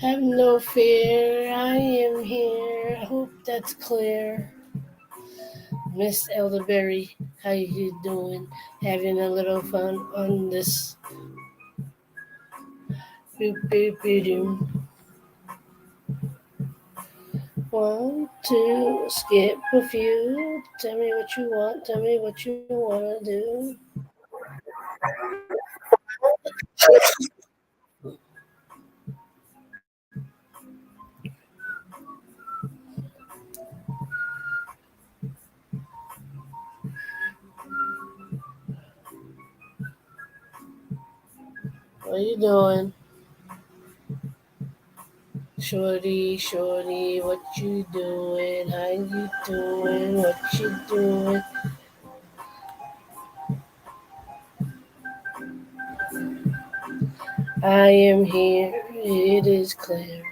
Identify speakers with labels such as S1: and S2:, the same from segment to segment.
S1: Have no fear, I am here. I hope that's clear. Miss Elderberry, how you doing? Having a little fun on this boop boop doom. One, two, skip a few. Tell me what you want, tell me what you wanna do. What you doing? Shorty, shorty, what you doing? How you doing? What you doing? I am here, it is clear.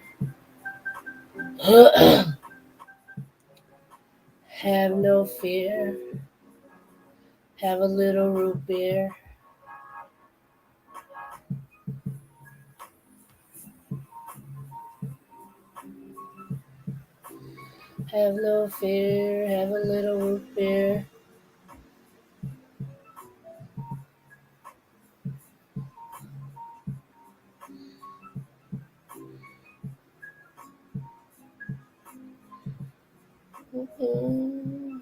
S1: Have no fear, have a little root beer. Have no fear, have a little root beer. Mm-mm.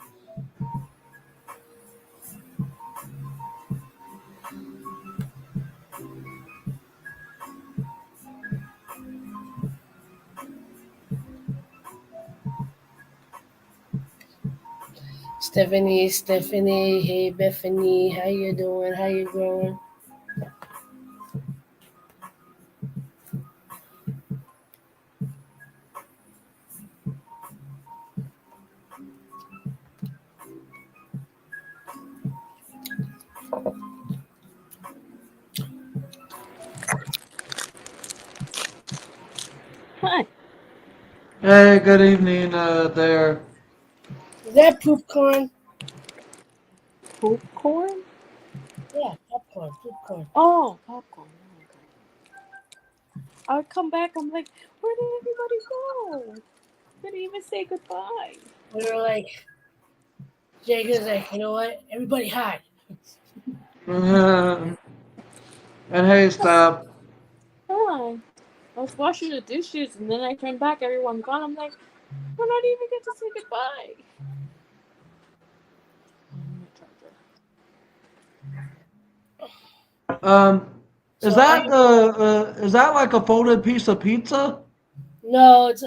S1: Stephanie, Stephanie, hey Bethany, how you doing? How you growing?
S2: Hi.
S3: Hey, good evening there.
S1: Is that popcorn?
S2: Popcorn?
S1: Yeah, popcorn, popcorn.
S2: Oh, popcorn. Oh, okay. I would come back. I'm like, where did everybody go? Didn't even say goodbye.
S1: We were like, Jake was like, you know what? Everybody hide.
S3: And hey, stop.
S2: Hi. I was washing the dishes and then I turned back. Everyone gone. I'm like, we're not even get to say goodbye. My charger.
S3: Um, is
S1: So I
S3: that like a folded piece of pizza?
S1: no, it's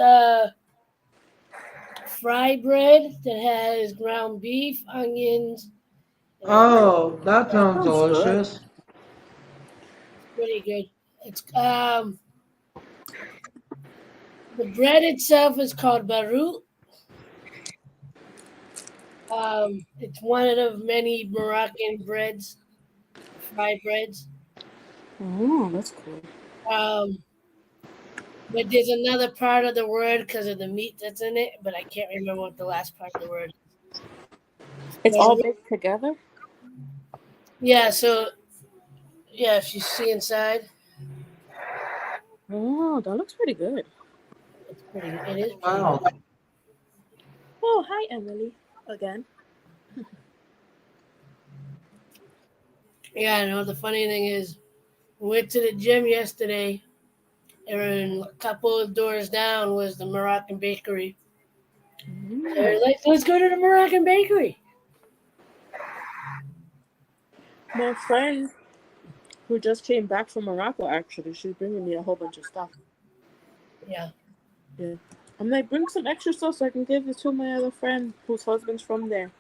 S1: fry bread that has ground beef, onions, and
S3: Oh, that sounds
S2: Sounds good.
S3: delicious.
S1: pretty good. It's the bread itself is called barut. It's one of many Moroccan breads, fried breads.
S2: Oh, that's cool.
S1: Um, but there's another part of the word because of the meat that's in it, but I can't remember what the last part of the word is.
S2: It's all
S1: Barut.
S2: baked together.
S1: Yeah, so yeah, if you see inside,
S2: Oh, that looks pretty good.
S1: it's pretty. It is pretty
S3: Wow.
S1: good.
S2: Oh, hi, Emily. Again.
S1: Yeah, I know. The funny thing is, we went to the gym yesterday, and a couple of doors down was the Moroccan bakery. So
S2: Mm.
S1: we're like, let's go to the Moroccan bakery.
S2: My friend who just came back from Morocco, actually, she's bringing me a whole bunch of stuff.
S1: Yeah.
S2: Yeah. I'm like, bring some extra stuff so I can give it to my other friend whose husband's from there.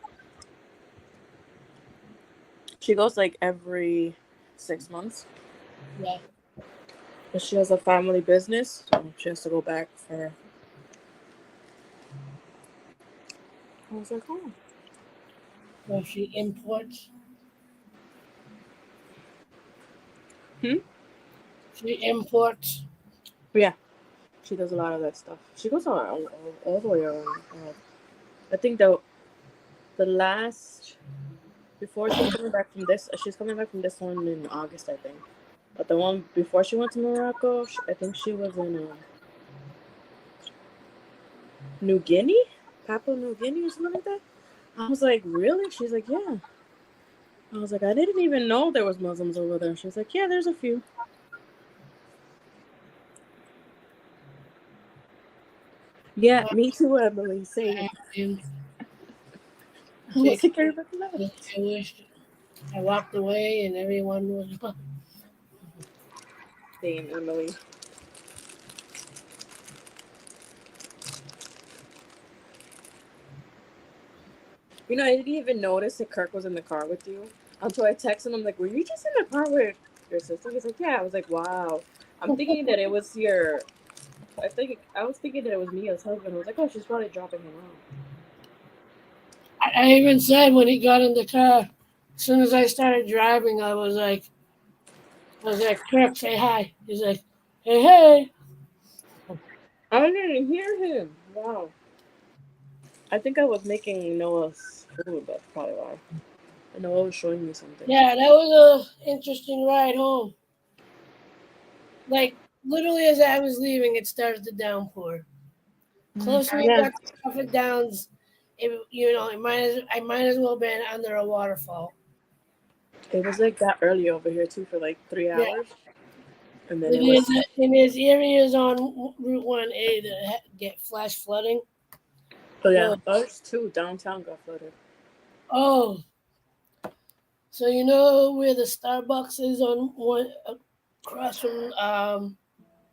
S2: She goes like every 6 months.
S1: Yeah.
S2: But she has a family business, so she has to go back for. I was like, oh.
S1: So she imports.
S2: Hmm?
S1: She imports.
S2: Yeah, she does a lot of that stuff. She goes all the way around. I think the last before she's coming back from this, she's coming back from this one in August, I think. But the one before she went to Morocco, I think she was in. New Guinea? Papua New Guinea or something like that? I was like, really? She's like, yeah. I was like, I didn't even know there was Muslims over there. She's like, yeah, there's a few. Yeah, me too, Emily. Same.
S1: And
S2: I was like, everybody
S1: I
S2: left.
S1: wish I walked away and everyone was.
S2: Same, Emily. You know, I didn't even notice that Kirk was in the car with you until I texted him. I'm like, were you just in the car with your sister? He's like, yeah. I was like, wow. I'm thinking that it was your. I was thinking that it was Mia's husband. I was like, oh, she's probably dropping him off.
S1: I even said when he got in the car, as soon as I started driving, I was like, Kirk, say hi. He's like, hey, hey.
S2: I didn't hear him. Wow. I think I was making Noah's food. That's probably why. And Noah was showing me something.
S1: Yeah, that was a interesting ride home. Like literally, as I was leaving, it started to downpour. Closer we
S2: Yeah.
S1: got to Prophet Downs, I might as well been under a waterfall.
S2: It was like that early over here too for like 3
S1: Yeah.
S2: hours. And then it was.
S1: And there's areas on Route 1A that get flash flooding.
S2: Oh, yeah. Us too. Downtown got flooded.
S1: Oh, so you know where the Starbucks is on one across from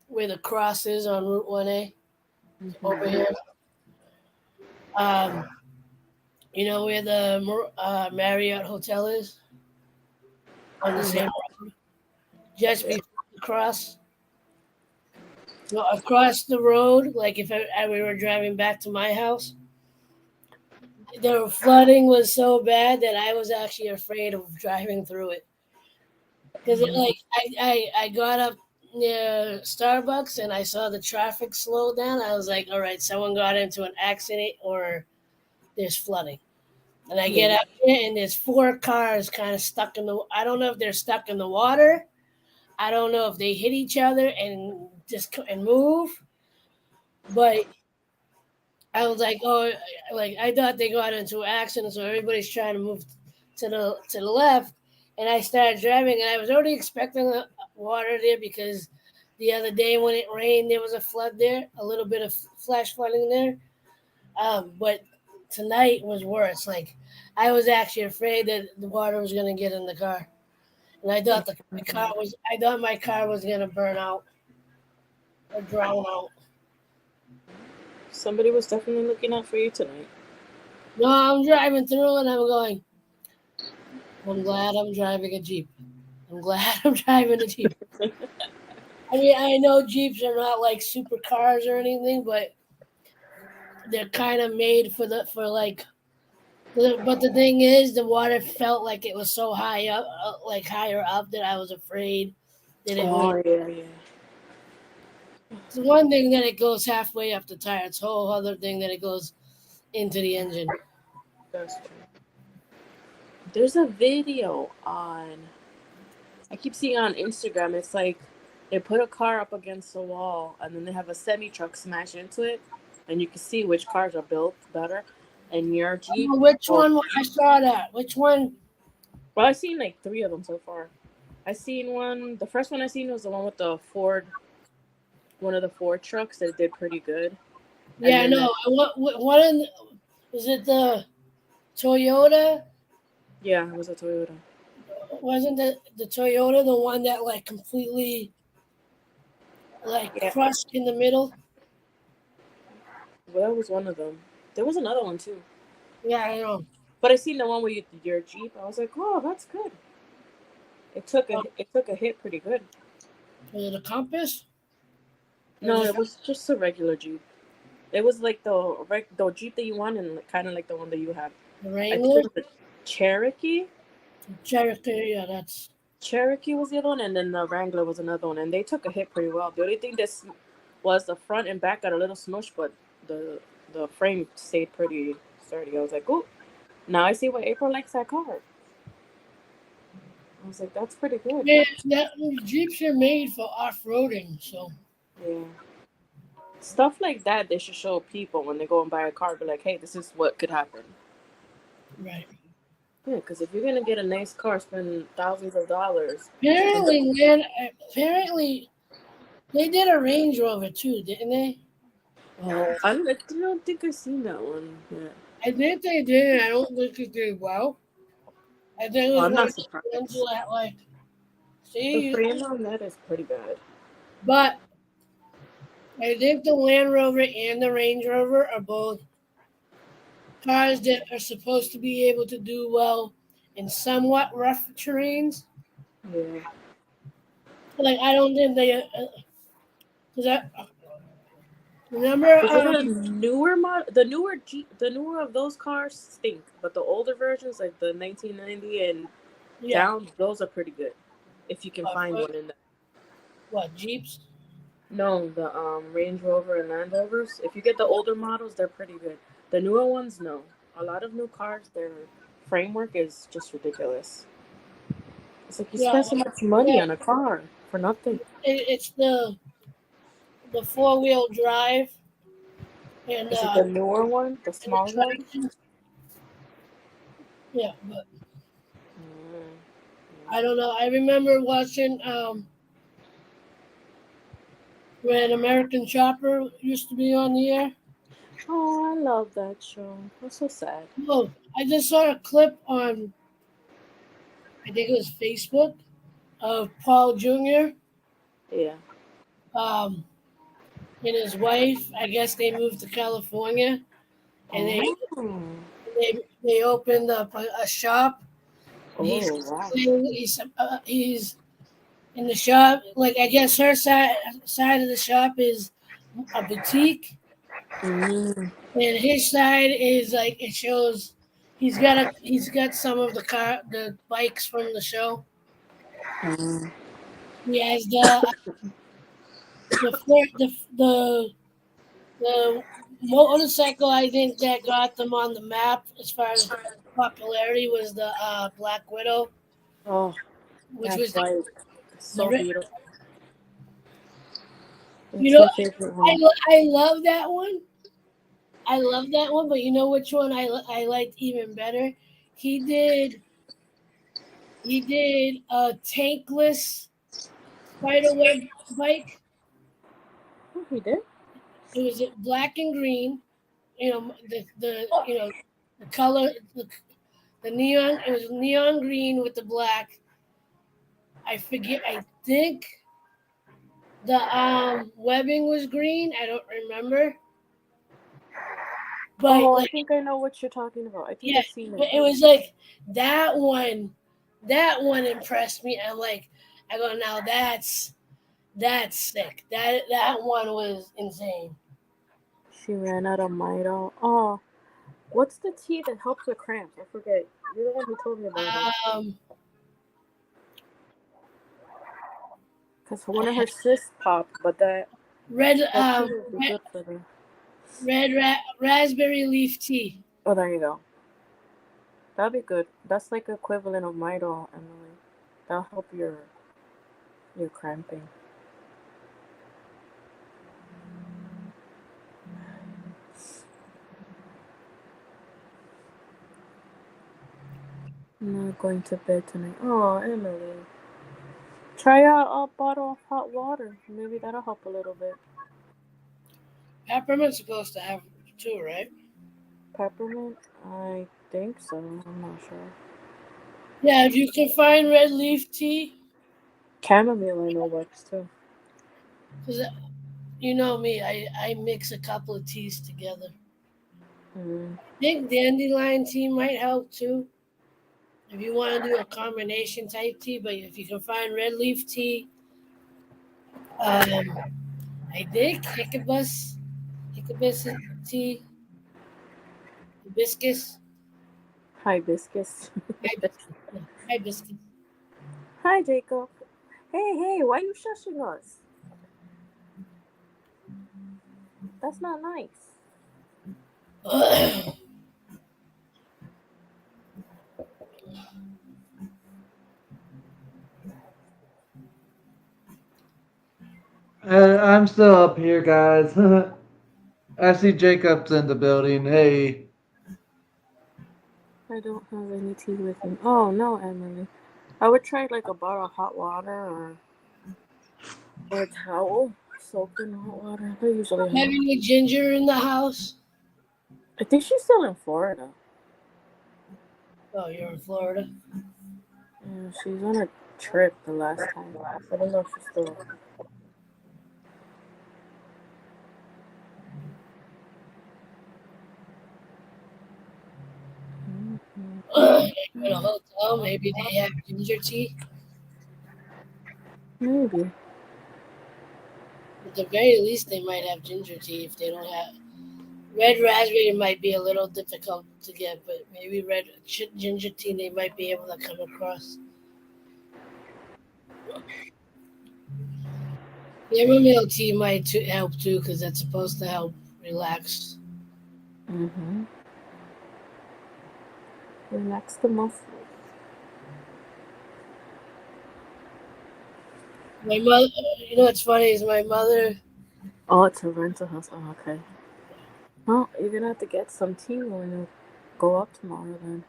S1: where the cross is on Route 1A over here. You know where the Marriott Hotel is on the same road, just before the cross. So across the road, like if we were driving back to my house, the flooding was so bad that I was actually afraid of driving through it. Because I got up near Starbucks and I saw the traffic slow down. I was like, all right, someone got into an accident or there's flooding. And I get up here and there's 4 cars kind of stuck in the. I don't know if they're stuck in the water. I don't know if they hit each other and just and move. But I was like, oh, like I thought they got into an accident, so everybody's trying to move to the left. And I started driving, and I was already expecting water there because the other day when it rained, there was a flood there, a little bit of flash flooding there. But tonight was worse. Like I was actually afraid that the water was going to get in the car, and I thought my car was going to burn out or drown out.
S2: Somebody was definitely looking out for you tonight.
S1: No, I'm driving through and I'm going, I'm glad I'm driving a Jeep. I'm glad I'm driving a Jeep. I mean, I know Jeeps are not like supercars or anything, but they're kind of made for like. But the thing is, the water felt like it was so high up, like higher up, that I was afraid that it would.
S2: Yeah.
S1: It's one thing that it goes halfway up the tire. It's a whole other thing that it goes into the engine.
S2: That's true. There's a video on. I keep seeing on Instagram. It's like they put a car up against the wall, and then they have a semi truck smash into it, and you can see which cars are built better. And your Jeep.
S1: Which one? I saw that. Which one?
S2: Well, I've seen like 3 of them so far. I seen one. The first one I seen was the one with the Ford. One of the Ford trucks that did pretty good.
S1: Yeah, no. What was it? The Toyota?
S2: Yeah, it was a Toyota.
S1: Wasn't the Toyota the one that like completely crushed in the middle?
S2: Well, that was one of them. There was another one too.
S1: Yeah, I know.
S2: But I seen the one with your Jeep. I was like, oh, that's good. It took a hit pretty good.
S1: Was it a Compass?
S2: No, it was just a regular Jeep. It was like the Jeep that you want, and kind of like the one that you have.
S1: The Wrangler?
S2: I think it was the Cherokee.
S1: Cherokee, yeah, that's.
S2: Cherokee was the other one, and then the Wrangler was another one, and they took a hit pretty well. The only thing that was the front and back got a little smush, but the frame stayed pretty sturdy. I was like, oh, now I see why April likes that car. I was like, that's pretty good.
S1: Yeah, Jeeps are made for off-roading, so.
S2: Yeah. Stuff like that they should show people when they go and buy a car. Be like, hey, this is what could happen.
S1: Right.
S2: Yeah, because if you're gonna get a nice car, spend thousands of dollars.
S1: Apparently, man. Apparently, they did a Range Rover too, didn't they?
S2: Oh, I don't think I've seen that one. Yeah,
S1: I think they did. I don't think it did well. I think it was
S2: I'm
S1: one
S2: not
S1: of the ones
S2: surprised.
S1: that like
S2: The
S1: see,
S2: frame on that is pretty bad.
S1: but I think the Land Rover and the Range Rover are both cars that are supposed to be able to do well in somewhat rough terrains.
S2: Yeah.
S1: Like I don't think they, cause I remember.
S2: Is it a newer mod? The newer of those cars stink, but the older versions, like the 1990 and
S1: Yeah.
S2: down, those are pretty good. If you can find one in that.
S1: What Jeeps?
S2: No, the Range Rover and Land Rovers. If you get the older models, they're pretty good. The newer ones, no. A lot of new cars, their framework is just ridiculous. It's like you
S1: Yeah.
S2: spend so much money
S1: Yeah.
S2: on a car for nothing.
S1: It's the 4-wheel drive and
S2: Is it the newer one, the
S1: and the
S2: smaller one?
S1: traction. Yeah, but
S2: Mm.
S1: I don't know. I remember watching when American Chopper used to be on the air.
S2: Oh, I love that show. That's so sad.
S1: Oh, I just saw a clip on I think it was Facebook of Paul Jr.
S2: Yeah.
S1: Um, and his wife. I guess they moved to California and
S2: Oh.
S1: they opened up a shop. And
S2: Oh, wow.
S1: he's in the shop. Like I guess her side of the shop is a boutique,
S2: Mm.
S1: and his side is like it shows. He's got some of the bikes from the show.
S2: Mm.
S1: He has the motorcycle I think that got them on the map as far as popularity was the Black Widow,
S2: Oh,
S1: which
S2: that's
S1: was
S2: right.
S1: the
S2: So beautiful.
S1: you
S2: It's
S1: know
S2: my favorite one.
S1: I love that one. I love that one, but you know which one I liked even better? He did he did a tankless spiderweb bike.
S2: Oh, he did?
S1: It was black and green. You know the you know the color the neon. It was neon green with the black. I forget. I think the webbing was green. I don't remember. But
S2: Oh, I
S1: like
S2: think I know what you're talking about. I think
S1: yeah,
S2: I've seen
S1: but
S2: it.
S1: it was like that one. That one impressed me. I'm like, I go now. That's sick. That one was insane.
S2: She ran out of Midol. Oh, what's the tea that helps with cramps? I forget. You're the one who told me about it.
S1: Um,
S2: Because one of her cysts popped, but that
S1: red
S2: tea would be good for them.
S1: raspberry leaf tea.
S2: Oh, there you go. That'd be good. That's like equivalent of Midol, Emily. That'll help your cramping. I'm not going to bed tonight. Oh, Emily. Try a bottle of hot water. Maybe that'll help a little bit.
S1: Peppermint's supposed to have too, right?
S2: Peppermint? I think so. I'm not sure.
S1: Yeah, if you can find red leaf tea,
S2: Chamomile I know works too.
S1: because you know me, I mix a couple of teas together.
S2: Mm.
S1: I think dandelion tea might help too. If you want to do a combination type tea, but if you can find red leaf tea, I think hibiscus tea, hibiscus,
S2: Hibiscus.
S1: hibiscus.
S2: Hi, Jacob. Hey, why are you shushing us? That's not nice.
S3: I'm still up here, guys. I see Jacob's in the building. Hey.
S2: I don't have any tea with me. Oh no, Emily. I would try like a bottle of hot water or a towel soaked in hot water. They usually
S1: Have
S2: help.
S1: any ginger in the house?
S2: I think she's still in Florida.
S1: Oh, you're in Florida.
S2: Yeah, she's on a trip the last time. I don't know if she's still.
S1: In a hotel, maybe they have ginger tea.
S2: Maybe.
S1: At the very least, they might have ginger tea if they don't have. Red raspberry might be a little difficult to get, but maybe ginger tea they might be able to come across. Chamomile tea might help too, because that's supposed to help relax.
S2: Mm-hmm. Relax the muscles.
S1: My mother, you know what's funny is my mother.
S2: Oh, it's a rental house. Oh, okay. Well, you're gonna have to get some tea when you go up tomorrow then.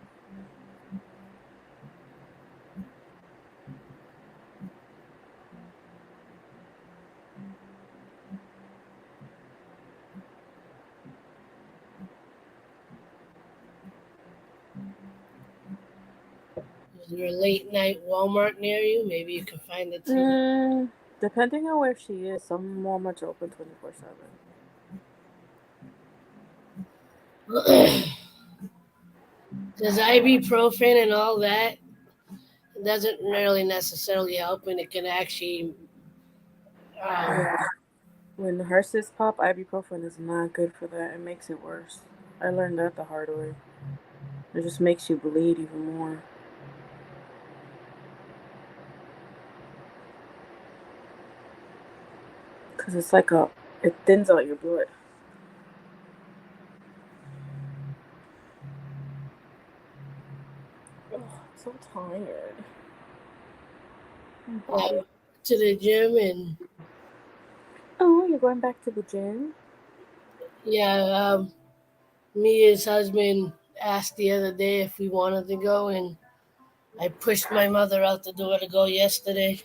S1: Is there a late night Walmart near you? Maybe you can find the tea.
S2: Depending on where she is, some Walmarts are open 24/7.
S1: Does ibuprofen and all that doesn't really necessarily help, and it can actually.
S2: Yeah. When her cysts pop, ibuprofen is not good for that. It makes it worse. I learned that the hard way. It just makes you bleed even more. Because it's like it thins out your blood. Oh, I'm so tired. My
S1: I
S2: body.
S1: went to the gym and
S2: Oh, you're going back to the gym?
S1: yeah, me and his husband asked the other day if we wanted to go, and I pushed my mother out the door to go yesterday.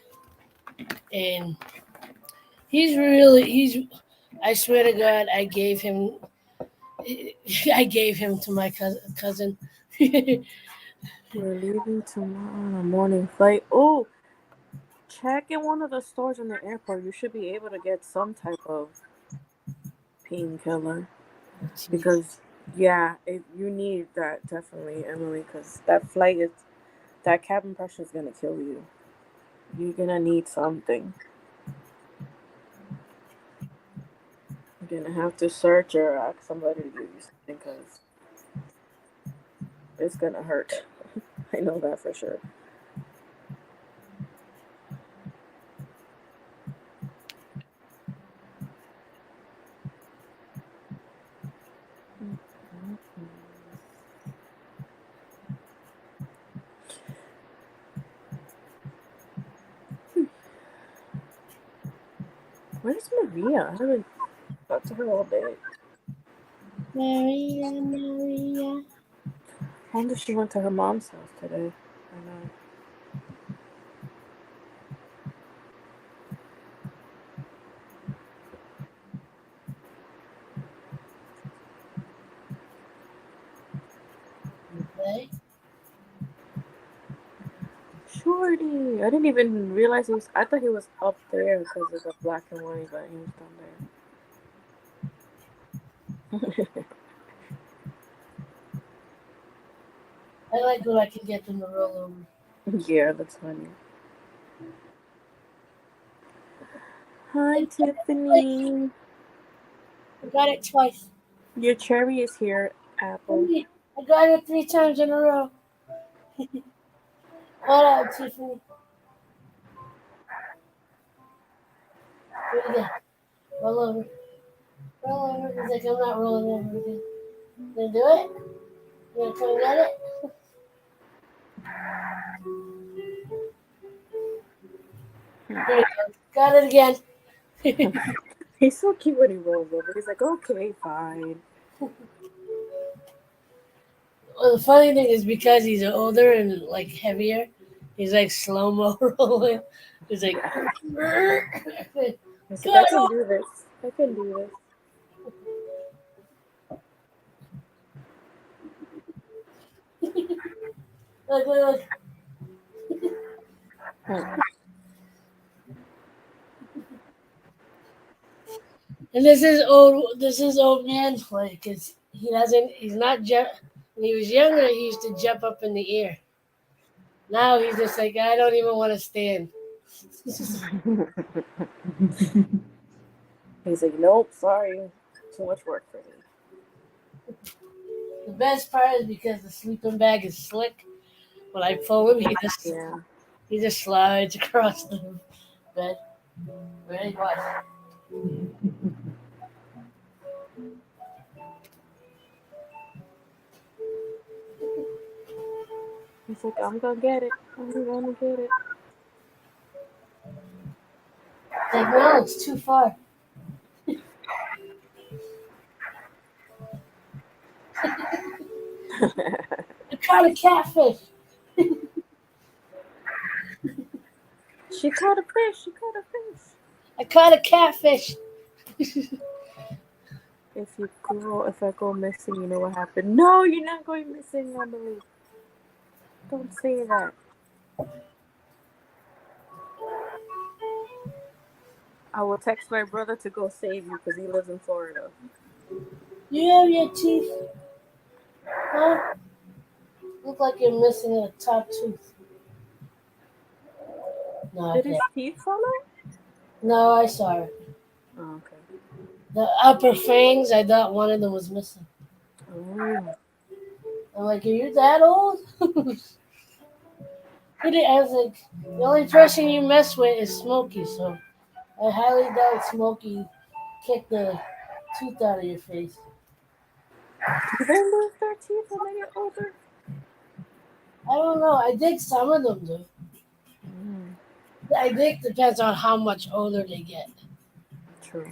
S1: And he's. I swear to God, I gave him. I gave him to my cousin.
S2: We're leaving tomorrow on a morning flight. Oh, check in one of the stores in the airport. You should be able to get some type of painkiller. Because, yeah, you need that definitely, Emily, because that cabin pressure is going to kill you. You're going to need something. You're going to have to search or ask somebody to give you something because it's going to hurt. I know that for sure. Where's Maria? I haven't talked to her all day.
S1: Maria.
S2: I wonder if she went to her mom's house today. I know.
S1: Okay.
S2: Shorty! I didn't even realize he was. I thought he was up there because of the black and white, but he was down there.
S1: I like when I can get them to roll over.
S2: Yeah, that's funny. Hi, Tiffany.
S1: I got it twice.
S2: Your cherry is here, Apple.
S1: I got it 3 times in a row. Hold on, Tiffany. Do it again. Roll over. Roll over. He's like, I'm not rolling over again. You gonna do it? You gonna come and get it? There you go. Got it again.
S2: He's so cute when he rolls over. He's like, okay, fine.
S1: Well, the funny thing is because he's older and like heavier, he's like slow mo rolling. He's like,
S2: He's like, I
S1: God,
S2: can do this. I can do this.
S1: look.
S2: Hmm.
S1: And this is old. This is old man play because he doesn't. He's not jump. When he was younger, he used to jump up in the air. Now he's just like, I don't even want to stand.
S2: He's like, nope, sorry. Too much work for me.
S1: The best part is because the sleeping bag is slick. When I pull him,
S2: Yeah.
S1: he just slides across the bed. Ready? Watch.
S2: He's like, I'm gonna get it. I'm gonna get it.
S1: It's like, no, it's too far. I caught a catfish.
S2: She caught a fish. She caught a fish.
S1: I caught a catfish.
S2: If I go missing, you know what happened? No, you're not going missing, Emily. Don't say that. I will text my brother to go save you because he lives in Florida.
S1: You have your teeth. Huh? Look like you're missing a top tooth. No,
S2: Did
S1: okay.
S2: his teeth fall out?
S1: No, I saw it.
S2: Oh, okay.
S1: The upper fangs, I thought one of them was missing.
S2: Oh.
S1: I'm like, are you that old? I was like, the only person you mess with is Smokey, so I highly doubt Smokey kicked the tooth out of your face.
S2: Do they lose their teeth when they get older?
S1: I don't know. I think some of them do. I think it depends on how much older they get.
S2: True.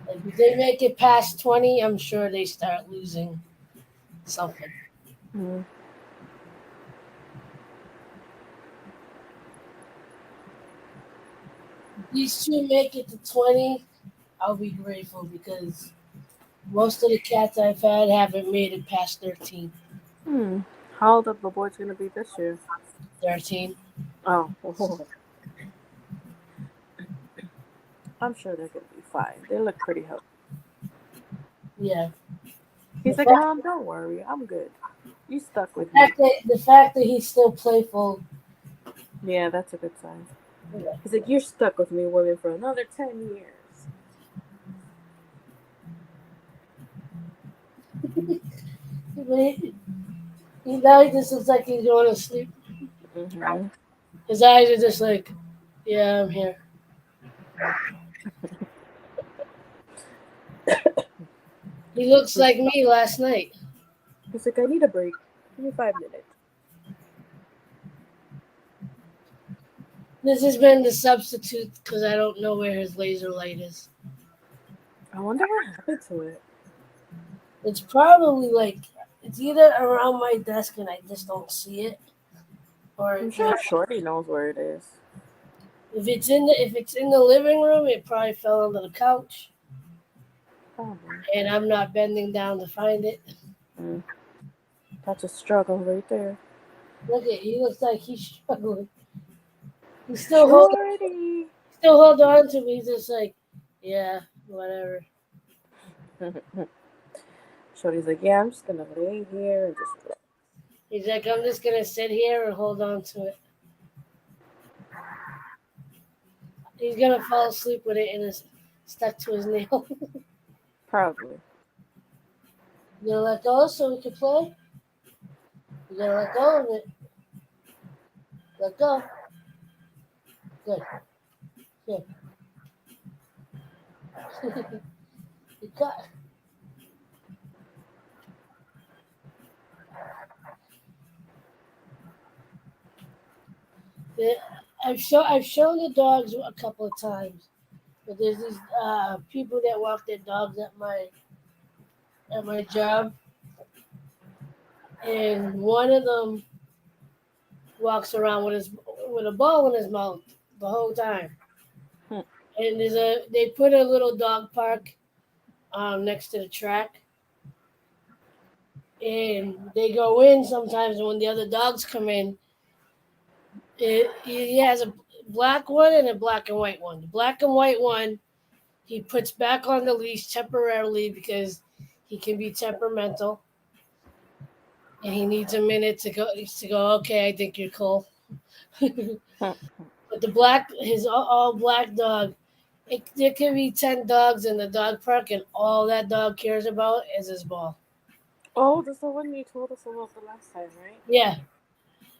S1: Like if they make it past 20, I'm sure they start losing something.
S2: Mm.
S1: If these two make it to 20, I'll be grateful because most of the cats I've had haven't made it past 13.
S2: How old are the boys gonna be this year?
S1: 13.
S2: Oh. I'm sure they're gonna be fine. They look pretty healthy.
S1: Yeah.
S2: He's
S1: The
S2: like, Mom, don't worry, I'm good. You stuck with me.
S1: the fact that he's still playful.
S2: Yeah, that's a good sign.
S1: Yeah.
S2: He's like, you're stuck with me, woman, for another 10 years.
S1: Now he just looks like he's going to sleep.
S2: Mm-hmm.
S1: His eyes are just like, yeah, I'm here. He looks like me last night.
S2: He's like, I need a break. Give me 5 minutes.
S1: This has been the substitute because I don't know where his laser light is.
S2: I wonder what happened to it.
S1: It's probably like it's either around my desk and I just don't see it, or
S2: I'm sure Shorty knows where it is.
S1: if it's in the living room, it probably fell under the couch,
S2: Probably.
S1: and I'm not bending down to find it.
S2: That's a struggle right there.
S1: Look at he looks like he's struggling. He's
S2: Shorty.
S1: still hold on to me. He's just like, yeah, whatever.
S2: Shorty's like, yeah, I'm just gonna lay here and just relax.
S1: He's like, I'm just gonna sit here and hold on to it. He's gonna fall asleep with it and it's stuck to his nail.
S2: Probably.
S1: You gonna let go so we can play? You gotta let go of it. Let go. Good. Good. You got. I've shown the dogs a couple of times But there's these people that walk their dogs at my job, and one of them walks around with a ball in his mouth the whole time.
S2: Hmm.
S1: And they put a little dog park next to the track, and they go in sometimes. And when the other dogs come in, he has a black one and a black and white one. The black and white one he puts back on the leash temporarily because he can be temperamental, and he needs a minute to go. Okay, I think you're cool.
S2: Hmm.
S1: But his all black dog, there can be 10 dogs in the dog park, and all that dog cares about is his ball.
S2: Oh, that's the one you told us about the last time, right?
S1: Yeah,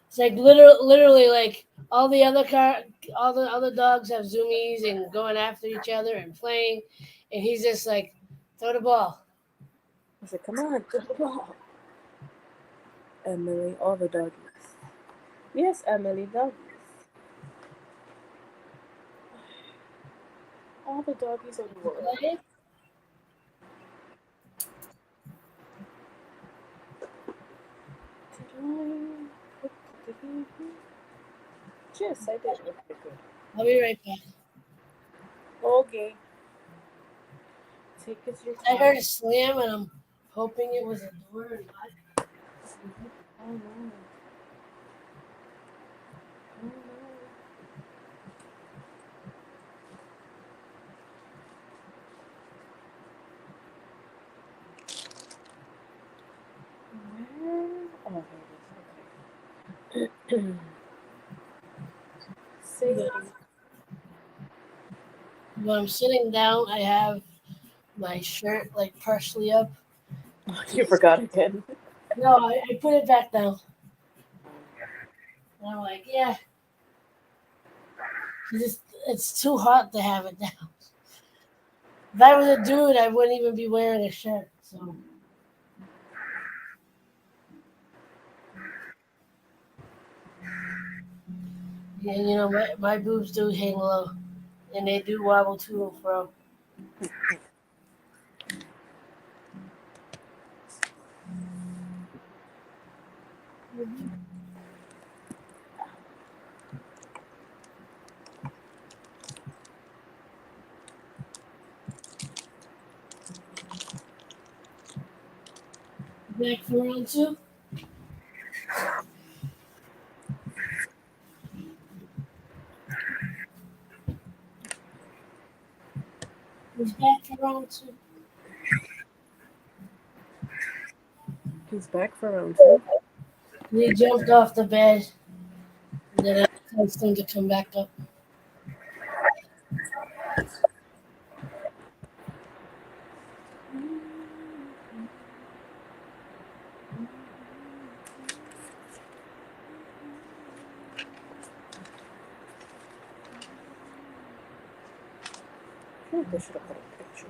S1: it's like literally like all the other dogs have zoomies and going after each other and playing, and he's just like, throw the ball.
S2: I said, come on, throw the ball. Emily, all the doggies. Yes, Emily, doggies. All the doggies of the world.
S1: Play.
S2: Yes, I did. Okay, good.
S1: I'll be right back.
S2: Okay. Take us your
S1: I heard
S2: time.
S1: a slam, and I'm hoping it was a door.
S2: Oh no. Oh no. Where? Oh, there it is. Okay. Say
S1: When I'm sitting down, I have my shirt like partially up.
S2: you forgot again.
S1: No, I put it back down. And I'm like, yeah, it's too hot to have it down. If I was a dude, I wouldn't even be wearing a shirt. So yeah, my boobs do hang low, and they do wobble to and fro. Back for round two. He's back for round two.
S2: He's back for round two.
S1: He jumped off the bed, and then I told him to come back up.
S2: I think they should have put a picture.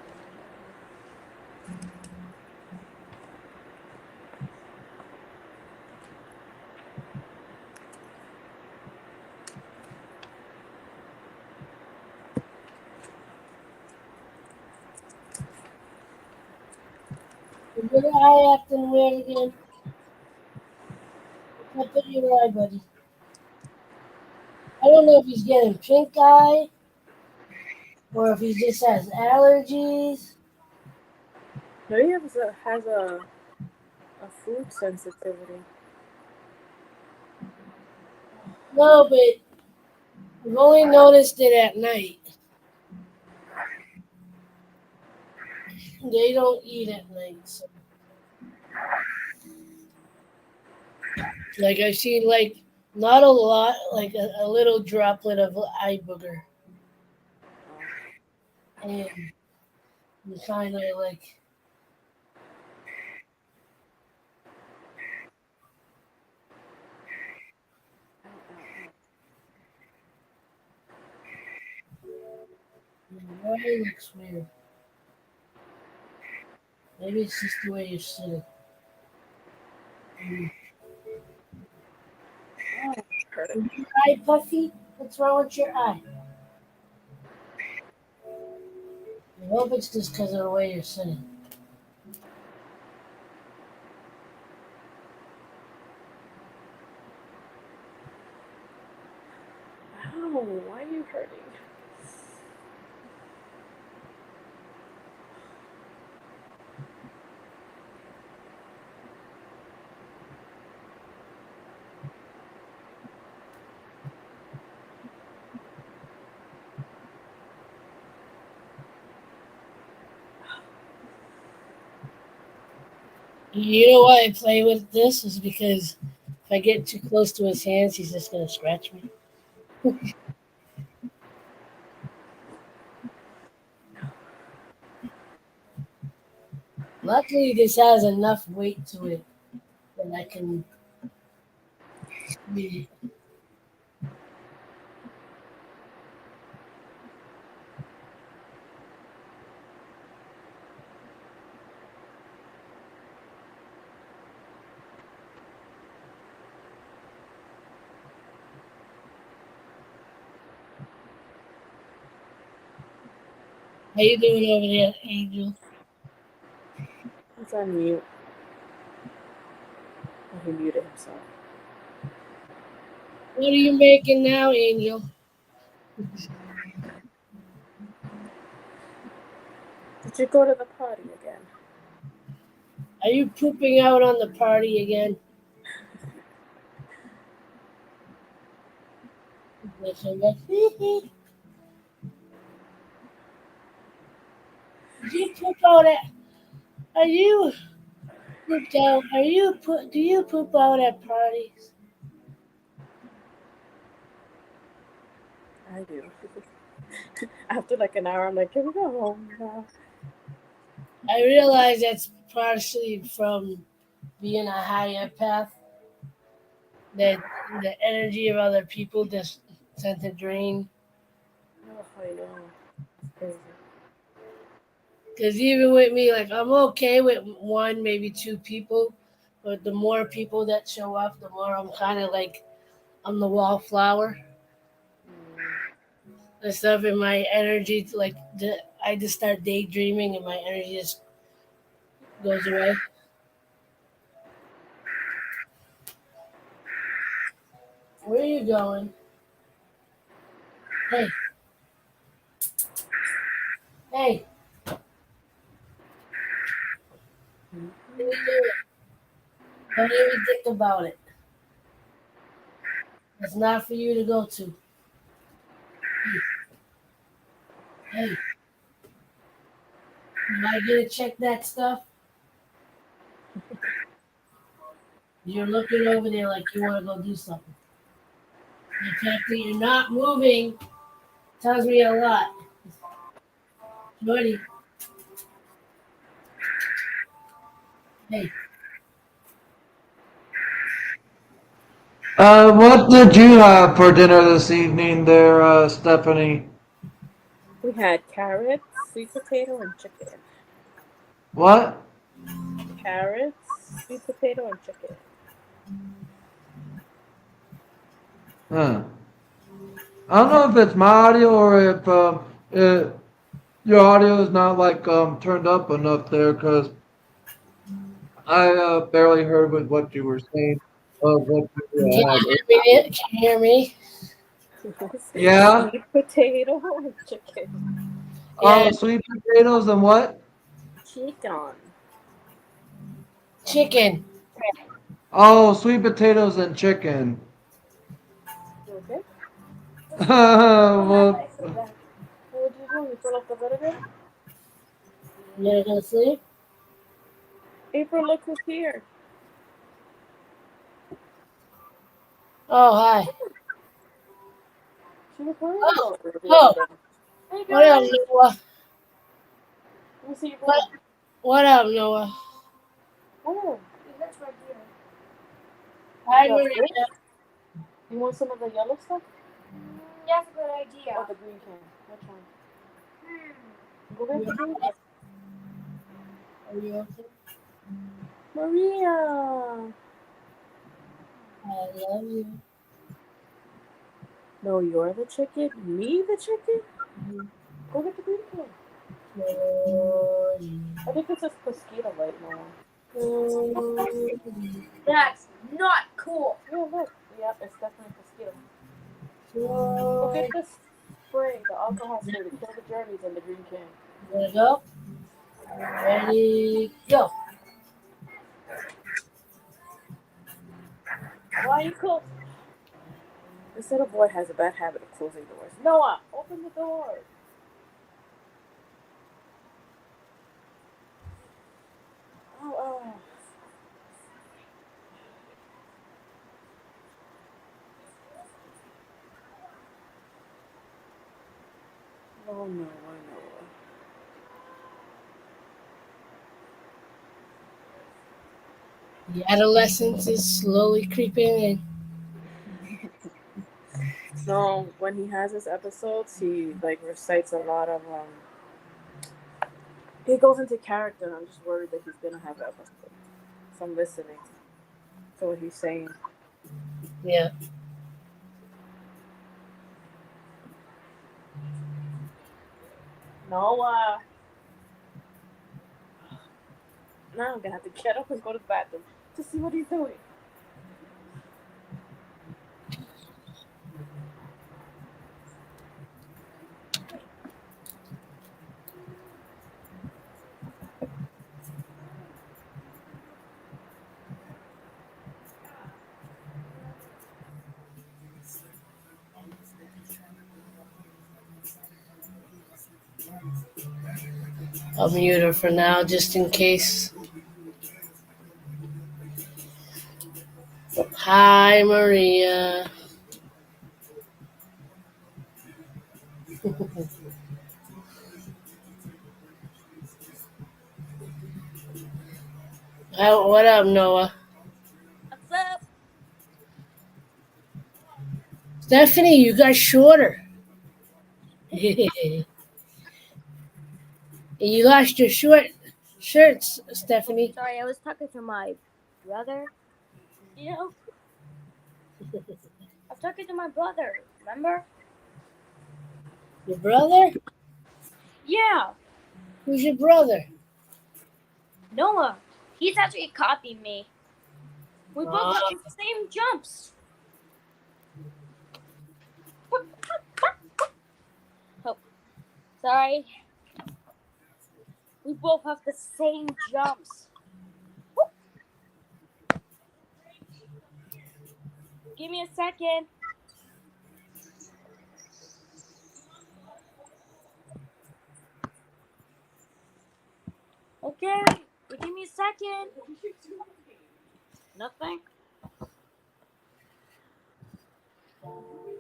S1: Is your eye acting weird again? What's up in your eye, buddy? I don't know if he's getting pink eye or if he just has allergies.
S2: Maybe he has a food sensitivity.
S1: No, but I've only noticed it at night. They don't eat at night. So. Like I've seen like not a lot, like a little droplet of eye booger. And kind of like your eye looks weird. Maybe it's just the way you're sitting.
S2: Heard it.
S1: Is your eye puffy? What's wrong with your eye? hope it's just because of the way you're sitting.
S2: Ow, why are you hurting?
S1: You know why I play with this is because if I get too close to his hands, he's just gonna scratch me. Luckily, this has enough weight to it that I can be. How you doing over there, Angel?
S2: He's on mute. Oh, he muted himself.
S1: What are you making now, Angel?
S2: Did you go to the party again?
S1: Are you pooping out on the party again? Listen, did you poop out at? Are you pooped out? Are you put? Do you poop out at parties?
S2: I do. After like an hour, I'm like, can we go home now?
S1: I realize that's partially from being a higher path. That the energy of other people just tend to drain.
S2: Oh, I know. It's crazy.
S1: Because even with me, like I'm okay with one, maybe two people, but the more people that show up, the more I'm kind of like I'm the wallflower and stuff, and my energy, like I just start daydreaming, and my energy just goes away. Where are you going? Hey, hey, what are you doing? Don't even think about it. It's not for you to go to. Hey, am I gonna check that stuff? You're looking over there like you want to go do something. The fact that you're not moving tells me a lot. Buddy, hey,
S3: What did you have for dinner this evening there, Stephanie?
S2: We had carrots, sweet potato, and chicken.
S3: What?
S2: Carrots, sweet potato, and chicken.
S3: Huh. I don't know if it's my audio or if your audio is not like turned up enough there, because I barely heard what you were saying of what
S1: can
S3: you
S1: you
S3: had.
S1: hear me? Can you hear me?
S3: Yeah.
S2: Sweet potato and chicken.
S1: Yeah,
S3: Sweet potatoes and what?
S2: Chicken.
S1: chicken.
S3: Oh, sweet potatoes and chicken.
S2: You okay?
S3: Well,
S2: What did you do? You fell off the bed again?
S1: You gonna go to sleep?
S2: April, look who's here.
S1: Oh, hi.
S2: She was worried
S1: Oh,
S2: about her the other
S1: oh,
S2: day. Hey
S1: what up,
S2: guys,
S1: Noah?
S2: let me see your
S1: What,
S2: bone.
S1: what up, Noah?
S2: Oh,
S1: Hi,
S2: you got
S1: Maria.
S2: fish? You want some of the yellow stuff?
S4: That's a good idea.
S2: Or the green can? Which one? Go get the green can.
S1: Are you okay?
S2: Maria!
S1: I love you.
S2: No, you're the chicken? Me the chicken? Go get the green can.
S1: No,
S2: think this is Mosquito Light now.
S4: That's not cool.
S2: Yeah, look. Yep, it's definitely Mosquito. Go
S1: Floyd.
S2: get this spray, the alcohol spray to kill the germs in the green can.
S1: Let it go. Ready, go.
S2: Why you close? This little boy has a bad habit of closing doors. Noah, open the door. Oh. Oh, Noah.
S1: The adolescence is slowly creeping in.
S2: No, when he has his episodes, he like recites a lot of he goes into character, and I'm just worried that he's gonna have episodes. So I'm listening to what he's saying.
S1: Yeah.
S2: Noah. Now I'm gonna have to get up and go to the bathroom to see what he's doing.
S1: I'll mute her for now, just in case. Hi, Maria. What up, Noah?
S4: What's up?
S1: Stephanie, you got shorter. You lost your shirts, Stephanie.
S4: Sorry, I was talking to my brother. You know? I was talking to my brother, remember?
S1: Your brother?
S4: Yeah.
S1: Who's your brother?
S4: Noah. He's actually copied me. We both
S1: Ah.
S4: have the same jumps. Oh, sorry. We both have the same jumps. Give me a second. Okay, give me a second. Nothing.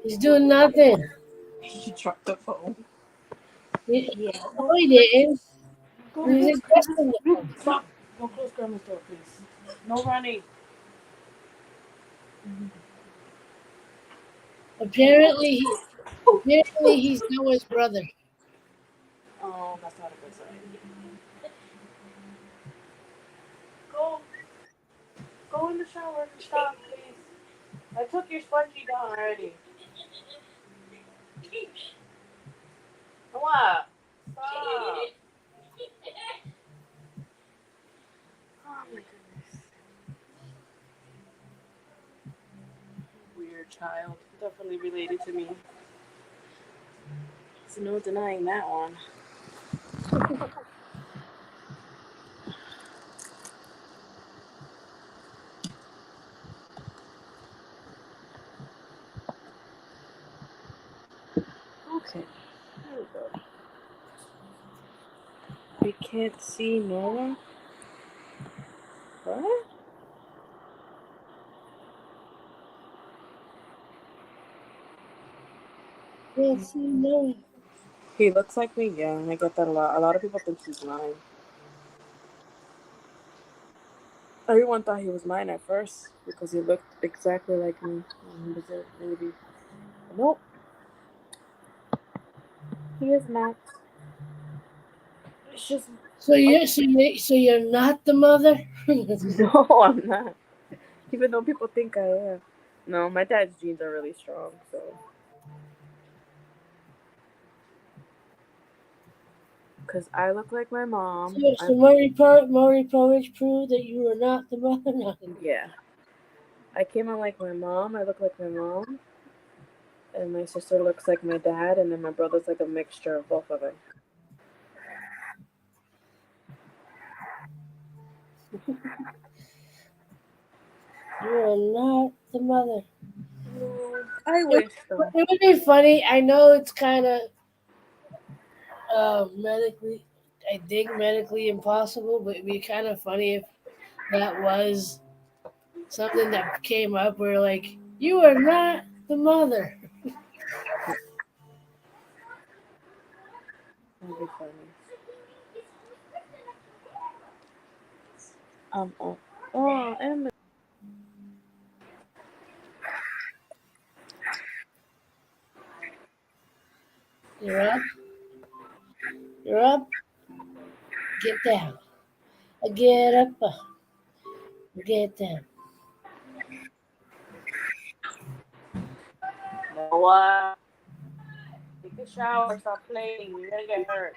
S1: He's doing nothing.
S2: He dropped the phone.
S4: Yeah.
S1: No, he didn't.
S2: Go
S1: He was addressing it.
S2: Stop. Go close grandma's door, please. No running.
S1: Apparently, he's Noah's brother.
S2: Oh, that's not a good sign. Go in the shower and stop, please. I took your spongy down already. What? Stop. Oh my goodness. Weird child. Definitely related to me. There's no denying that one. Okay. There we go. We can't see Nora? What?
S1: Yes, he knows.
S2: He looks like me? Yeah, I get that a lot. A lot of people think he's mine. Everyone thought he was mine at first because he looked exactly like me when he was a baby. Nope. He is not. It's just
S1: So you're not the mother?
S2: no, I'm not. Even though people think I am. No, my dad's genes are really strong, so because I look like my mom.
S1: So Maury Povich proved that you were not the mother. Nothing.
S2: Yeah. I came out like my mom. I look like my mom. And my sister looks like my dad. And then my brother's like a mixture of both of them.
S1: You are not the mother.
S2: No, I wish so.
S1: It would be funny. I know it's kind of medically, I think medically impossible, but it'd be kind of funny if that was something that came up where like you are not the mother.
S2: That'd be funny. And
S1: You're up. You're up. Get down. Get up. Get down.
S2: Noah, take a shower. Stop playing. You're gonna get hurt.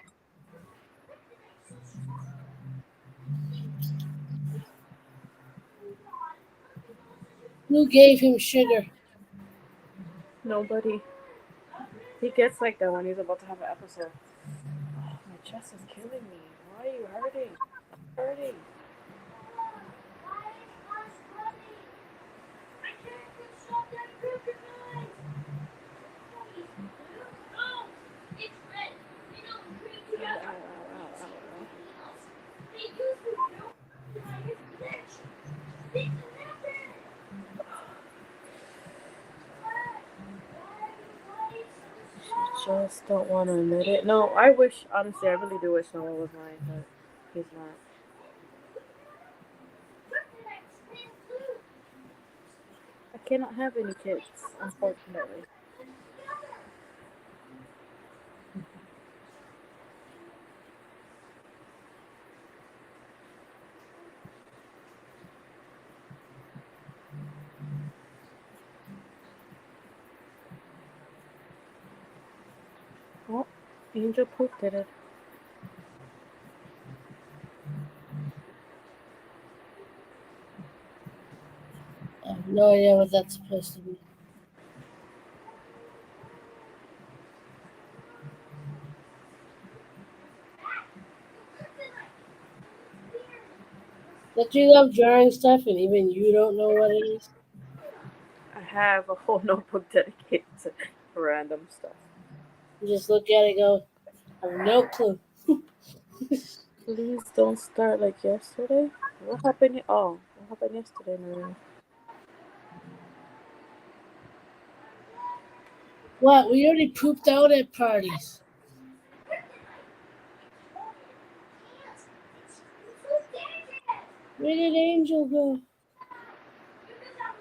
S1: Who gave him sugar?
S2: Nobody. He gets like that when he's about to have an episode. Oh, my chest is killing me. Why are you hurting? Hurting. Ow, ow, ow, ow, ow. She just don't want to admit it. No, I wish, honestly, I really do wish Noah was mine, but he's not. I cannot have any kids, unfortunately. Oh, Angel pooped at it.
S1: I have no idea what that's supposed to be. That you love drawing stuff and even you don't know what it is?
S2: I have a whole notebook dedicated to random stuff.
S1: You just look at it and go, I have no clue.
S2: Please don't start like yesterday. What happened? What happened yesterday, Maria?
S1: What? We already pooped out at parties. Where did Angel go?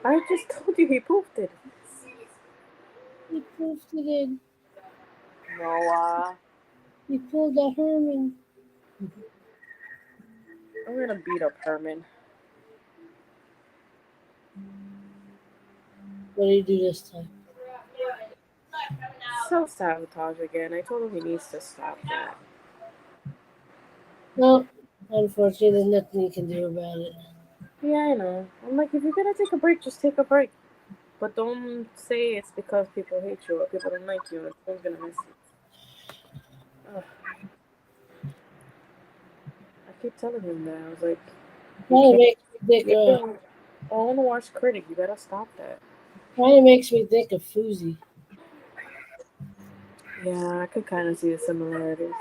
S2: I just told you he pooped it.
S1: He pooped it in.
S2: Noah.
S1: He pulled a Herman.
S2: I'm gonna beat up Herman.
S1: What did he do this time?
S2: Self-sabotage again. I told him he needs to stop that.
S1: No, unfortunately, there's nothing you can do about it.
S2: Yeah, I know. I'm like, if you're gonna take a break, just take a break. But don't say it's because people hate you or people don't like you or someone's gonna miss you. Ugh. I keep telling him that. I was like,
S1: Kind of makes me think
S2: you're
S1: of,
S2: your own worst critic. You gotta stop that.
S1: Fuzi.
S2: Yeah, I could kind of see the similarities.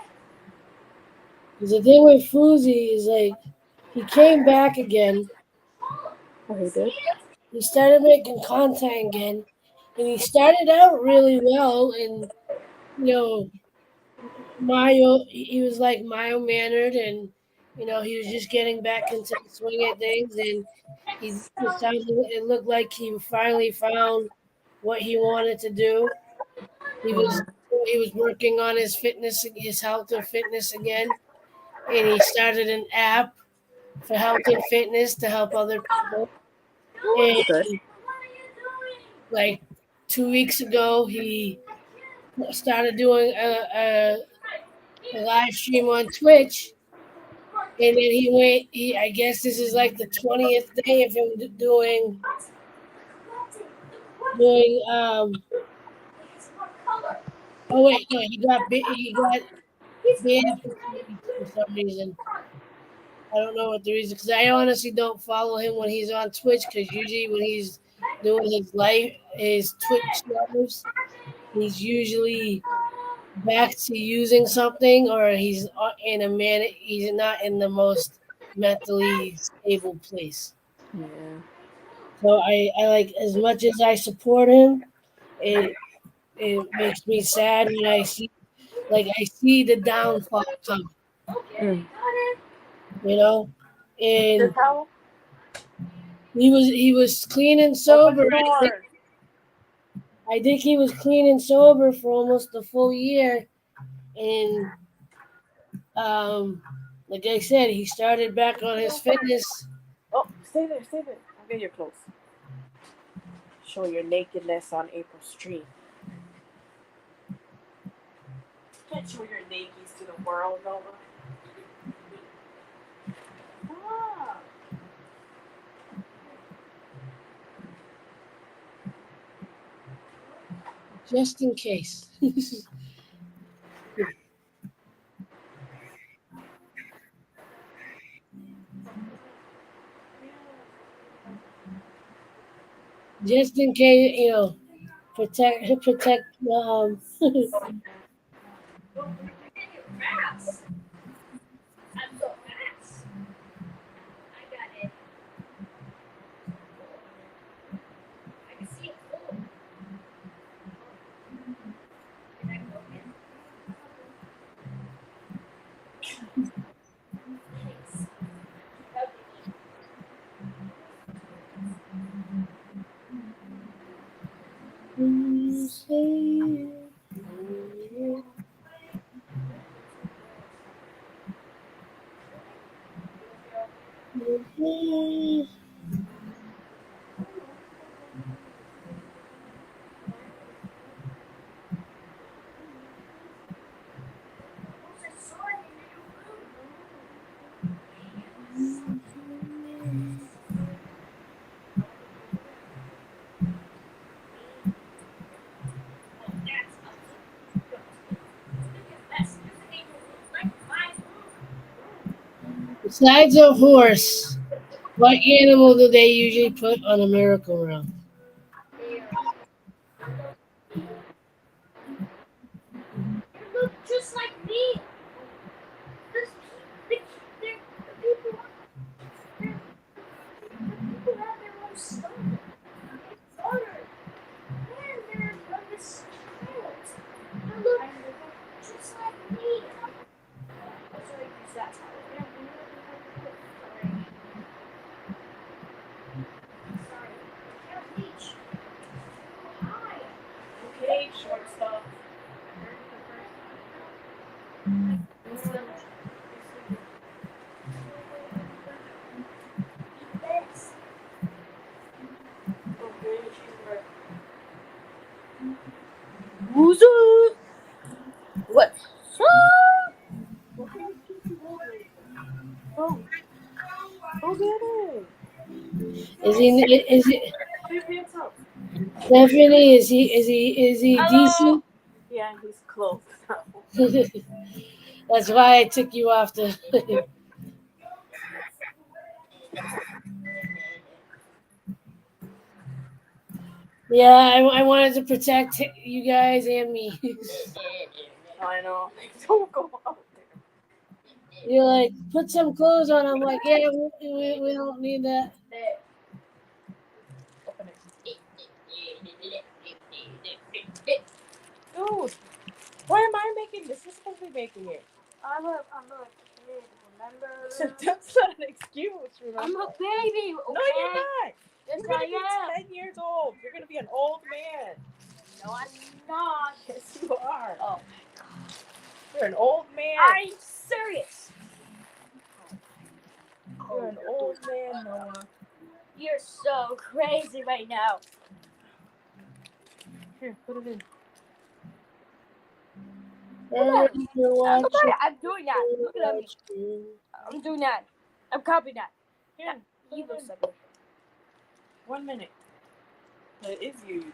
S1: Because the thing with Fuzi is like, he came back again.
S2: Oh, he did?
S1: He started making content again. And he started out really well. And, you know, he was like mild mannered. And, you know, he was just getting back into the swing of things. And he decided it looked like he finally found what he wanted to do. He was working on his fitness, his health and fitness again. And he started an app for health and fitness to help other people.
S2: Oh, that's good.
S1: And like 2 weeks ago, he started doing a live stream on Twitch, and then he went. I guess this is like the 20th day of him doing. Oh wait, no, he got banned for 2 weeks for some reason. I don't know what the reason, because I honestly don't follow him when he's on Twitch. Because usually when he's doing his Twitch shows, he's usually back to using something, or he's in a man. He's not in the most mentally stable place.
S2: Yeah.
S1: So I like, as much as I support him, it makes me sad when I see the downfall coming.
S2: Mm.
S1: You know,
S2: Your
S1: and
S2: towel?
S1: he was clean and
S2: Open
S1: sober.
S2: the door.
S1: I think he was clean and sober for almost a full year, and like I said, he started back on his fitness.
S2: Oh, stay there, stay there. I'll get your clothes. Show your nakedness on April Street. Can't show your nakeds to the world, Nova. Ah.
S1: Just in case. Just in case, protect.
S4: I'm so fast. I got it. I can see it full. Can I go in? Thanks.
S1: Besides a horse, what animal do they usually put on a merry-go-round?
S4: You look just like me. This, the people have their own stuff. Water. And they're from this child. They look just like me. So I use that towel. Sorry. I can't reach. Hi.
S2: Okay, short stuff.
S4: This.
S2: Okay, she's right. Who's up? What's up? Oh, go get it.
S1: Is it
S2: Put your pants up.
S1: Stephanie? Is he decent?
S2: Yeah, he's close.
S1: That's why I took you off the. Yeah, I wanted to protect you guys and me.
S2: I know. Don't go out there.
S1: You're like, put some clothes on. I'm like, yeah, we don't need that.
S2: Open it. Dude, why am I making this? You're supposed to be making it.
S4: I'm a kid, remember?
S2: That's not an excuse, remember?
S4: I'm a baby, okay?
S2: No, you're not.
S4: Yes,
S2: You're gonna
S4: I am.
S2: be 10 years old. You're gonna be an old man.
S4: No, I'm not.
S2: Yes, you are.
S4: Oh,
S2: You're an old man.
S4: I'm serious.
S2: You're an old man, Noah.
S4: You're so crazy right now.
S2: Here, put it in.
S1: Already you're watching.
S4: I'm doing that. Look at me. I'm doing that. I'm copying that.
S2: Yeah.
S4: He looks like me.
S2: 1 minute. It is you.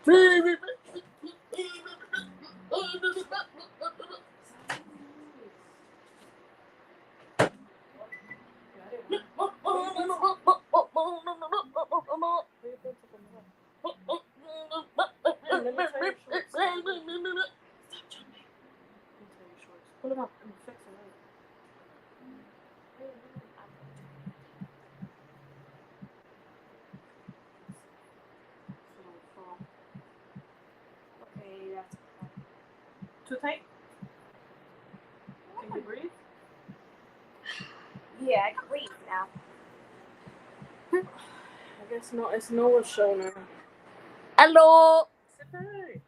S2: Pull them up and fix them. Okay, that's too tight. Can you breathe?
S4: Yeah, I can breathe now.
S2: I guess no. It's Noah's show now.
S4: Hello.
S2: Hey.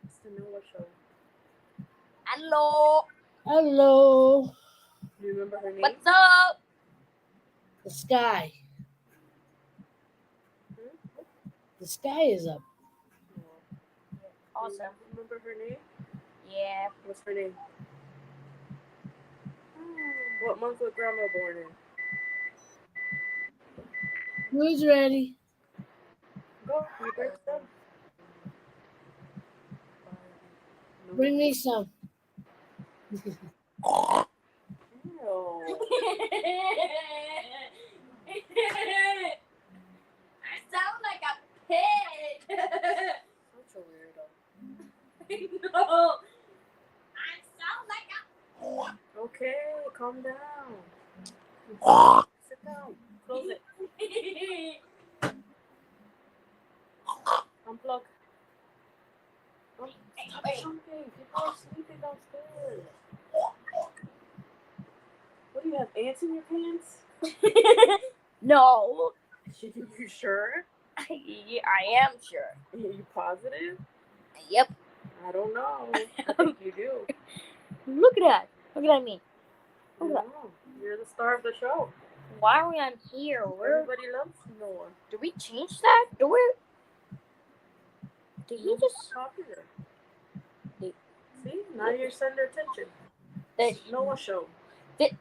S2: It's the Noah show.
S4: Hello.
S1: Hello.
S2: Do you remember her name?
S4: What's up?
S1: The sky. The sky is up.
S4: Awesome.
S2: Remember her name?
S4: Yeah.
S2: What's her name? What month was Grandma born in?
S1: Who's ready?
S2: Go. You break some.
S1: Bring me some.
S2: Ew.
S4: I sound like a pig.
S2: Such a weirdo.
S4: No. I sound like
S2: Okay, calm down. Sit down. Close it.
S4: a.
S2: Unplug. Oh, stop jumping. People are sleeping downstairs. What do you have? Ants in your pants?
S4: No.
S2: You sure?
S4: Yeah, I am sure.
S2: Are you positive?
S4: Yep.
S2: I don't know. I think you do.
S4: Look at that. Look at me.
S2: I don't know. You're the star of the show.
S4: Why are we on here? Where
S2: Everybody loves Noah.
S4: did we change that? Did he just
S2: Popular.
S4: Did-
S2: See? Now you're center attention.
S4: the
S2: Noah show.
S4: Look at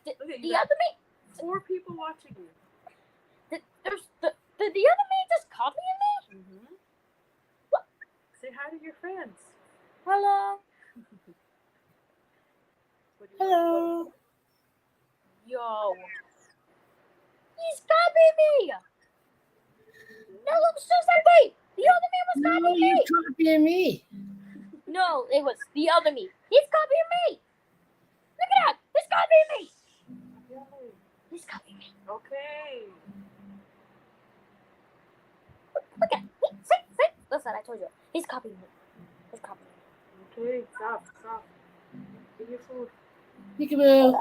S2: you,
S4: the
S2: got
S4: other me?
S2: 4 people watching you.
S4: Did the other me just copying me?
S2: Mm-hmm. Say hi to your friends.
S4: Hello.
S2: What do you
S1: Hello.
S4: Yo. He's copying me. That looks just like me. The other me was
S1: No,
S4: copying
S1: you
S4: me.
S1: copying me.
S4: No, it was the other me. He's copying me. Look at that. He's copying me.
S2: Yay.
S4: He's copying me.
S2: Okay.
S4: Look at see. Listen, I told you. He's copying me. He's copying me.
S2: Okay, stop. Give your food.
S1: Peekaboo.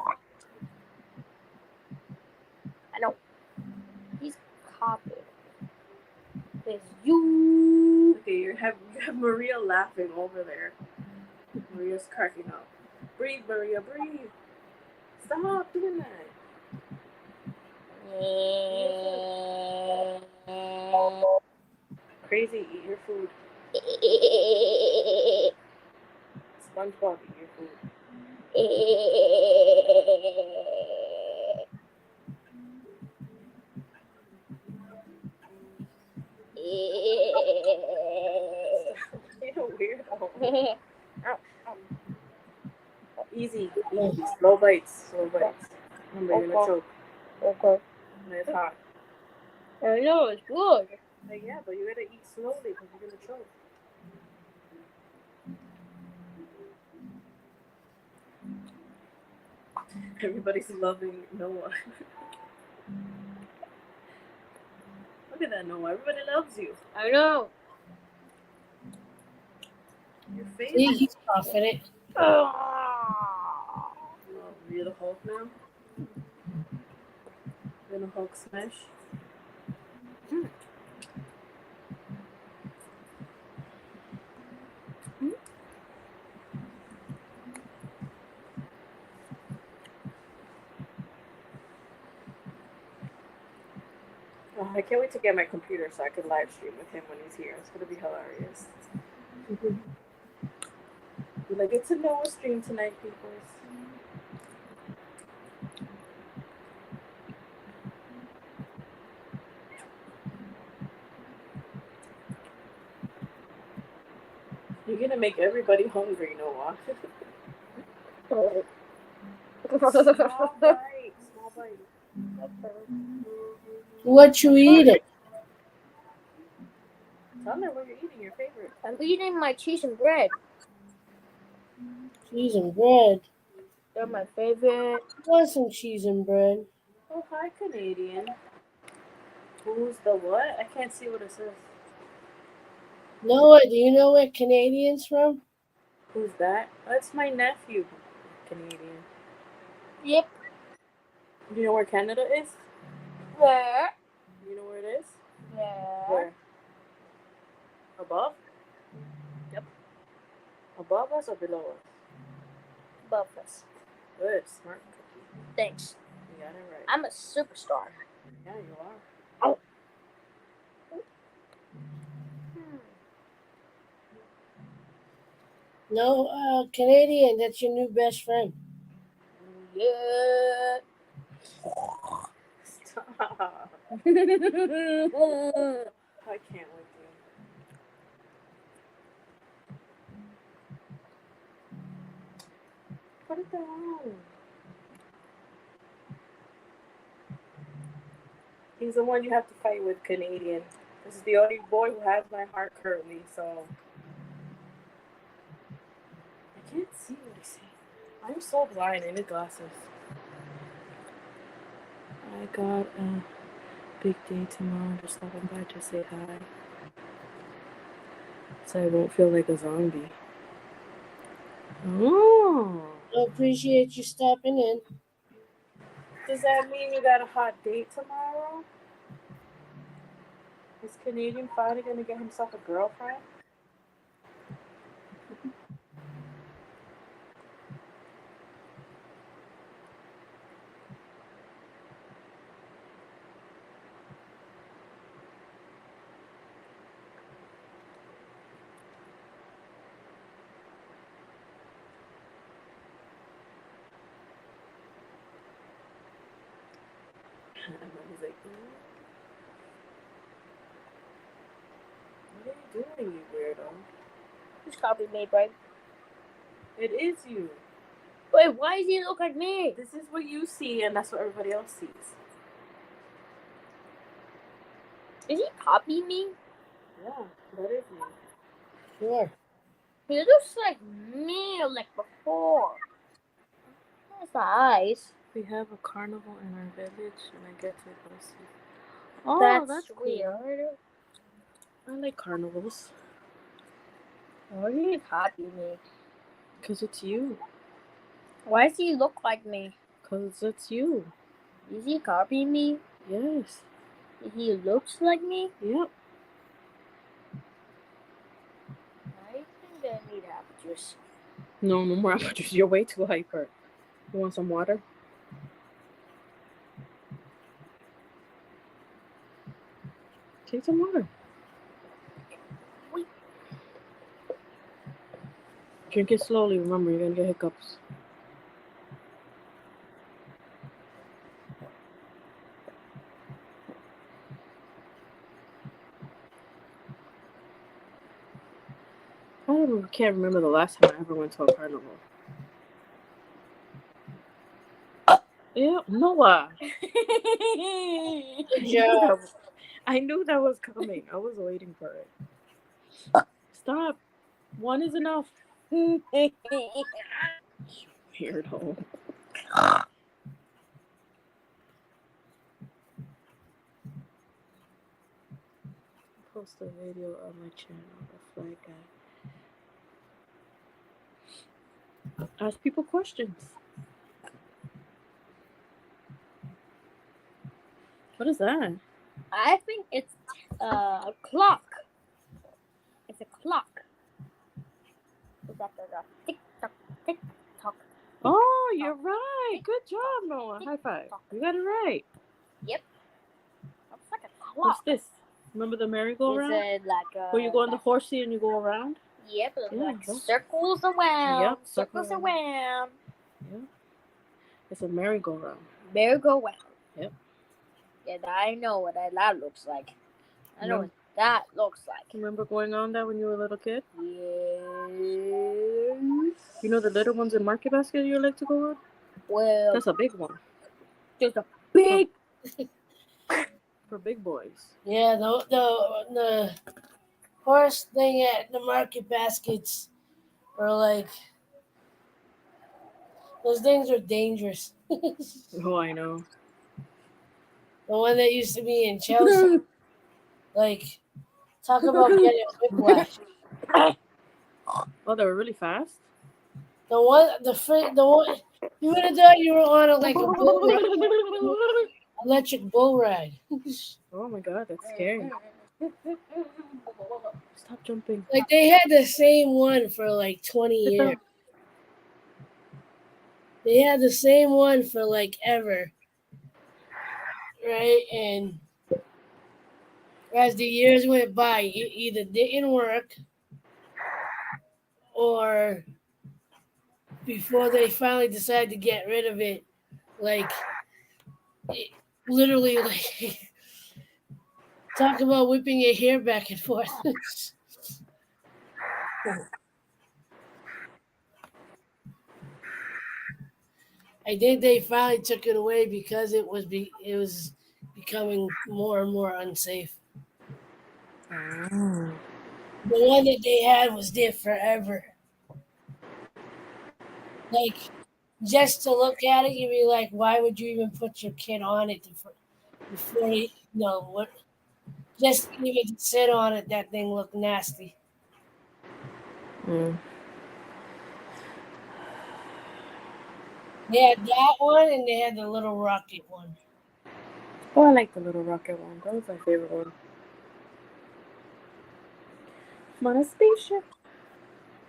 S4: I know. He's copying. There's you.
S2: Okay, you have Maria laughing over there. Maria's cracking up. Breathe, Maria, breathe. Stop doing that. Crazy, eat your food. SpongeBob, eat your food. You're a weirdo. Easy. Slow bites. Remember, you're gonna choke.
S4: Okay.
S2: And it's hot.
S4: I know, it's good.
S2: Yeah, but you gotta eat slowly because you're gonna choke. Everybody's loving Noah. Look at that, Noah. Everybody loves you.
S4: I know.
S2: Your
S1: See,
S2: favorite.
S1: he's confident.
S2: Oh, you're the Hulk now? You're gonna Hulk smash? Oh, I can't wait to get my computer so I can live stream with him when he's here. It's gonna be hilarious. We're like, it's a Noah stream tonight, people. You're gonna make everybody hungry, Noah. Small bite, small bite.
S1: What you eating?
S2: Tell me what you're eating, your favorite.
S4: I'm eating my cheese and bread.
S1: Cheese and bread.
S4: They're my favorite.
S1: Want some cheese and bread?
S2: Oh, hi, Canadian. Who's the what? I can't see what it says.
S1: Noah, do you know where Canadian's from?
S2: Who's that? That's my nephew, Canadian.
S4: Yep.
S2: Do you know where Canada is?
S4: Where?
S2: You know where it is?
S4: Where?
S2: Where? Above?
S4: Yep.
S2: Above us or below us?
S4: Above us.
S2: Good, smart cookie.
S4: Thanks.
S2: You got it right.
S4: I'm a superstar.
S2: Yeah, you are.
S1: No, Canadian, that's your new best friend.
S4: Yeah.
S2: Stop. I can't with you. Put it down. He's the one you have to fight with, Canadian. This is the only boy who has my heart currently, so. I can't see what he's saying. I'm so blind. I need glasses. I got a big day tomorrow. Just stopping by to say hi. So I won't feel like a zombie. Oh.
S1: I appreciate you stopping in.
S2: Does that mean you got a hot date tomorrow? Is Canadian finally gonna get himself a girlfriend? And I was like, what are you doing, you weirdo?
S4: Who's copied me, right?
S2: It is you.
S4: Wait, why does he look like me?
S2: This is what you see, and that's what everybody else sees.
S4: Is he copying me?
S2: Yeah, that is you.
S1: Sure.
S4: He looks like me, like before. That's nice.
S2: We have a carnival in our village, and I get to go see. Oh,
S4: That's
S2: cool.
S4: weird.
S2: I like carnivals.
S4: Why did he copy me?
S2: Because it's you.
S4: Why does he look like me?
S2: Because it's you.
S4: Is he copying me?
S2: Yes.
S4: He looks like me?
S2: Yep.
S4: I think I need apple juice.
S2: No more apple juice. You're way too hyper. You want some water? Take some water.
S4: Wait.
S2: Drink it slowly. Remember, you're going to get hiccups. I can't remember the last time I ever went to a carnival. Yeah, Noah.
S1: Good job.
S2: I knew that was coming. I was waiting for it. Stop. One is enough. Weirdo. Post a video on my channel, the flag guy. Ask people questions. What is that?
S4: I think it's a clock. It's a clock. It's like a tick tock, tick tock.
S2: Oh, you're right. Good job, Noah. High five. You got it right.
S4: It's like a clock.
S2: What's this? Remember the
S4: Is
S2: merry-go-round?
S4: it like a...
S2: Where you go on the horsey and you go around?
S4: Yep, it
S2: Yeah,
S4: like
S2: that's-
S4: circles around.
S2: Yep,
S4: circles
S2: circle
S4: around.
S2: It's a merry-go-round.
S4: Merry-go-round.
S2: Yep.
S4: And I know what that looks like. I know
S2: Yeah.
S4: what that looks like.
S2: Remember going on that when you were a little kid?
S4: Yes.
S2: You know the little ones in Market Basket you like to go on?
S4: Well,
S2: That's a big one
S4: there's a big.
S2: for big boys.
S1: Yeah, the horse thing at the market baskets are like those things are dangerous. The
S2: Oh, I know.
S1: one that used to be in Chelsea, like talk about getting whiplash.
S2: Oh, they were really fast.
S1: The one you would have thought you were on like a bull ride, electric bull ride.
S2: Oh my god, that's scary. Stop jumping.
S1: Like they had the same one for like 20 years. They had the same one for like ever, right? And as the years went by, it either didn't work or before they finally decided to get rid of it, like literally, like talk about whipping your hair back and forth. I think they finally took it away because it was becoming more and more unsafe.
S2: Oh.
S1: The one that they had was there forever. Like just to look at it, you'd be like, why would you even put your kid on it before you know what? Just even to sit on it, that thing looked nasty.
S2: Mm.
S1: They had that one, and they had the little rocket one.
S2: Oh, I like the little rocket one. That was my favorite one. I'm on a spaceship.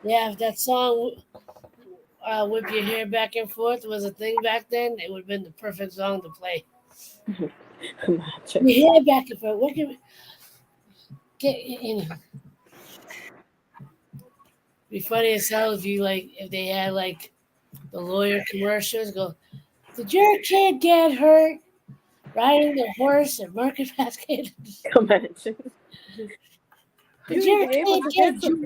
S1: Yeah, if that song "Whip Your Hair Back and Forth" was a thing back then, it would have been the perfect song to play.
S2: Imagine.
S1: Your hair back and forth. What can get you know? Be funny as hell if they had like the lawyer commercials. Go, did your kid get hurt riding the horse at Market Basket?
S2: Imagine.
S1: Did
S2: You'd
S1: your
S2: be able
S1: kid
S2: to
S1: get
S2: get some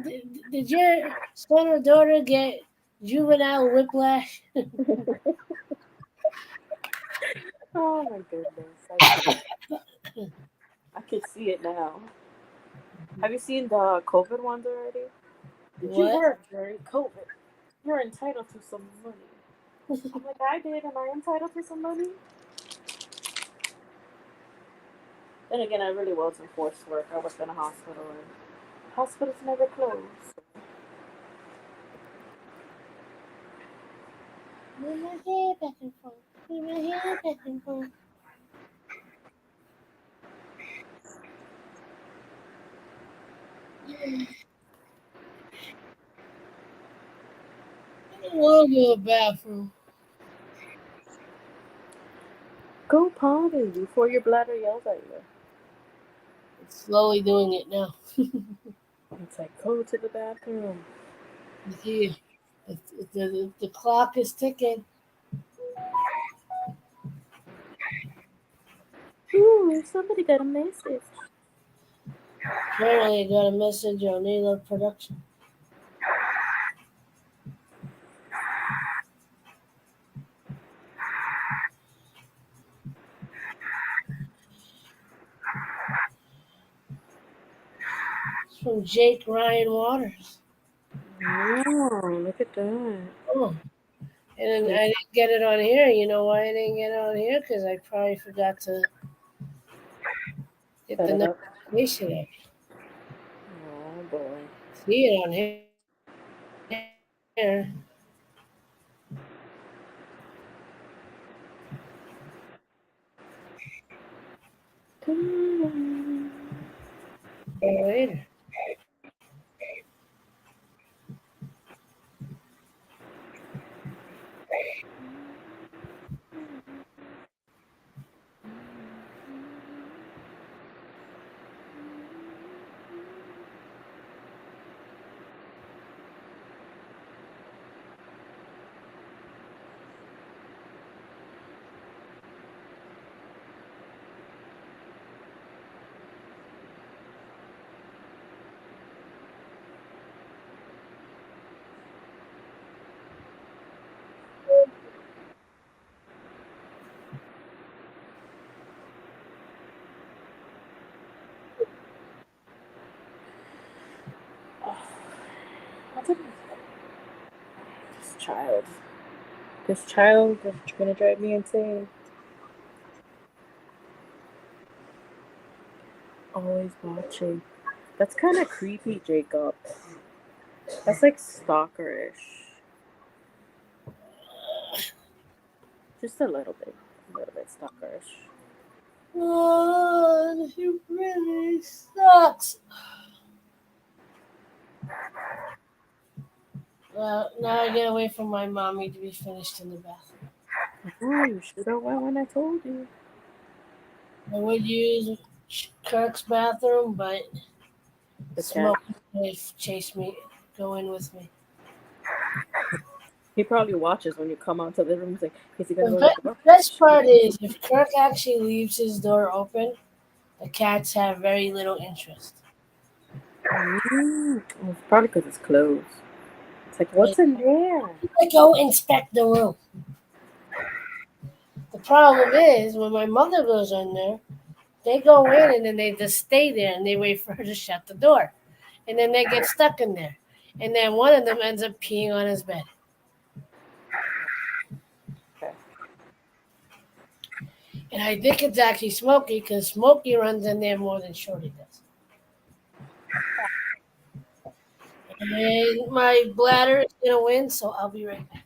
S1: did, did your son or daughter get juvenile whiplash?
S2: Oh my goodness. I can see it now. Have you seen the COVID ones already? Did you
S1: What?
S2: work during COVID? You're entitled to some money. I'm like, I did. Am I entitled to some money? Then again, I really was in forced work. I worked in a hospital, and hospitals never close.
S1: Move my hair back and forth. Move my hair back and forth. I don't want to go to the bathroom.
S2: Go potty before your bladder yells at you.
S1: It's slowly doing it now.
S2: It's like, go to the bathroom.
S1: You see, the clock is ticking.
S2: Ooh, somebody got a message.
S1: Apparently, I got a message on Nila Production. It's from Jake Ryan Waters.
S2: Oh, look at that.
S1: Oh. And then I didn't get it on here. You know why I didn't get it on here? Because I probably forgot to get
S2: Set
S1: the
S2: it up.
S1: notification up.
S2: Oh boy.
S1: See it on here.
S2: Come on.
S1: Later.
S2: child. This child is gonna drive me insane. Always watching. That's kind of creepy, Jacob. That's like stalkerish. Just a little bit stalkerish.
S1: Oh, he really sucks. Well, now I get away from my mommy to be finished in the bathroom.
S2: Oh, you should have went when I told you.
S1: I would use Kirk's bathroom, but
S2: The cat.
S1: Smoke would chase me, go in with me.
S2: He probably watches when you come out to the room. He's like, is he gonna
S1: The
S2: go to the door?
S1: best part is if Kirk actually leaves his door open, the cats have very little interest.
S2: It's probably because it's closed. It's like, what's in there?
S1: They go inspect the room. The problem is when my mother goes in there, they go in and then they just stay there and they wait for her to shut the door. And then they get stuck in there. And then one of them ends up peeing on his bed.
S2: Okay.
S1: And I think it's actually Smokey because Smokey runs in there more than Shorty does. And my bladder is going to win, so I'll be right back.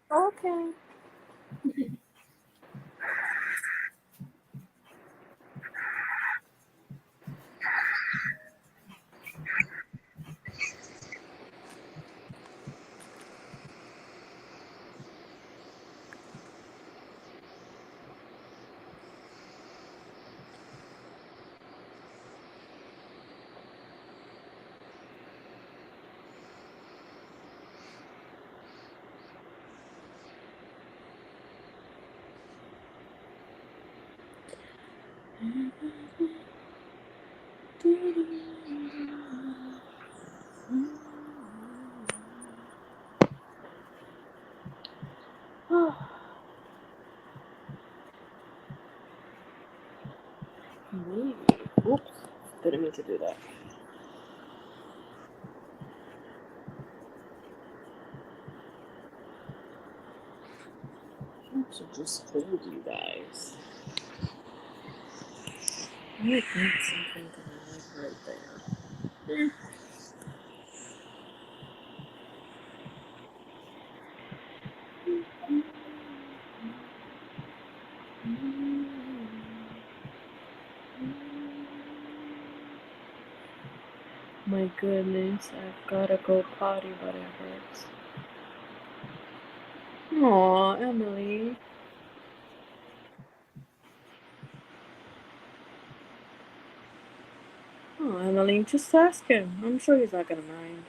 S2: Okay. Oops. Didn't mean to do that. I should just hold you guys. I need something to live right there. My goodness, I've gotta go potty, but it hurts. Aw, Emily. Oh, Emily, just ask him. I'm sure he's not gonna mind.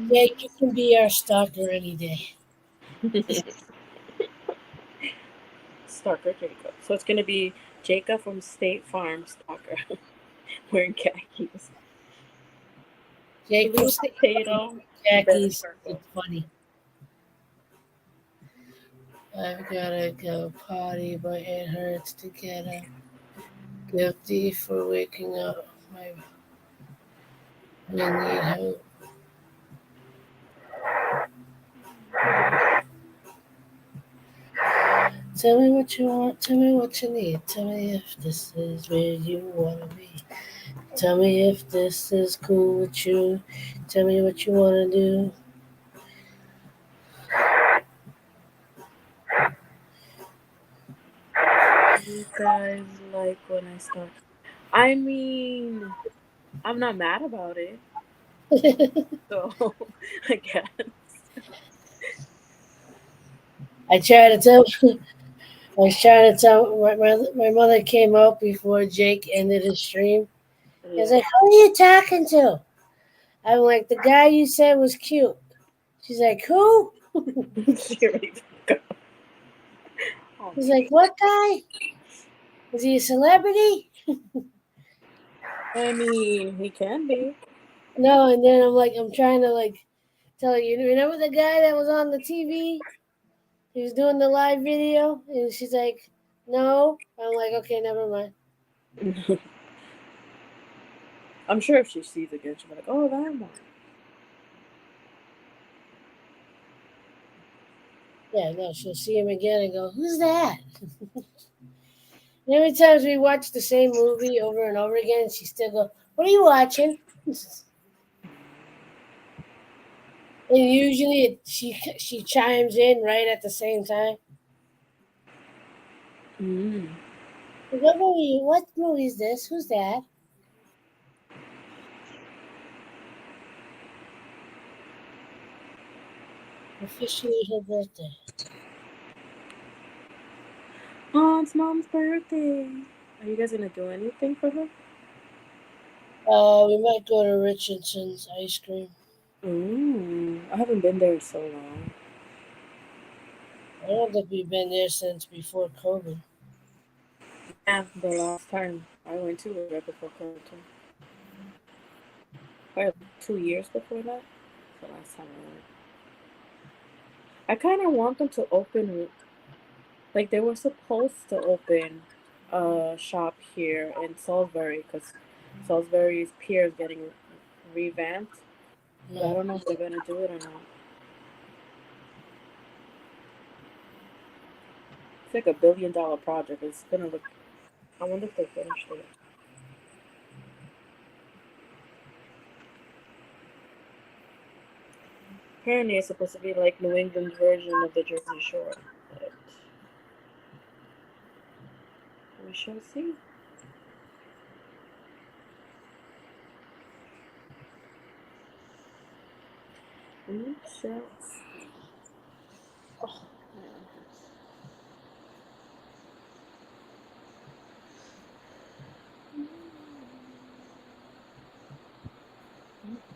S1: Yeah, you can be our stalker any day.
S2: Stalker Jacob. So it's gonna be Jacob from State Farm Stalker wearing khakis.
S1: Jake
S2: Blue
S1: was
S2: potato.
S1: Jackie's.
S2: Very purple.
S1: It's funny. I've gotta go potty, but it hurts to get up. Guilty for waking up. I need help. Tell me what you want. Tell me what you need. Tell me if this is where you wanna be. Tell me if this is cool with you. Tell me what you wanna do.
S2: You guys like when I start. I mean, I'm not mad about it. So, I guess.
S1: I try to tell I was trying to tell my mother came out before Jake ended his stream. I was
S2: Yeah.
S1: like, "Who are you talking to?" I'm like, "The guy you said was cute." She's like, "Who?"
S2: She ready to go. Oh,
S1: He's like, "What guy? Is he a celebrity?"
S2: I mean, he can be.
S1: No, and then I'm trying to tell her, you remember the guy that was on the TV? He was doing the live video, and she's like, "No." I'm like, "Okay, never mind."
S2: I'm sure if she sees it again, she'll be like, "Oh, that one."
S1: Yeah, no, she'll see him again and go, "Who's that?" And every time we watch the same movie over and over again, she still go, "What are you watching?" And usually she chimes in right at the same time.
S2: Mm.
S1: What movie? What movie is this? Who's that? Officially her birthday.
S2: Oh, it's mom's birthday. Are you guys gonna do anything for her?
S1: We might go to Richardson's ice cream.
S2: Ooh, I haven't been there in so long.
S1: I don't think we've been there since before COVID.
S2: Yeah, the last time I went to was right before COVID. Probably like 2 years before that. The last time I went. I kind of want them to open, like they were supposed to open a shop here in Salisbury because Salisbury's pier is getting revamped. But I
S1: Yeah.
S2: don't know if they're gonna do it or not. It's like $1 billion project. It's gonna look. I wonder if they finished it. Apparently, it's supposed to be like New England's version of the Jersey Shore. But we shall see. We shall see. Oh, man.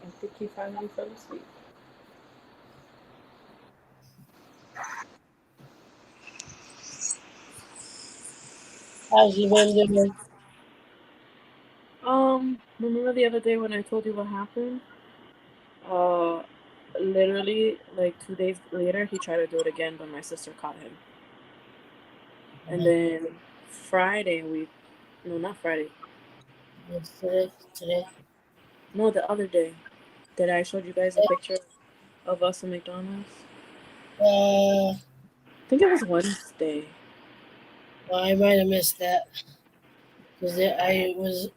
S2: I think he finally fell asleep.
S1: How's you been doing?
S2: Remember the other day when I told you what happened? Uh, Literally, like 2 days later, he tried to do it again, but my sister caught him. And then Friday, no, not Friday,
S1: Yesterday, today.
S2: no, the other day, that I showed you guys a picture of us in McDonald's.
S1: Uh,
S2: I think it was Wednesday.
S1: well, I might have missed that because I was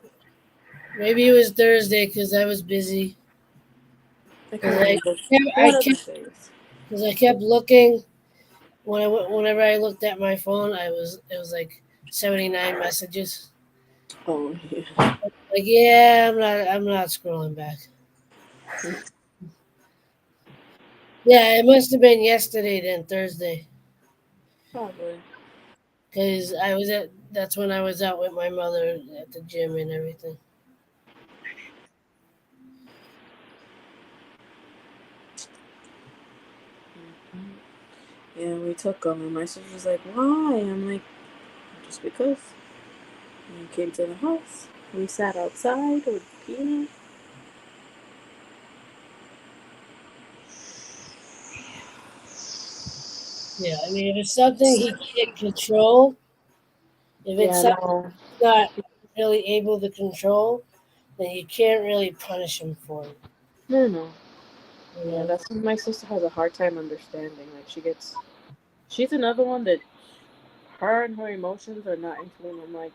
S1: maybe it was Thursday because I was busy.
S2: I
S1: Because
S2: can't remember.
S1: I
S2: One of
S1: kept
S2: those days.
S1: because I kept looking whenever I looked at my phone, it was like 79 messages.
S2: Oh, yeah.
S1: Like, yeah, I'm not scrolling back. Yeah, it must have been yesterday then Thursday
S2: Probably.
S1: because that's when I was out with my mother at the gym and everything.
S2: Mhm. Yeah, we took them, and my sister was like, "Why?" I'm like, "Just because." And we came to the house. We sat outside with Peanut.
S1: Yeah, I mean, if it's something he can't control, if it's
S2: Yeah,
S1: something
S2: no.
S1: he's not really able to control, then you can't really punish him for it.
S2: No, no.
S1: You
S2: Yeah,
S1: know?
S2: that's when my sister has a hard time understanding. Like, she's another one that her and her emotions are not included. I'm like,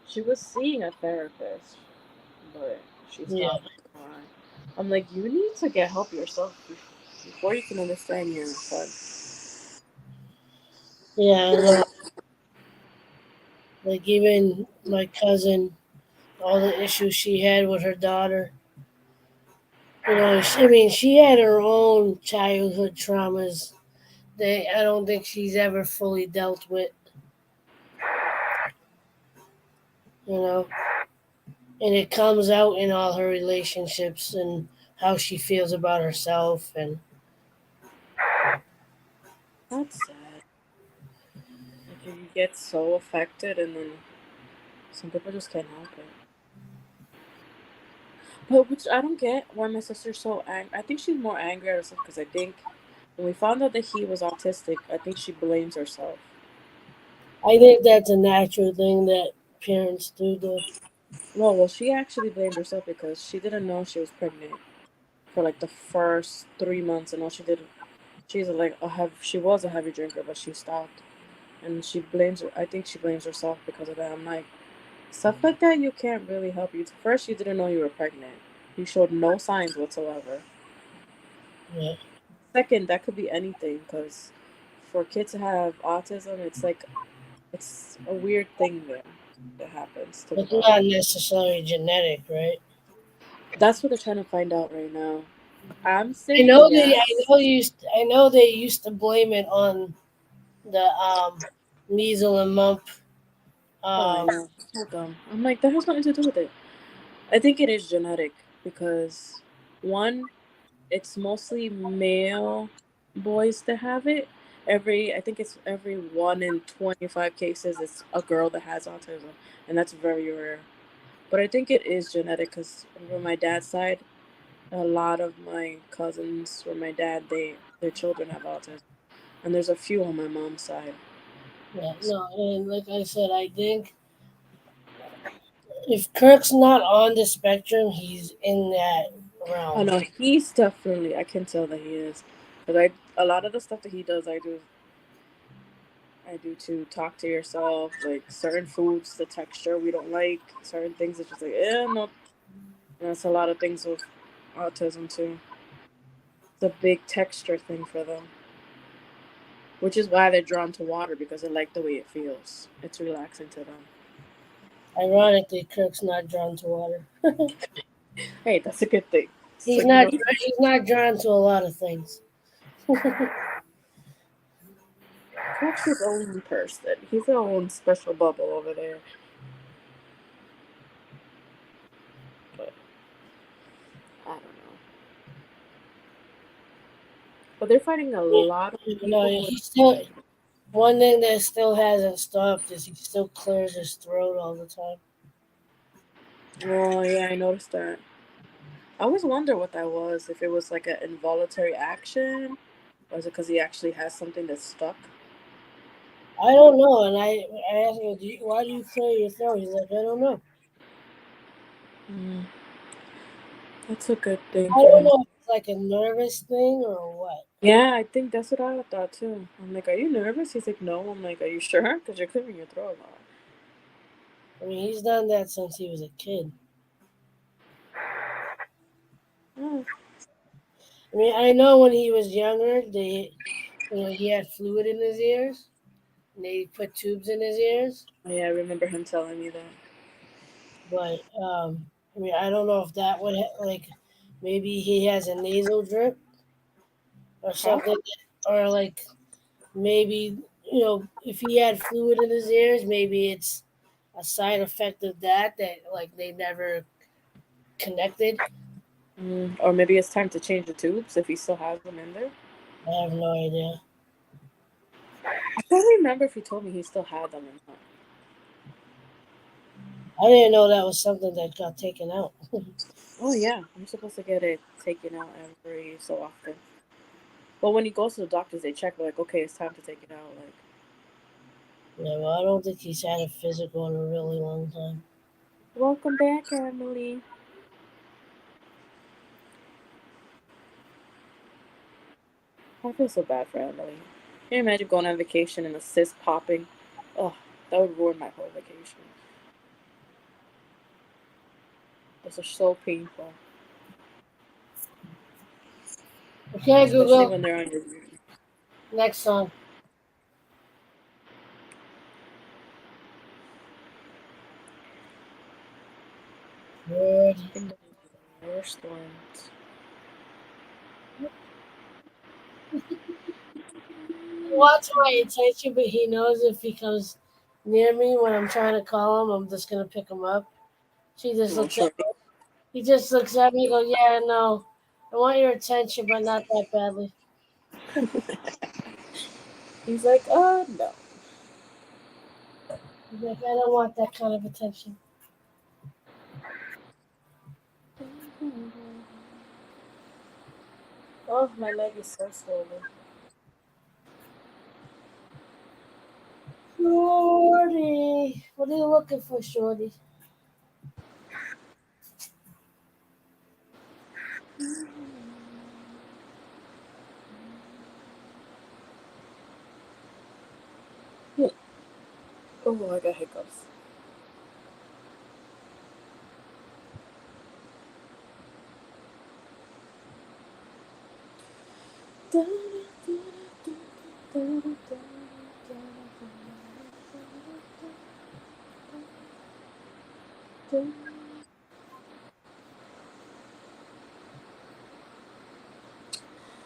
S2: she was seeing a therapist, but she
S1: Yeah,
S2: stopped. Why? I'm like, you need to get help yourself before you can understand your son.
S1: yeah. Like even my cousin, all the issues she had with her daughter. I mean, she had her own childhood traumas that I don't think she's ever fully dealt with. you know, and it comes out in all her relationships and how she feels about herself. And
S2: That's sad. Like you get so affected, and then some people just can't help it. But which I don't get why my sister's so angry. I think she's more angry at herself because I think when we found out that he was autistic, I think she blames herself.
S1: I think that's a natural thing that parents do.
S2: Well, she actually blamed herself because she didn't know she was pregnant for like the first 3 months, and all she did, she was a heavy drinker, but she stopped, and she blames her. I think she blames herself because of that. I'm like, stuff like that you can't really help you. First, you didn't know you were pregnant. You showed no signs whatsoever.
S1: Yeah.
S2: Second, that could be anything because for kids to have autism, it's a weird thing that happens to the
S1: It's
S2: body.
S1: not necessarily genetic, right?
S2: That's what they're trying to find out right now. I'm
S1: I
S2: saying
S1: know they.
S2: yes.
S1: I know they used to blame it on the measles and mumps.
S2: Oh, I
S1: Um,
S2: know. So dumb. I'm like, that has nothing to do with it. I think it is genetic because one, it's mostly male boys that have it. I think it's every 1 in 25 cases, it's a girl that has autism, and that's very rare. But I think it is genetic because on my dad's side, a lot of my cousins from my dad, their children have autism, and there's a few on my mom's side.
S1: yeah, no, and like I said, I think if Kirk's not on the spectrum, he's in that
S2: Oh
S1: realm.
S2: no, he's definitely. I can tell that he is, because I a lot of the stuff that he does, I do to talk to yourself, like certain foods, the texture we don't like, certain things it's just like, no. And that's a lot of things with autism too. It's a big texture thing for them, which is why they're drawn to water because they like the way it feels. It's relaxing to them.
S1: Ironically, Kirk's not drawn to water.
S2: Hey, that's a good thing. So
S1: He's
S2: you
S1: not.
S2: know,
S1: He's not drawn to a lot of things.
S2: Kirk's his own person. He's his own special bubble over there. But I don't know. But they're finding a lot of
S1: No,
S2: people who
S1: he
S2: are
S1: still. One thing that still hasn't stopped is he still clears his throat all the time.
S2: Oh yeah, I noticed that. I always wonder what that was. If it was like an involuntary action, or is it because he actually has something that's stuck?
S1: I don't know, and I asked him, "Why do you clear your throat?" He's like, "I don't know.
S2: Mm, that's a good thing
S1: I
S2: for
S1: don't
S2: him.
S1: know if it's like a nervous thing or what."
S2: Yeah, I think that's what I thought too. I'm like, are you nervous? He's like, no. I'm like, are you sure? Because you're clearing your throat a lot.
S1: I mean, he's done that since he was a kid.
S2: Oh,
S1: I mean, I know when he was younger, he had fluid in his ears, and they put tubes in his ears.
S2: yeah, I remember him telling me that.
S1: But I mean, I don't know if that would like maybe he has a nasal drip or
S2: Huh?
S1: something, or like maybe if he had fluid in his ears, maybe it's a side effect of that like they never connected.
S2: Or maybe it's time to change the tubes if he still has them in there.
S1: I have no idea.
S2: I can't remember if he told me he still had them or not.
S1: I didn't know that was something that got taken out.
S2: Oh yeah, I'm supposed to get it taken out every so often. But when he goes to the doctors, they check like, okay, it's time to take it out. Like,
S1: Yeah, well, I don't think he's had a physical in a really long time.
S2: welcome back, Emily. I feel so bad for Emily. Can you imagine going on vacation and a cyst popping? Oh, that would ruin my whole vacation. Those are so painful,
S1: Okay,
S2: especially
S1: Google,
S2: when they're on your.
S1: next song. Good.
S2: I think those are the worst ones.
S1: He wants my attention, but he knows if he comes near me when I'm trying to call him, I'm just gonna pick him up. She just
S2: Oh,
S1: looks at
S2: shorty.
S1: He just looks at me and goes, "Yeah, no, I want your attention, but not that badly."
S2: He's like, no.
S1: He's like, "I don't want that kind of attention."
S2: Oh, my leg is so swollen.
S1: Shorty, what are you looking for, Shorty?
S2: Oh, I got hiccups.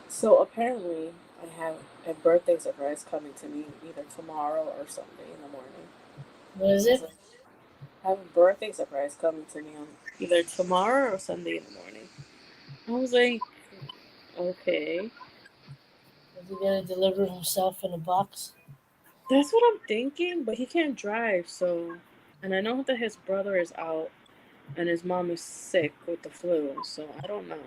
S2: So apparently, I have a birthday surprise coming to me either tomorrow or Sunday in the morning.
S1: What is
S2: I was
S1: it?
S2: like, I have a birthday surprise coming to me on either tomorrow or Sunday in the morning. I was like, okay.
S1: Is he gonna deliver himself in a box?
S2: That's what I'm thinking, but he can't drive, so. And I know that his brother is out and his mom is sick with the flu, so I don't know.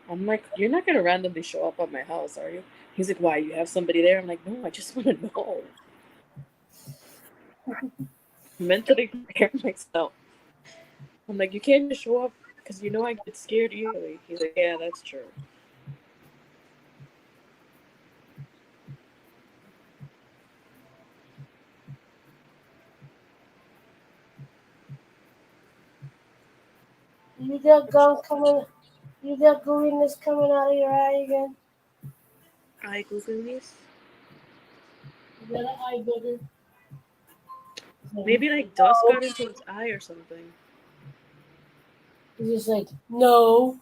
S2: I'm like, you're not gonna randomly show up at my house, are you? He's like, why? You have somebody there? I'm like, no, I just want to know. Mentally prepare myself. I'm like, you can't just show up because you know I get scared easily. He's like, yeah, that's true.
S1: You got gum coming. You got gooiness coming out of your eye again.
S2: Eye googlies?
S1: You got an eye booger.
S2: Maybe like dust
S1: No.
S2: got into his eye or something.
S1: He's just like, no.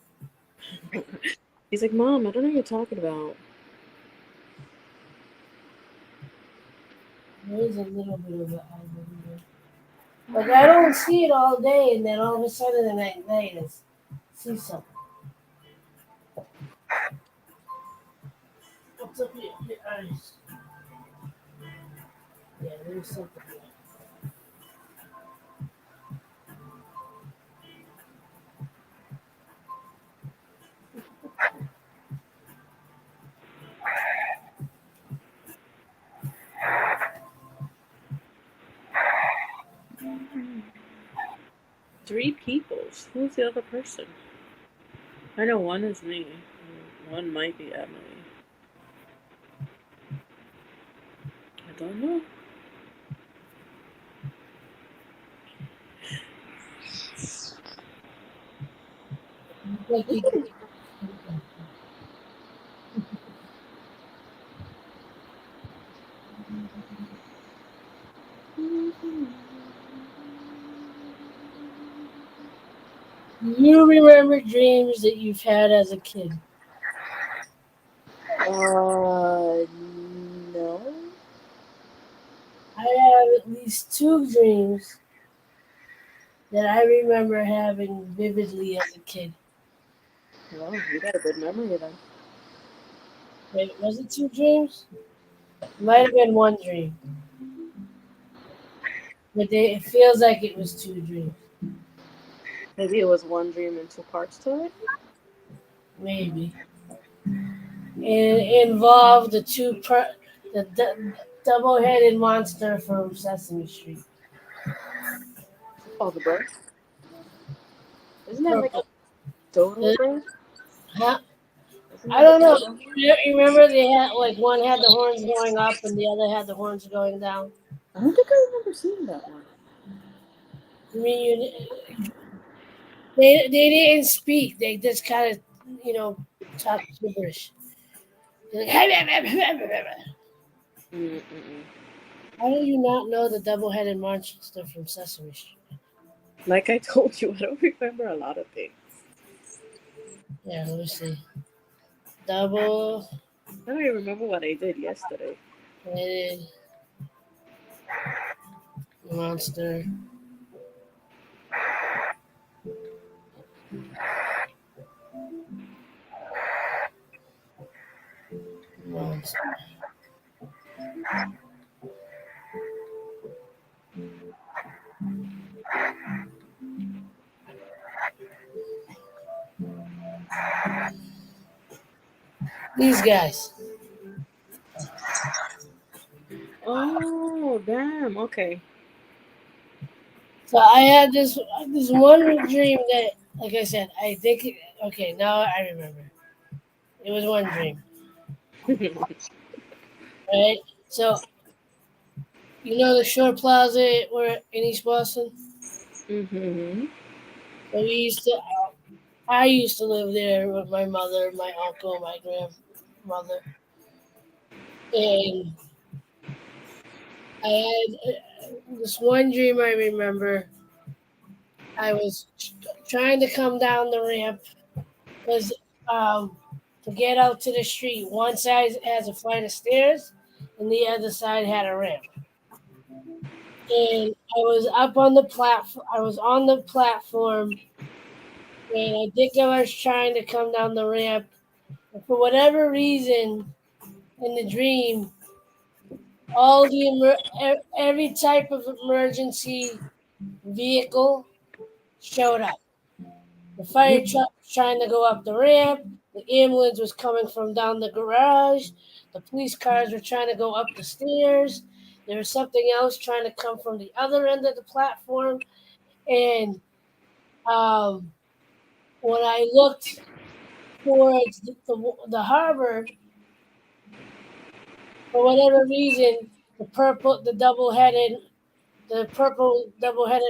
S2: He's like, Mom, I don't know what you're talking about.
S1: There is a little bit of an eye booger. Like I don't see it all day, and then all of a sudden at night I see something. What's up your eyes? Yeah, there's something there.
S2: Three people. Who's the other person? I know one is me. One might be Emily. I don't know.
S1: Like you, you remember dreams that you've had as a kid.
S2: No.
S1: I have at least two dreams that I remember having vividly as a kid.
S2: Well, you got a good memory then.
S1: Wait, was it two dreams? It might have been one dream, but it feels like it was two dreams.
S2: Maybe it was one dream and two parts to it.
S1: Maybe. It involved double-headed monster from Sesame Street.
S2: Oh, the bird. Isn't that like a dodo bird?
S1: Huh?
S2: Isn't
S1: I
S2: that
S1: don't
S2: a
S1: know.
S2: dodo?
S1: You remember they had like one had the horns going up and the other had the horns going down.
S2: I don't think I remember seeing that one.
S1: I mean, they didn't speak. They just kind of talk gibberish. They're like,
S2: Mm-mm.
S1: how do you not know the double-headed monster from Sesame Street?
S2: Like I told you, I don't remember a lot of things.
S1: Yeah, let me see. Double-headed
S2: I don't even remember what I did yesterday.
S1: Monster. Monster. These guys.
S2: Oh, damn. Okay.
S1: So I had this one dream that, like I said, I think. Okay, now I remember. It was one dream, right? So you know the Shore Plaza where in East Boston.
S2: Mm-hmm.
S1: So we used to. I used to live there with my mother, my uncle, my grandmother, and I had this one dream I remember. I was trying to come down the ramp because to get out to the street, one side has a flight of stairs, and the other side had a ramp. And I was up on the platform. I was on the platform, and I think I was trying to come down the ramp. And for whatever reason, in the dream, every type of emergency vehicle showed up. The fire truck was trying to go up the ramp. The ambulance was coming from down the garage. The police cars were trying to go up the stairs. There was something else trying to come from the other end of the platform. And um, when I looked towards the harbor, for whatever reason, the purple double-headed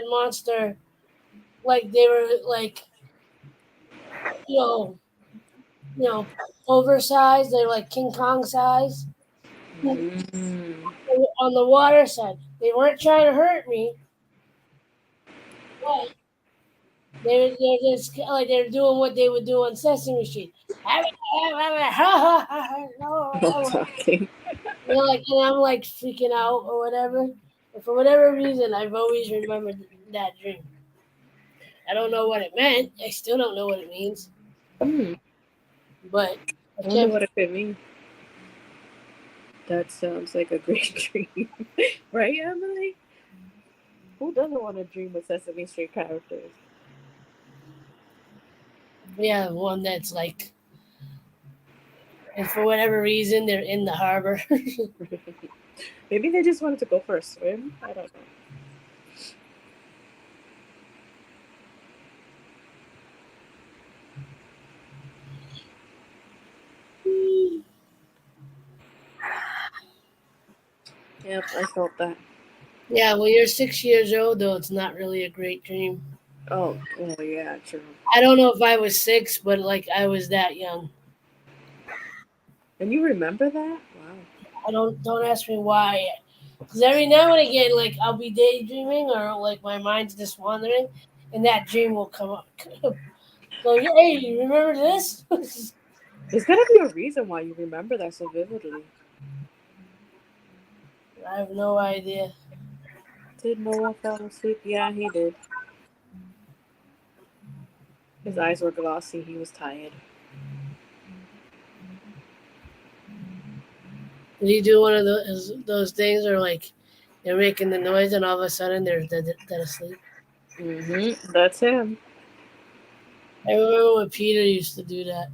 S1: monster, like they were like you know, you know, oversized. They're like King Kong size.
S2: Mm.
S1: On the water side. They weren't trying to hurt me, but they're just like they're doing what they would do on Sesame Street.
S2: Not talking.
S1: Like, and I'm like freaking out or whatever. And for whatever reason, I've always remembered that dream. I don't know what it meant. I still don't know what it means,
S2: Hmm.
S1: but I
S2: I wonder
S1: kept.
S2: what it could mean. That sounds like a great dream. Right, Emily? Who doesn't want to dream with Sesame Street characters?
S1: Yeah, one that's like, and for whatever reason, they're in the harbor.
S2: Maybe they just wanted to go for a swim. I don't know. Yep, I felt that.
S1: Yeah, when you're 6 years old, though, it's not really a great dream.
S2: Oh yeah, true.
S1: I don't know if I was six, but like I was that young.
S2: And you remember that? Wow.
S1: I don't ask me why, because every now and again, like I'll be daydreaming or like my mind's just wandering, and that dream will come up. So hey, you remember this?
S2: There's gotta be a reason why you remember that so vividly.
S1: I have no idea.
S2: Did Noah fall asleep? Yeah, he did. His eyes were glossy. He was tired.
S1: Did you do one of those things, or like they're making the noise, and all of a sudden they're dead asleep?
S2: That's him.
S1: I remember when Peter used to do that.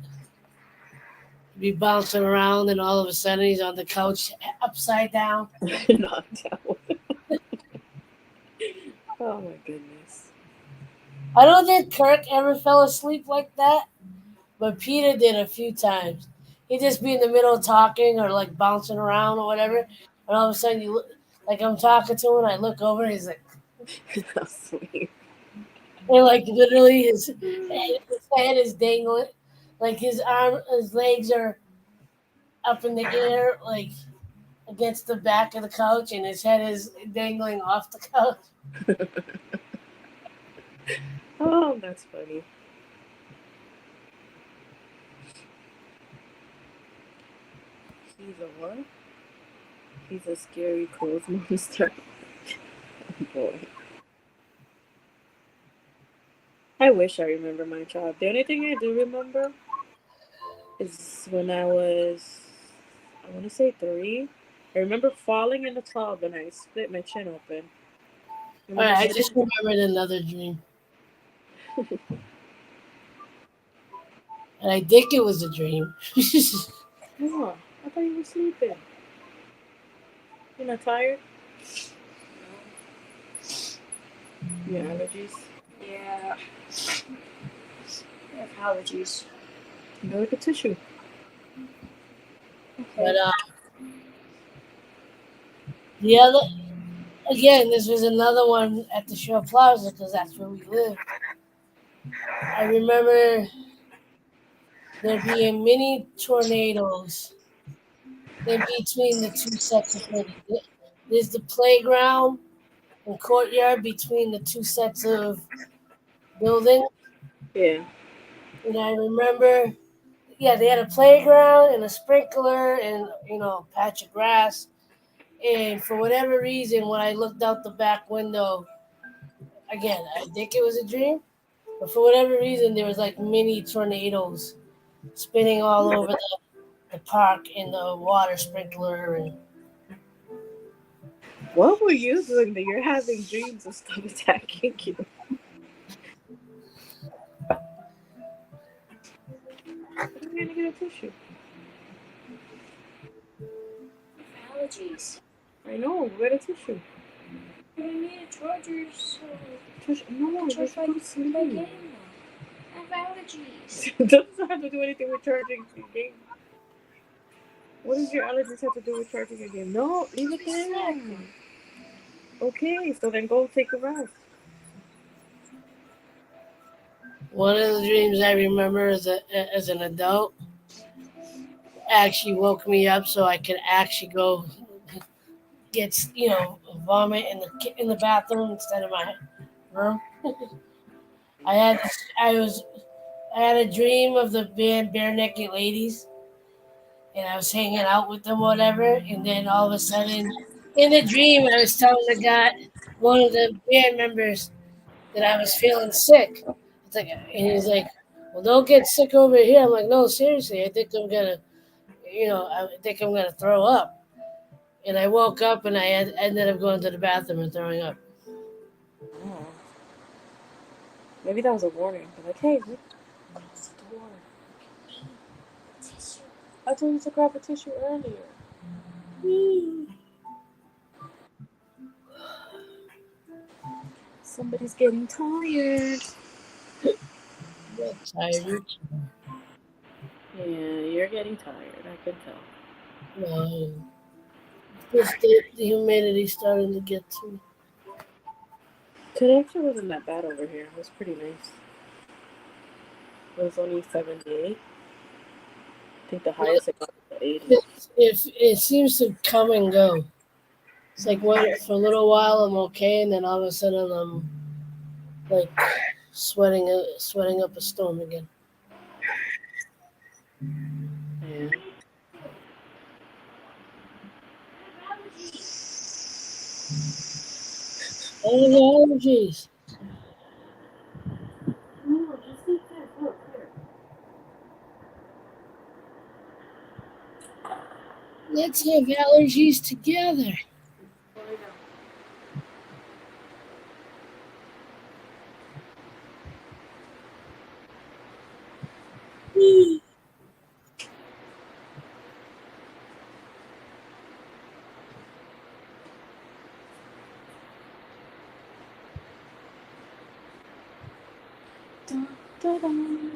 S1: He'd be bouncing around, and all of a sudden he's on the couch upside down.
S2: Knocked out. Oh my goodness.
S1: I don't think Kirk ever fell asleep like that, but Peter did a few times. He'd just be in the middle of talking or like bouncing around or whatever, and all of a sudden like I'm talking to him, and I look over, and he's like,
S2: Sweet.
S1: and like literally his head is dangling, like his legs are up in the air, like against the back of the couch, and his head is dangling off the couch.
S2: Oh, that's funny. He's a what? He's a scary clothes monster. Boy. I wish I remember my child. The only thing I do remember is when I want to say 3. I remember falling in the tub and I split my chin open. I
S1: All
S2: remember
S1: right, I
S2: getting.
S1: just remembered another dream, and I think it was a dream.
S2: Oh, I thought you were sleeping. You're not tired? Your allergies?
S4: Yeah. I have allergies.
S2: Go with the tissue.
S1: But
S4: Okay.
S1: the other, again, this was another one at the Shore Plaza because that's where we lived. I remember there being mini tornadoes in between the two sets of buildings. There's the playground and courtyard between the two sets of buildings.
S2: Yeah.
S1: And I remember, yeah, they had a playground and a sprinkler and, a patch of grass. And for whatever reason, when I looked out the back window, again, I think it was a dream, but for whatever reason, there was like mini tornadoes spinning all over the park and the water sprinkler. And
S2: What were you doing that you're having dreams of stuff attacking you? I'm gonna get a tissue.
S4: I have allergies.
S2: I know, get a tissue.
S4: But I need a charger so
S2: No,
S4: I
S2: you're
S4: charge my
S2: supposed to
S4: game.
S2: sleep.
S4: I have allergies.
S2: It doesn't have to do anything with charging your game. What does your allergies have to do with charging your game? No, leave it there. Okay, so then go take a rest.
S1: one of the dreams I remember as an adult actually woke me up so I could actually go get vomit in the bathroom instead of my room. I had I had a dream of the band Bare Naked Ladies, and I was hanging out with them, whatever. And then all of a sudden, in the dream, I was telling the guy, one of the band members, that I was feeling sick. It's like, and he's like, "Well, don't get sick over here." I'm like, "No, seriously, I think I'm gonna, I think I'm gonna throw up." And I woke up and ended up going to the bathroom and throwing up.
S2: Oh. Maybe that was a warning. Like, hey, look, it's the door.
S4: Tissue.
S2: I told you to grab a tissue earlier. Somebody's getting tired.
S1: I'm tired.
S2: Yeah, you're getting tired. I can tell.
S1: No, just the humidity starting to get to me.
S2: Today actually wasn't that bad over here. It was pretty nice. It was only 78. I think the highest it got was 80.
S1: It seems to come and go. It's like for a little while I'm okay, and then all of a sudden I'm like sweating up a storm again.
S2: Yeah.
S4: I have allergies.
S1: Oh, the allergies.
S2: No, just eat this. Look, here.
S1: Let's have allergies together.
S2: Dun, dun, dun.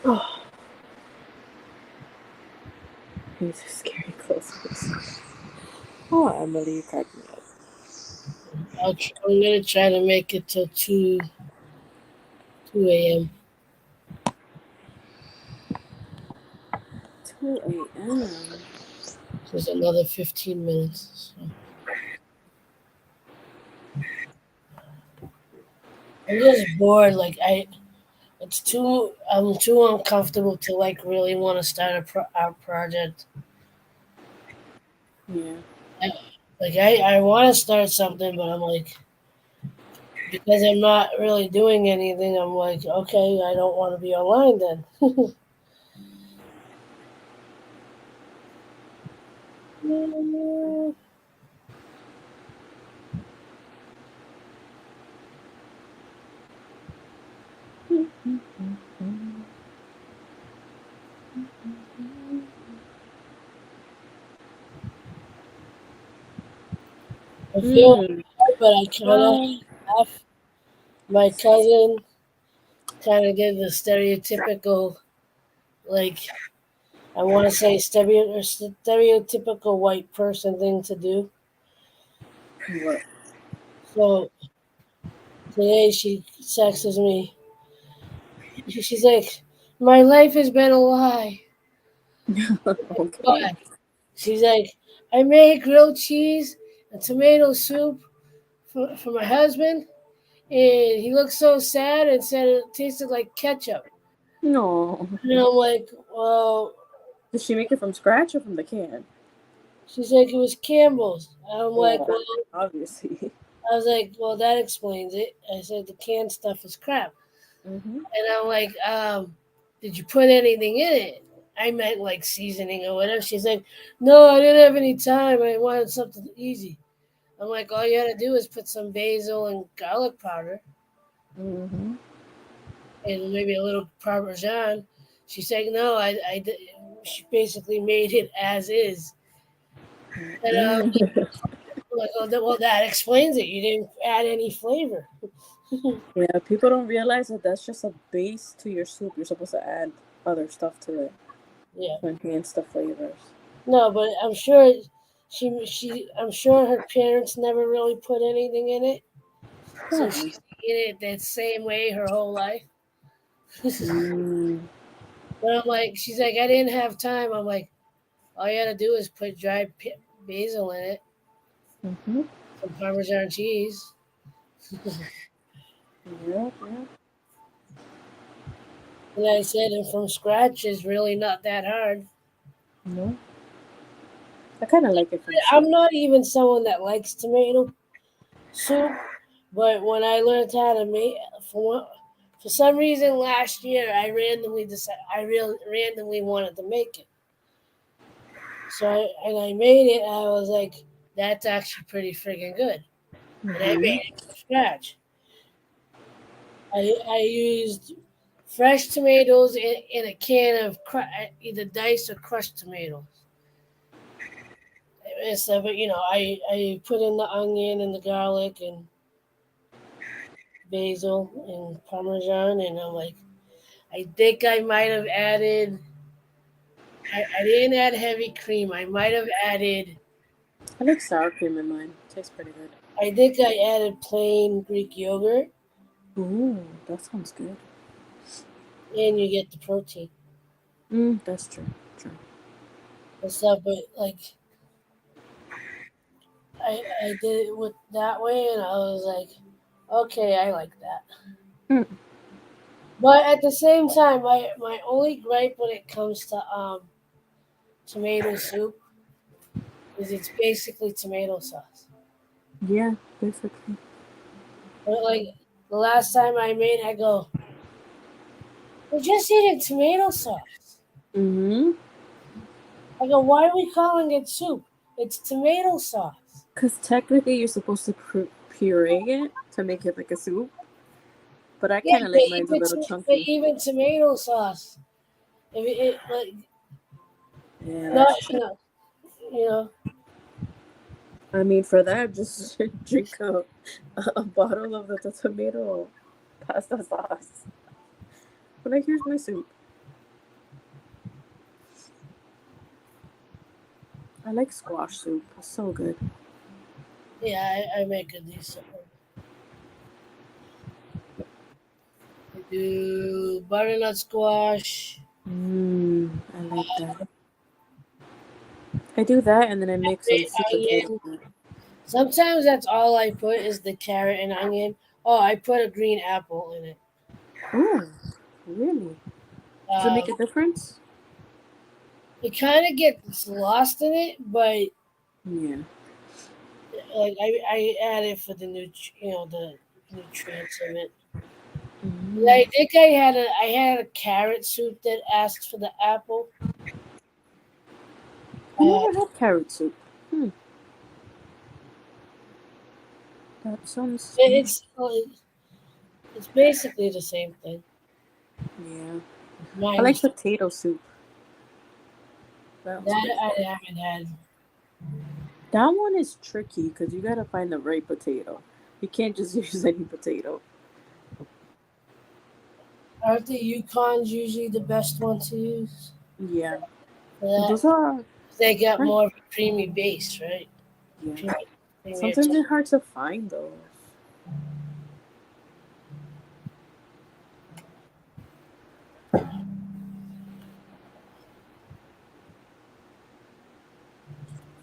S2: Oh, these are scary close-ups. Oh, Emily, you cracked me up.
S1: I'm gonna try to make it till 2 a.m.
S2: 2 a.m.
S1: Just another 15 minutes. So. I'm just bored. I'm too uncomfortable to like really want to start our project.
S2: Yeah.
S1: Like I want to start something, but I'm like, because I'm not really doing anything, I'm like, okay, I don't want to be online then. I feel
S2: Mm.
S1: bad, but I kind of
S2: Well,
S1: laugh. My cousin kind of did the stereotypical, like, I want to say stereotypical white person thing to do.
S2: what?
S1: So today she texts me. She's like, "My life has been a lie."
S2: Okay.
S1: Why? She's like, "I made grilled cheese and tomato soup for my husband, and he looked so sad and said it tasted like ketchup."
S2: No.
S1: And I'm like, "Well,"
S2: Did she make it from scratch or from the can?
S1: she's like, "It was Campbell's." And I'm like,
S2: Oh,
S1: "Well,"
S2: obviously.
S1: I was like, "Well, that explains it." I said, "The canned stuff is crap."
S2: Mm-hmm.
S1: And I'm like, "Did you put anything in it?" I meant like seasoning or whatever. She's like, "No, I didn't have any time. I wanted something easy." I'm like, "All you had to do is put some basil and garlic powder
S2: Mm-hmm.
S1: and maybe a little parmesan." She's like, "No, I did." She basically made it as is. And
S2: Mm.
S1: I'm like, well, that explains it. You didn't add any flavor.
S2: Yeah, people don't realize that that's just a base to your soup. You're supposed to add other stuff to it
S1: Yeah.
S2: to enhance the flavors.
S1: No, but I'm sure I'm sure her parents never really put anything in it. So
S2: Probably.
S1: she's eating it that same way her whole life.
S2: Mm.
S1: But I'm like, she's like, I didn't have time. I'm like, all you gotta do is put dried basil in it,
S2: Mm-hmm.
S1: some Parmesan cheese.
S2: Yeah, yeah.
S1: And I said, and from scratch is really not that hard.
S2: No. I kind of like it from
S1: I'm
S2: scratch.
S1: not even someone that likes tomato soup, but when I learned how to make, for some reason last year, I randomly wanted to make it. So I made it. And I was like, that's actually pretty freaking good, and I
S2: Mm-hmm.
S1: made it from scratch. I used fresh tomatoes in a can of either diced or crushed tomatoes. And so, but I put in the onion and the garlic and basil and parmesan, and I'm like, I think I might have added. I didn't add heavy cream. I might have added.
S2: I like sour cream in mine. Tastes pretty good.
S1: I think I added plain Greek yogurt,
S2: Ooh, that sounds good.
S1: and you get the protein
S2: That's true. True.
S1: and stuff. But like, I did it with that way, and I was like, okay, I like that.
S2: Mm.
S1: But at the same time, my only gripe when it comes to tomato soup is it's basically tomato sauce.
S2: Yeah, basically.
S1: But like the last time I made, I go, we're just eating tomato sauce.
S2: Mm-hmm.
S1: I go, why are we calling it soup? It's tomato sauce.
S2: Because technically you're supposed to puree it to make it like a soup. But I
S1: Yeah,
S2: kind of like mine's a little
S1: but
S2: chunky.
S1: even tomato sauce, if like
S2: Yeah,
S1: not
S2: that's true.
S1: you know,
S2: I mean, for that, just drink a bottle of the tomato pasta sauce. But like, here's my soup. I like squash soup. It's so good.
S1: yeah, I make a decent one. I do butternut squash.
S2: I like that. I do that, and then I make some sweet potato.
S1: Onion. Sometimes that's all I put is the carrot and onion. Oh, I put a green apple in it.
S2: Oh, really? Does it
S1: Uh,
S2: make a difference?
S1: it kind of gets lost in it, but
S2: Yeah.
S1: Like I added for the the nutrients of it. I
S2: Mm.
S1: think I had a carrot soup that asked for the apple.
S2: I
S1: Uh,
S2: never had carrot soup. Hmm. That sounds.
S1: it's basically the same thing.
S2: Yeah. I like
S1: Minus
S2: potato soup. That was
S1: that
S2: pretty
S1: I
S2: good.
S1: haven't had.
S2: That one is tricky because you gotta find the right potato. You can't just use any potato.
S1: Aren't the Yukons usually the best one to use
S2: Yeah.
S1: for that?
S2: Those are.
S1: They got
S2: Hard.
S1: more of a creamy base, right?
S2: Yeah.
S1: Creamy, creamier
S2: Sometimes
S1: texture.
S2: it's hard to find those.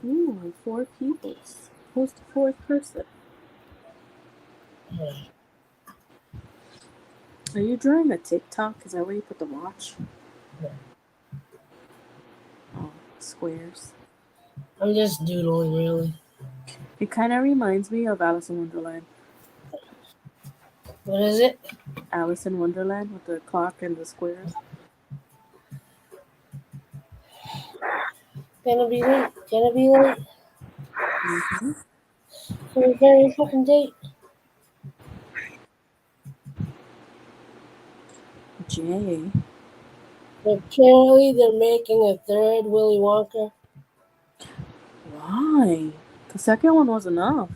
S2: Ooh, four people. Who's the fourth person? Are you drawing a TikTok? Is that where you put the watch? Oh, squares.
S1: I'm just doodling, really.
S2: It kind of reminds me of Alice in Wonderland.
S1: What is it?
S2: Alice in Wonderland with the clock and the squares.
S1: Gonna be late. Gonna be late.
S2: Mm-hmm.
S1: For a very fucking date.
S2: Jay.
S1: Apparently, they're making a third Willy Wonka.
S2: Why? The second one was enough.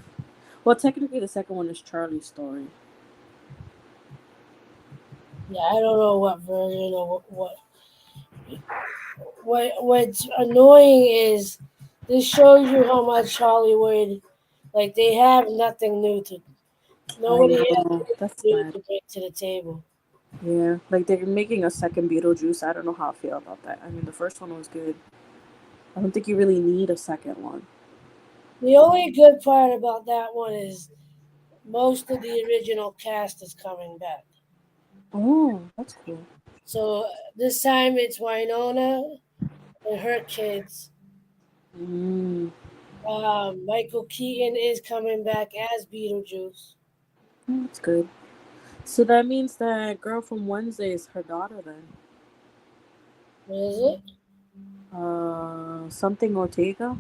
S2: Well, technically, the second one is Charlie's story.
S1: Yeah, I don't know what version or what's annoying is this shows you how much Hollywood, like, they have nothing new to.
S2: I
S1: Nobody has
S2: know.
S1: anything
S2: That's
S1: new
S2: sad.
S1: to bring to the table.
S2: Yeah. Like, they're making a second Beetlejuice. I don't know how I feel about that. I mean, the first one was good. I don't think you really need a second one.
S1: The only good part about that one is most of the original cast is coming back.
S2: Oh, that's cool.
S1: So this time it's Winona and her kids.
S2: Mm,
S1: Michael Keaton is coming back as Beetlejuice.
S2: that's good. So that means that girl from Wednesday is her daughter then.
S1: What is it?
S2: Something Ortega.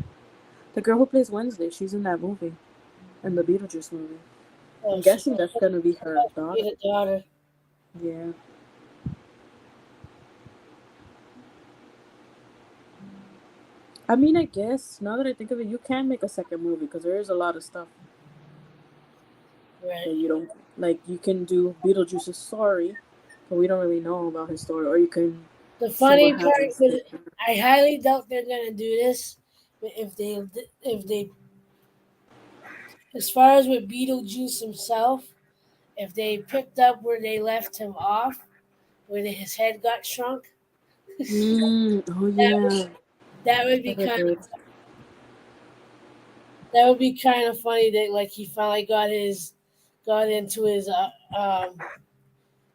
S2: The girl who plays Wednesday, she's in that movie, in the Beetlejuice movie.
S1: Oh,
S2: I'm
S1: she
S2: guessing that's gonna be her
S1: must be
S2: daughter.
S1: the daughter.
S2: Yeah. I mean, I guess now that I think of it, you can make a second movie because there is a lot of stuff
S1: Right.
S2: that you don't like. You can do Beetlejuice's story, but we don't really know about his story, or you can
S1: The
S2: see
S1: funny
S2: what
S1: part,
S2: happens.
S1: but I highly doubt they're gonna do this. But if they, as far as with Beetlejuice himself, if they picked up where they left him off, where his head got shrunk,
S2: Oh
S1: that
S2: yeah,
S1: that would be
S2: that I
S1: kind
S2: did.
S1: that would be kind of funny that like he finally got into his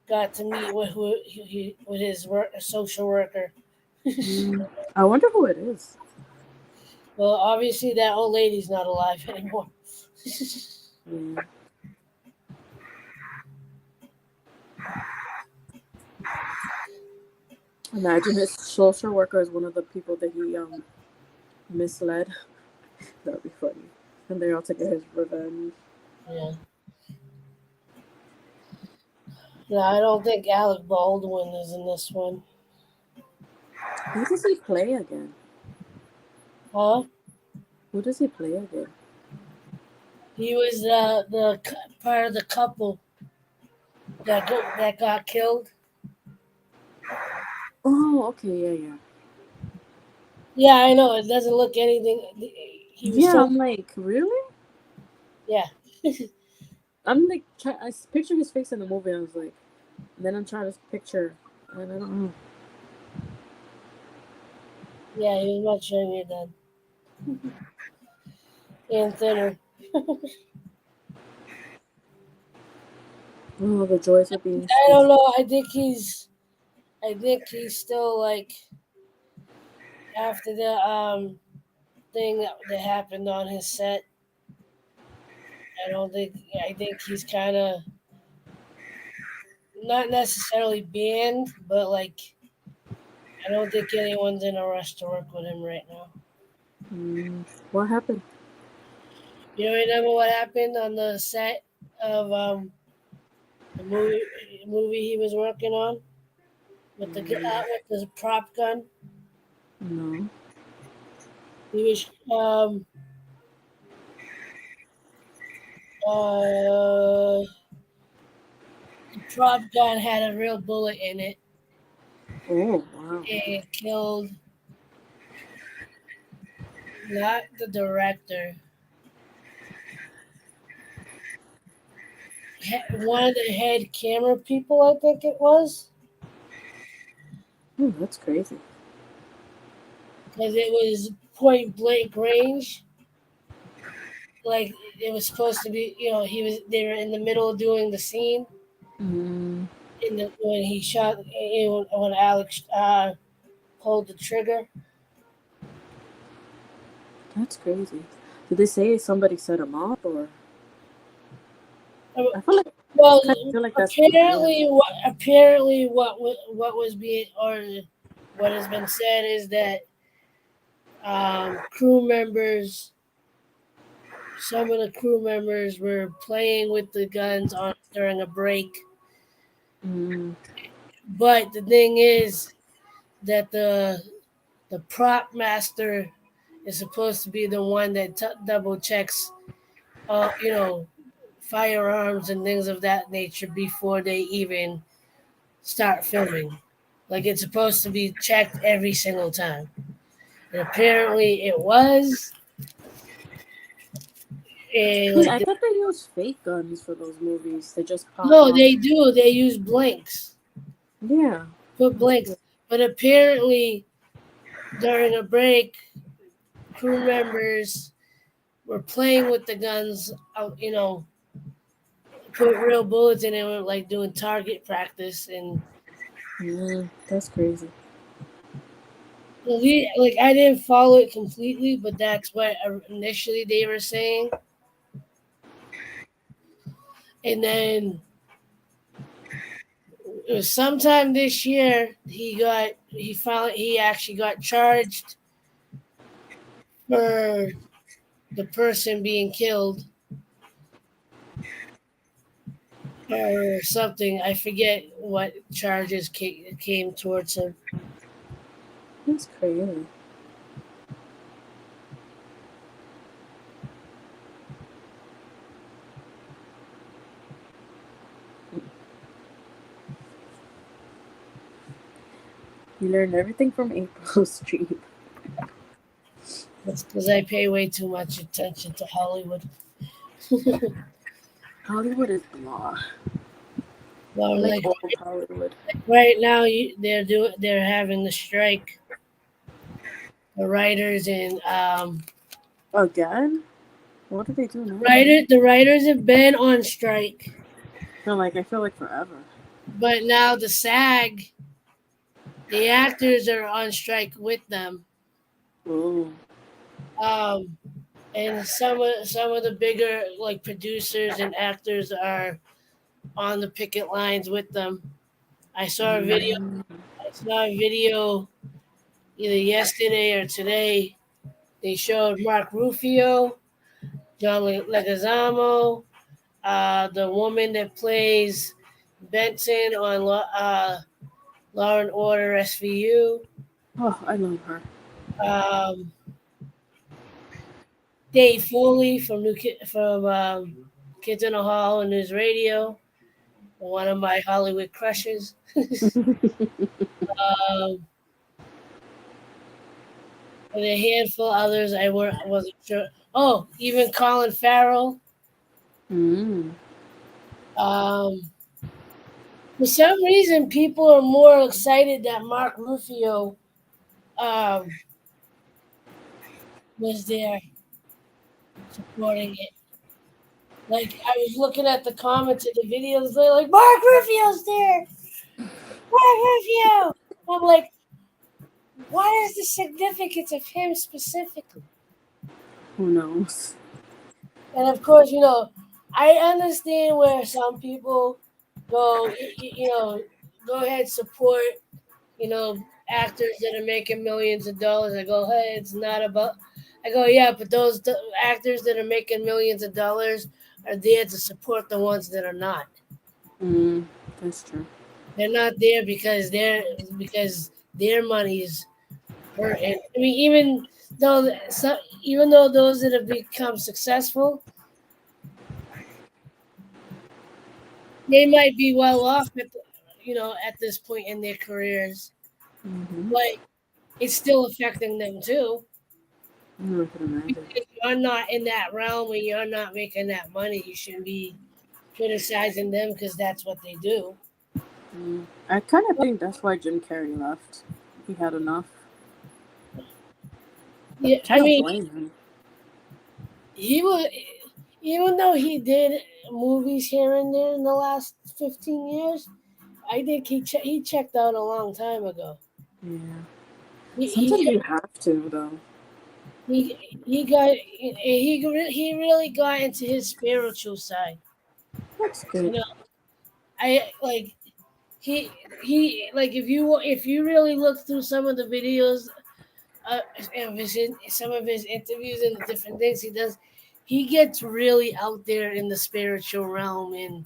S1: got to meet with with his social worker.
S2: I wonder who it is.
S1: Well, obviously that old lady's not alive anymore.
S2: Yeah. Imagine his social worker is one of the people that he misled. That'd be funny. And they're out to get his revenge.
S1: Yeah. No, I don't think Alec Baldwin is in this one.
S2: Who does he play again?
S1: Huh?
S2: Who does he play again?
S1: He was part of the couple that got killed.
S2: Oh, okay, yeah.
S1: Yeah, I know. It doesn't look anything. He was
S2: Yeah,
S1: so
S2: I'm like, really?
S1: yeah.
S2: I'm like, I picture his face in the movie. And I was like, and then I'm trying to picture, and I don't know.
S1: Yeah, he was much younger then and thinner.
S2: Oh, the joys of being
S1: I
S2: skinny.
S1: don't know. I think he's still like after the thing that happened on his set. I don't think. I think he's kind of not necessarily banned, but like I don't think anyone's in a rush to work with him right now.
S2: What happened?
S1: You don't remember what happened on the set of the movie he was working on with the prop gun?
S2: No.
S1: He was uh the prop gun had a real bullet in it
S2: Oh, wow.
S1: and it killed not the director, one of the head camera people, I think it was,
S2: That's crazy.
S1: because it was point blank range. Like it was supposed to be, they were in the middle of doing the scene when he shot when Alex pulled the trigger.
S2: That's crazy. Did they say somebody set him up, or? I feel like
S1: Well,
S2: I feel like that's
S1: apparently what was being or what has been said is that crew members, some of the crew members were playing with the guns during a break. But the thing is that the prop master is supposed to be the one that double checks, firearms and things of that nature before they even start filming. Like it's supposed to be checked every single time. And apparently it was. And
S2: I thought they used fake guns for those movies. They just pop
S1: no,
S2: off.
S1: they do. They use blanks.
S2: Yeah.
S1: Put blanks. But apparently during a break, crew members were playing with the guns, put real bullets in it, were like doing target practice. And
S2: that's crazy.
S1: I didn't follow it completely, but that's what initially they were saying. And then it was sometime this year he actually got charged for the person being killed or something. I forget what charges came towards him.
S2: That's crazy. You learned everything from April Streep.
S1: That's because I pay way too much attention to Hollywood.
S2: Hollywood is blah.
S1: Well,
S2: Like old Hollywood.
S1: Right now, they're having the strike. The writers and
S2: Again? What did they do now?
S1: the writers have been on strike,
S2: I feel like forever.
S1: but now the SAG, the actors are on strike with them.
S2: Oh.
S1: And some of the bigger producers and actors are on the picket lines with them. I saw a video either yesterday or today. They showed Mark Rufio, John Leguizamo, the woman that plays Benson on Law and Order SVU.
S2: Oh, I love her.
S1: Dave Foley from Kids in the Hall and News Radio, one of my Hollywood crushes. And a handful of others I wasn't sure. Oh, even Colin Farrell. For some reason, people are more excited that Mark Rufio was there supporting it. Like, I was looking at the comments of the videos, they're like, Mark Rufio's there! Mark Rufio! I'm like, what is the significance of him specifically?
S2: Who knows?
S1: And of course, I understand where some people go, go ahead, support, actors that are making millions of dollars. I go, hey, it's not about. I go, yeah, but those actors that are making millions of dollars are there to support the ones that are not.
S2: That's true.
S1: They're not there because their money is hurting. I mean, even though those that have become successful, they might be well off at this point in their careers,
S2: Mm-hmm.
S1: but it's still affecting them too.
S2: I can imagine.
S1: If you're not in that realm and you're not making that money, you shouldn't be criticizing them because that's what they do.
S2: I kind of think that's why Jim Carrey left. He had enough.
S1: Yeah,
S2: I don't blame him.
S1: he was, even though he did movies here and there in the last 15 years, I think he checked out a long time ago.
S2: Yeah.
S1: He
S2: Sometimes
S1: he,
S2: you have to, though.
S1: he really got into his spiritual side.
S2: That's
S1: You
S2: good.
S1: know, I like if you really look through some of the videos some of his interviews and the different things he does, he gets really out there in the spiritual realm and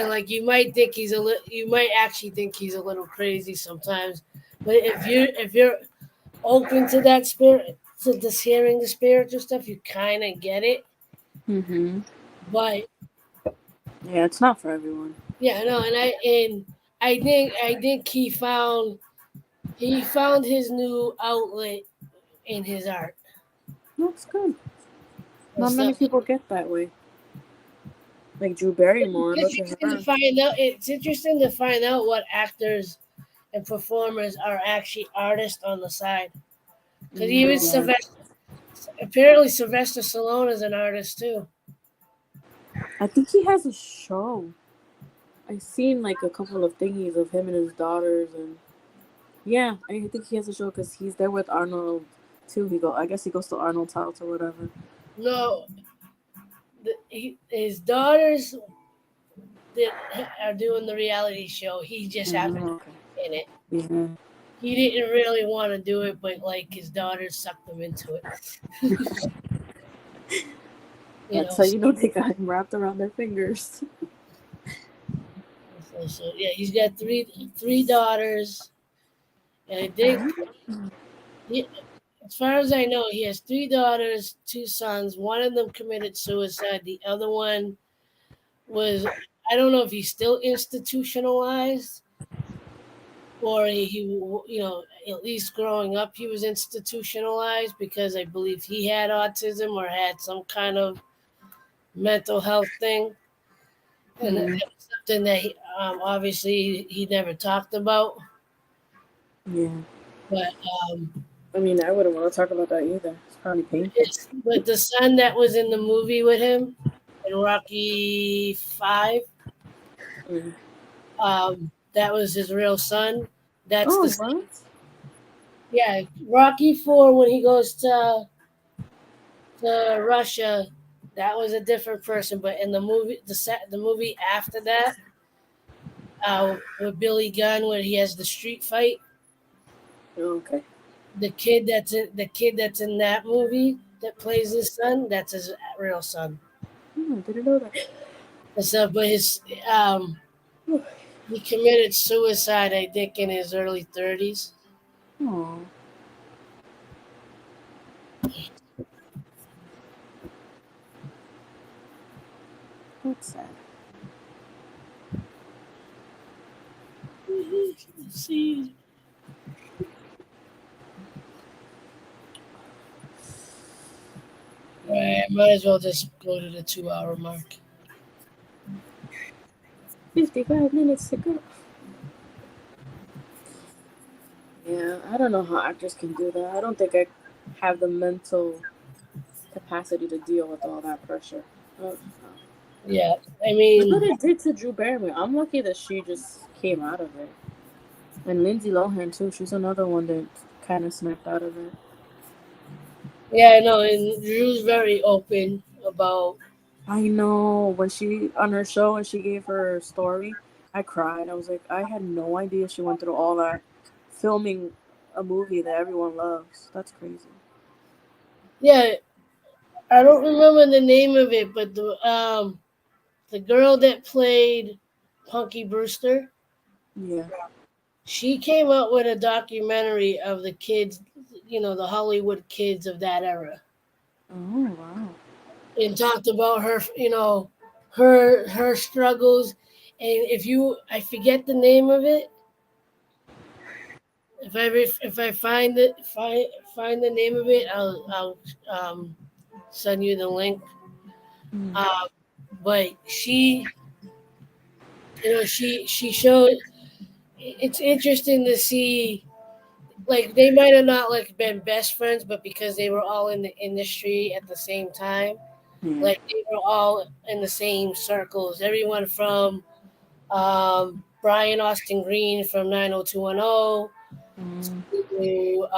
S1: like you might actually think he's a little crazy sometimes, but if you're open to that spirit to this hearing the spiritual stuff, you kind of get it.
S2: Mm-hmm.
S1: But
S2: Yeah, it's not for everyone.
S1: yeah, no, and I think he found his new outlet in his art
S2: That's good.
S1: and
S2: Not many
S1: stuff.
S2: people get that way. Like Drew Barrymore, look at
S1: Interesting to
S2: her.
S1: find out. It's interesting to find out what actors and performers are actually artists on the side. Because even
S2: Yeah.
S1: apparently Sylvester Stallone is an artist too.
S2: I think he has a show. I seen like a couple of thingies of him and his daughters, and yeah, I think he has a show because he's there with Arnold too. I guess he goes to Arnold's house or whatever.
S1: No, his daughters that are doing the reality show. He just happened
S2: Oh, okay.
S1: to be in it.
S2: Yeah.
S1: He didn't really want to do it, but like his daughters sucked him into it.
S2: That's how you know they got him wrapped around their fingers.
S1: So yeah, he's got three daughters, and I think, as far as I know, he has three daughters, two sons. One of them committed suicide. The other one was, I don't know if he's still institutionalized, or at least growing up he was institutionalized because I believe he had autism or had some kind of mental health thing, and that was something that obviously he never talked about.
S2: Yeah.
S1: But
S2: I mean, I wouldn't want to talk about that either. It's probably painful.
S1: but the son that was in the movie with him in Rocky 5,
S2: Mm.
S1: that was his real son. That's
S2: Oh,
S1: the
S2: what?
S1: Yeah, Rocky 4 when he goes to Russia, that was a different person. But in the movie, the movie after that, with Billy Gunn, where he has the street fight,
S2: Oh, okay.
S1: the kid that's in that movie that plays his son, that's his real son.
S2: Didn't know that.
S1: And so, but he committed suicide, I think, in his early 30s.
S2: Oh. That's sad.
S1: Let's see. Right, might as well just go to the 2-hour mark.
S2: 55 minutes to go. Yeah, I don't know how actors can do that. I don't think I have the mental capacity to deal with all that pressure. Oh,
S1: Yeah, I
S2: look
S1: mean,
S2: what it did to Drew Barrymore. I'm lucky that she just came out of it. And Lindsay Lohan too. She's another one that kind of snapped out of it.
S1: yeah, I know, and Drew's very open about
S2: I know when she on her show and she gave her story, I cried. I was like, I had no idea she went through all that filming a movie that everyone loves. That's crazy.
S1: Yeah, I don't remember the name of it, but the girl that played Punky Brewster,
S2: Yeah.
S1: she came out with a documentary of the kids, the Hollywood kids of that era,
S2: Oh wow.
S1: and talked about her, her struggles. And I forget the name of it. If I find the name of it, I'll send you the link.
S2: Mm.
S1: Uh, but she showed. It's interesting to see, like, they might have not like been best friends, but because they were all in the industry at the same time,
S2: Yeah.
S1: like they were all in the same circles. Everyone from Brian Austin Green from 90210
S2: Mm.
S1: to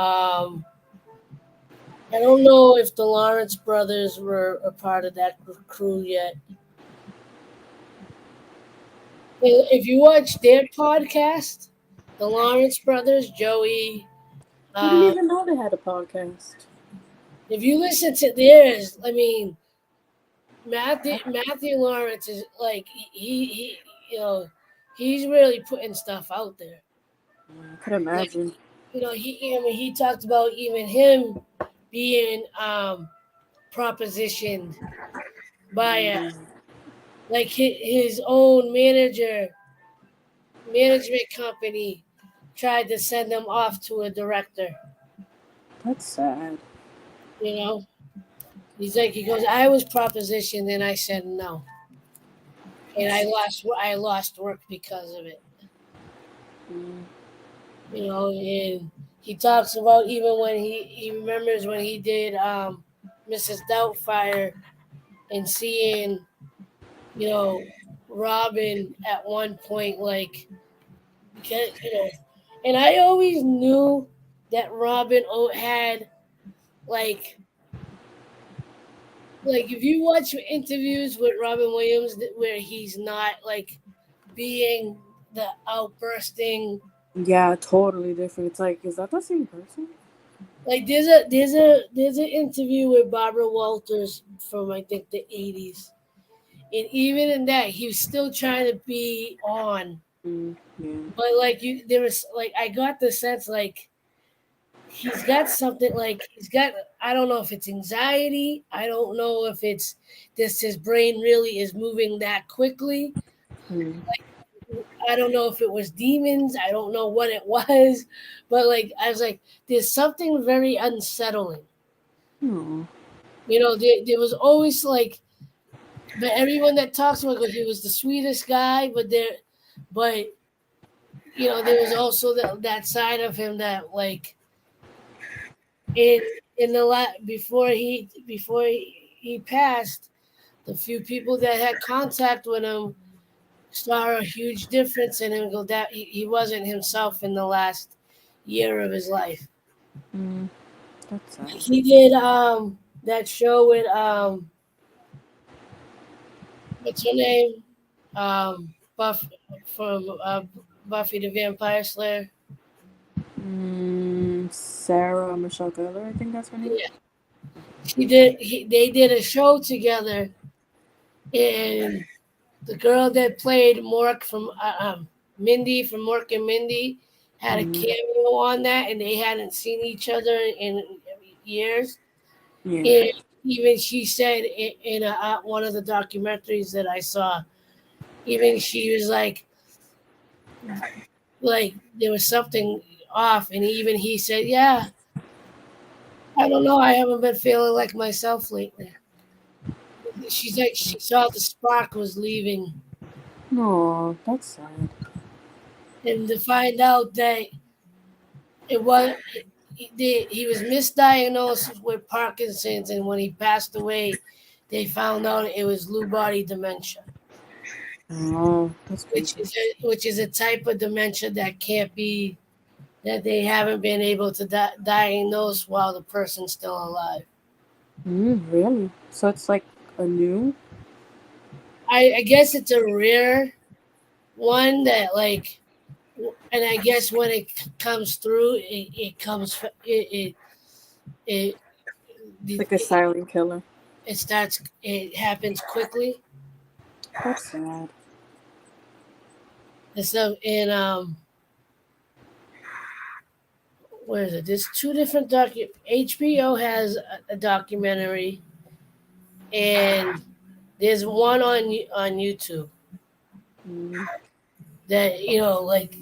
S1: I don't know if the Lawrence brothers were a part of that crew yet. If you watch their podcast, the Lawrence brothers, Joey,
S2: I didn't
S1: uh,
S2: even know they had a podcast.
S1: if you listen to theirs, I mean, Matthew Lawrence is like he he's really putting stuff out there.
S2: I could
S1: Like,
S2: imagine.
S1: he talked about even him being propositioned by
S2: Mm.
S1: like his own management company tried to send him off to a director.
S2: That's sad.
S1: You know, he goes, I was propositioned and I said no, and I lost work because of it.
S2: Mm.
S1: And he talks about even when he remembers when he did Mrs. Doubtfire and seeing you know Robin at one point, like, because and I always knew that Robin had like if you watch interviews with Robin Williams where he's not like being the outbursting.
S2: Yeah, totally different. It's like, is that the same person?
S1: Like there's an interview with Barbara Walters from I think the 80s, and even in that he was still trying to be on,
S2: Mm. Yeah.
S1: but like there was like I got the sense like he's got something, like he's got, I don't know if it's anxiety, I don't know if it's just his brain really is moving that quickly.
S2: Mm.
S1: I don't know if it was demons, I don't know what it was, but like I was like, there's something very unsettling.
S2: Oh.
S1: There was always like, but everyone that talks about it, he was the sweetest guy, but there was also that side of him that like in in the before he passed, the few people that had contact with him saw a huge difference in him. Go that he wasn't himself in the last year of his life.
S2: Mm. That's sad.
S1: He did that show with what's her name, Buff from Buffy the Vampire Slayer.
S2: Sarah Michelle Gellar, I think that's her name.
S1: Yeah, they did a show together, and the girl that played Mork from Mindy from Mork and Mindy had a
S2: Mm.
S1: cameo on that, and they hadn't seen each other in years.
S2: Yeah.
S1: And even she said in one of the documentaries that I saw, even she was like there was something off, and even he said, "Yeah, I don't know, I haven't been feeling like myself lately." She's like, she saw the spark was leaving,
S2: No, that's sad.
S1: and to find out that it was he was misdiagnosed with Parkinson's, and when he passed away, they found out it was Lewy body dementia,
S2: Oh, that's
S1: which
S2: crazy.
S1: is a type of dementia that they haven't been able to diagnose while the person's still alive.
S2: Really? So it's like a new?
S1: I guess it's a rare one that like, and I guess when it comes through, it comes it
S2: It's like a silent killer.
S1: it starts it happens quickly.
S2: That's sad.
S1: And so in where is it? There's two different HBO has a documentary, and there's one on YouTube
S2: Mm.
S1: that like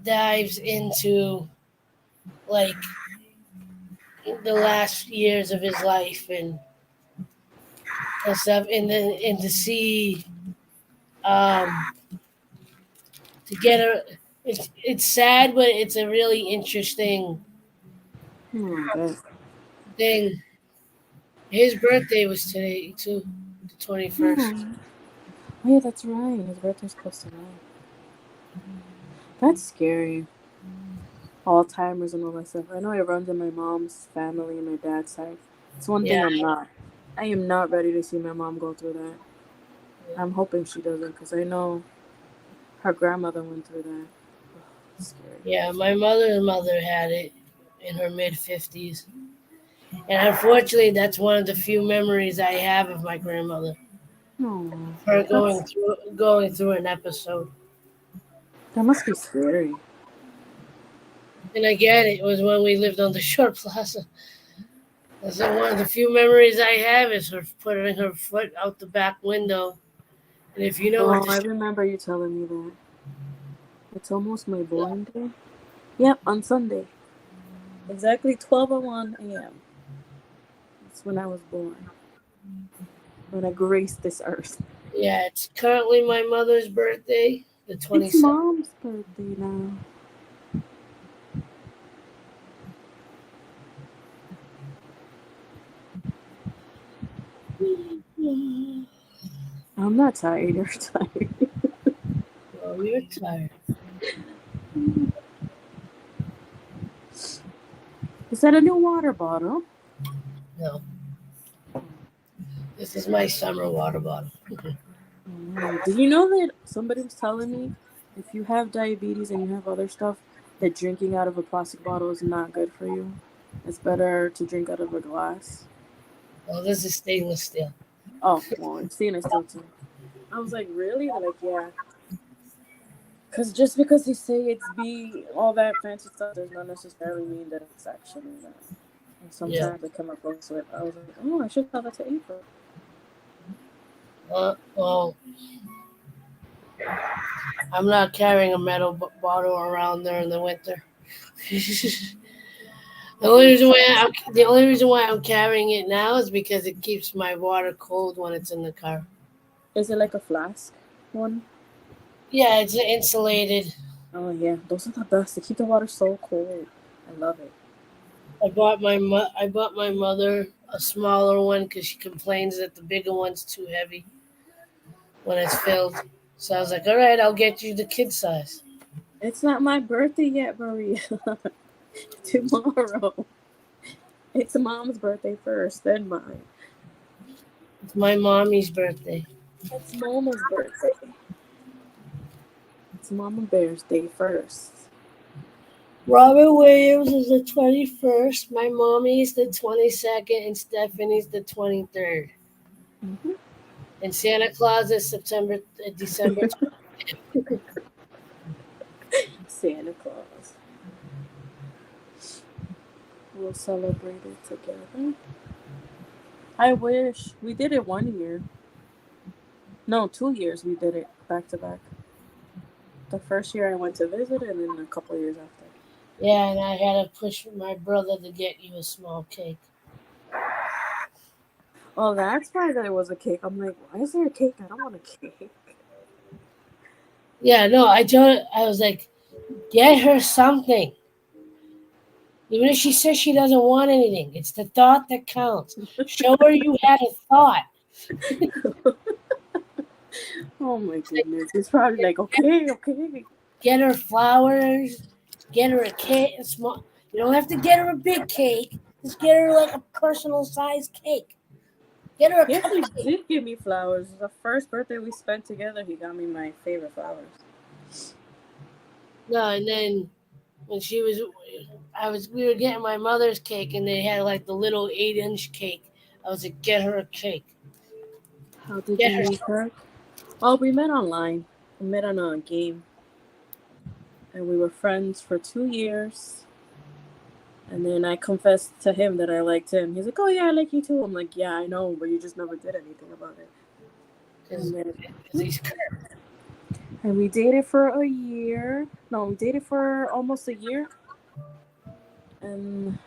S1: dives into like the last years of his life and stuff, and to see um to get a it's sad, but it's a really interesting
S2: Oh, I bet.
S1: thing. His birthday was today too, the 21st.
S2: Oh, yeah, that's right. His birthday's close enough. That's scary. Alzheimer's and all that stuff. I know it runs in my mom's family and my dad's side. It's one thing
S1: Yeah.
S2: I'm not. I am not ready to see my mom go through that. I'm hoping she doesn't, because I know her grandmother went through that. It's scary.
S1: Yeah, my mother's mother had it in her mid-50s. And unfortunately, that's one of the few memories I have of my grandmother.
S2: Oh,
S1: Her going through an episode.
S2: that must be scary.
S1: And again, it was when we lived on the Shore Plaza. That's one of the few memories I have is her putting her foot out the back window. And if you know what
S2: I
S1: the
S2: remember you telling me that. It's almost my born day. Yep, on Sunday. Exactly 12:01 a.m. That's when I was born. When I graced this earth.
S1: yeah, it's currently my mother's birthday, the
S2: It's
S1: 27th.
S2: mom's birthday now. I'm not tired. You're tired.
S1: Oh, you're tired.
S2: Is that a new water bottle?
S1: No. This is my summer water bottle.
S2: Did you know that somebody was telling me if you have diabetes and you have other stuff, that drinking out of a plastic bottle is not good for you? It's better to drink out of a glass.
S1: Oh, this is stainless steel.
S2: Oh, well, it's stainless steel too. I was like, really? They're like, yeah. Because just because they say it's all that fancy stuff does not necessarily mean that it's actually that. And sometimes they come up close with. I was like, oh, I should tell that to April.
S1: Well, I'm not carrying a metal bottle around there in the winter. The only reason why I'm carrying it now is because it keeps my water cold when it's in the car.
S2: Is it like a flask one?
S1: Yeah, it's insulated.
S2: Oh, yeah. Those are the best. They keep the water so cold. I love it.
S1: I bought my mother a smaller one because she complains that the bigger one's too heavy when it's filled. So I was like, all right, I'll get you the kid size.
S2: It's not my birthday yet, Maria. Tomorrow. It's mom's birthday first, then mine.
S1: It's my mommy's birthday.
S2: It's Mama's birthday. It's Mama Bear's day first.
S1: Robert Williams is the 21st. My mommy's the 22nd, and Stephanie's the 23rd.
S2: Mm-hmm.
S1: And Santa Claus is December 20th.
S2: Santa Claus. We'll celebrate it together. I wish. We did it 1 year. No, 2 years we did it back to back. The first year I went to visit, and then a couple of years after.
S1: Yeah, and I had to push my brother to get you a small cake.
S2: Oh, that's why there was a cake. I'm like, why is there a cake? I don't want a cake.
S1: Yeah, no, I was like, get her something. Even if she says she doesn't want anything, it's the thought that counts. Show her you had a thought.
S2: Oh my goodness. It's probably like, okay.
S1: Get her flowers. Get her a cake. Small. You don't have to get her a big cake. Just get her like a personal size cake. Get her a
S2: He actually
S1: cupcake.
S2: did give me flowers. The first birthday we spent together, he got me my favorite flowers.
S1: No, and then when we were getting my mother's cake, and they had like the little 8-inch cake. I was like, get her a cake.
S2: How did
S1: Get
S2: you
S1: her.
S2: meet her? Oh, we met online. We met on a game. And we were friends for 2 years. And then I confessed to him that I liked him. He's like, oh, yeah, I like you too. I'm like, yeah, I know, but you just never did anything about it. And then
S1: He's Kirk.
S2: and we dated for a year. No, we dated for almost a year. And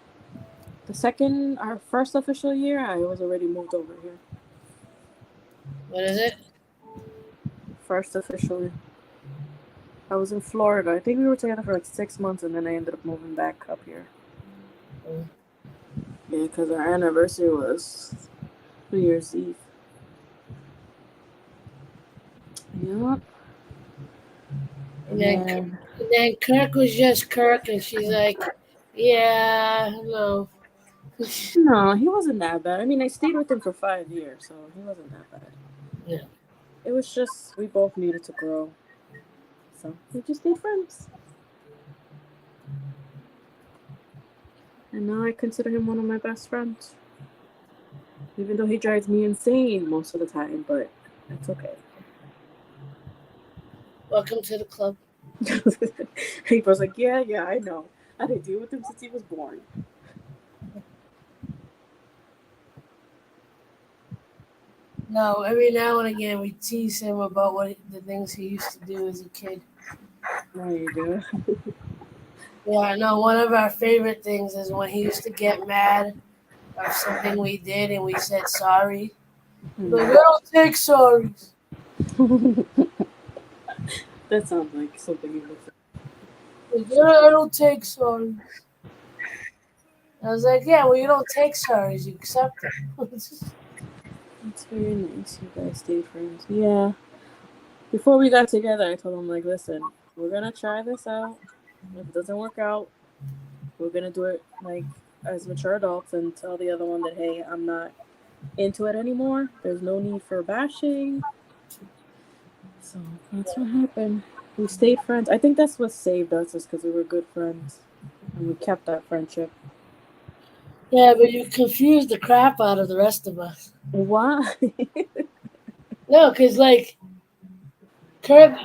S2: our first official year, I was already moved over here.
S1: What is it?
S2: First official year. I was in Florida. I think we were together for like 6 months, and then I ended up moving back up here.
S1: Mm.
S2: Yeah, because our anniversary was New Year's Eve. Yep.
S1: And then Kirk was just Kirk, and she's like, yeah, no.
S2: No, he wasn't that bad. I mean, I stayed with him for 5 years, so he wasn't that bad.
S1: Yeah.
S2: It was just we both needed to grow. So we just stayed friends. And now I consider him one of my best friends. Even though he drives me insane most of the time, but it's okay.
S1: Welcome to the club.
S2: He was like, yeah, I know. I didn't deal with him since he was born.
S1: No, every now and again we tease him about the things he used to do as a kid.
S2: Now you do.
S1: Yeah, no, one of our favorite things is when he used to get mad of something we did and we said sorry. Like, I don't take sorries.
S2: That sounds like something you would say.
S1: Like, I don't take sorries. I was like, yeah, well, you don't take sorries, you accept them.
S2: It's very nice you guys stayed friends. Yeah. Before we got together, I told him, like, listen, we're going to try this out. If it doesn't work out, we're going to do it, like, as mature adults and tell the other one that, hey, I'm not into it anymore. There's no need for bashing. So that's what happened. We stayed friends. I think that's what saved us, is because we were good friends. And we kept that friendship.
S1: Yeah, but you confused the crap out of the rest of us.
S2: Why?
S1: No, because, like, Kirk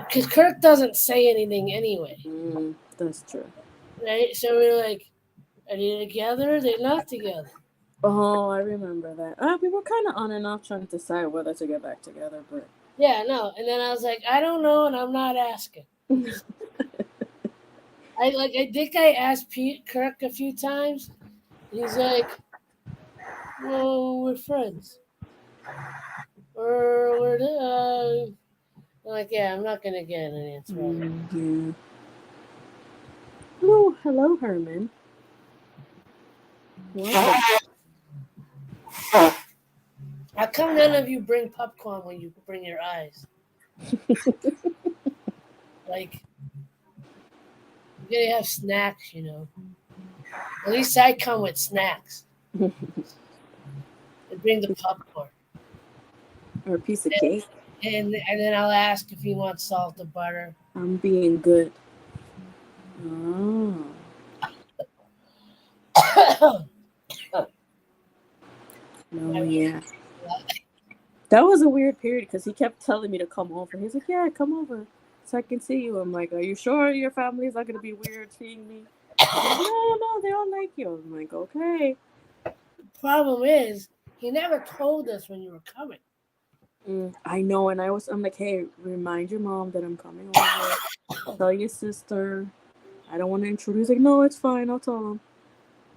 S1: doesn't say anything anyway,
S2: That's true.
S1: right? So we're like, are they together? Or they're not together.
S2: Oh, I remember that. We were kind of on and off trying to decide whether to get back together, but
S1: Yeah, no. And then I was like, I don't know, and I'm not asking. I think I asked Kirk a few times. He's like, well, we're friends. Or I'm like, yeah, I'm not gonna get an answer.
S2: yeah. Hello, Herman. Welcome.
S1: How come none of you bring popcorn when you bring your eyes? Like, you gotta have snacks, you know. At least I come with snacks. I bring the popcorn.
S2: Or a piece of cake.
S1: And then I'll ask if he wants salt or butter.
S2: I'm being good. Oh. No, yeah. That was a weird period because he kept telling me to come over. He's like, yeah, come over so I can see you. I'm like, are you sure your family's not going to be weird seeing me? Like, no, they all like you. I'm like, okay.
S1: Problem is, he never told us when you were coming.
S2: I know, and I'm like, hey, remind your mom that I'm coming over. Tell your sister. I don't want to intrude. He's like, no, it's fine. I'll tell him.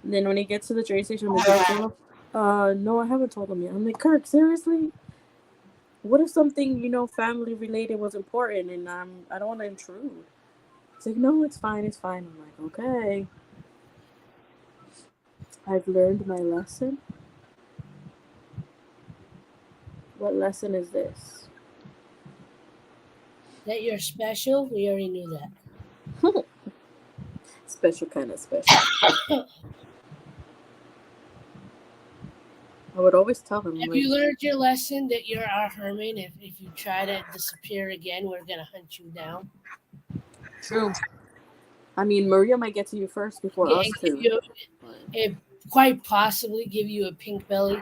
S2: And then when he gets to the train station, he's like, no, I haven't told him yet. I'm like, Kirk, seriously? What if something, family related was important and I don't want to intrude? He's like, no, it's fine. I'm like, okay. I've learned my lesson. What lesson is this?
S1: That you're special? We already knew that.
S2: Special kind of special. I would always tell him,
S1: Have
S2: like,
S1: you learned your lesson that you're our Herman? If you try to disappear again, we're gonna hunt you down.
S2: true. I mean, Maria might get to you first before
S1: Yeah,
S2: us
S1: and give
S2: two.
S1: you it quite possibly give you a pink belly.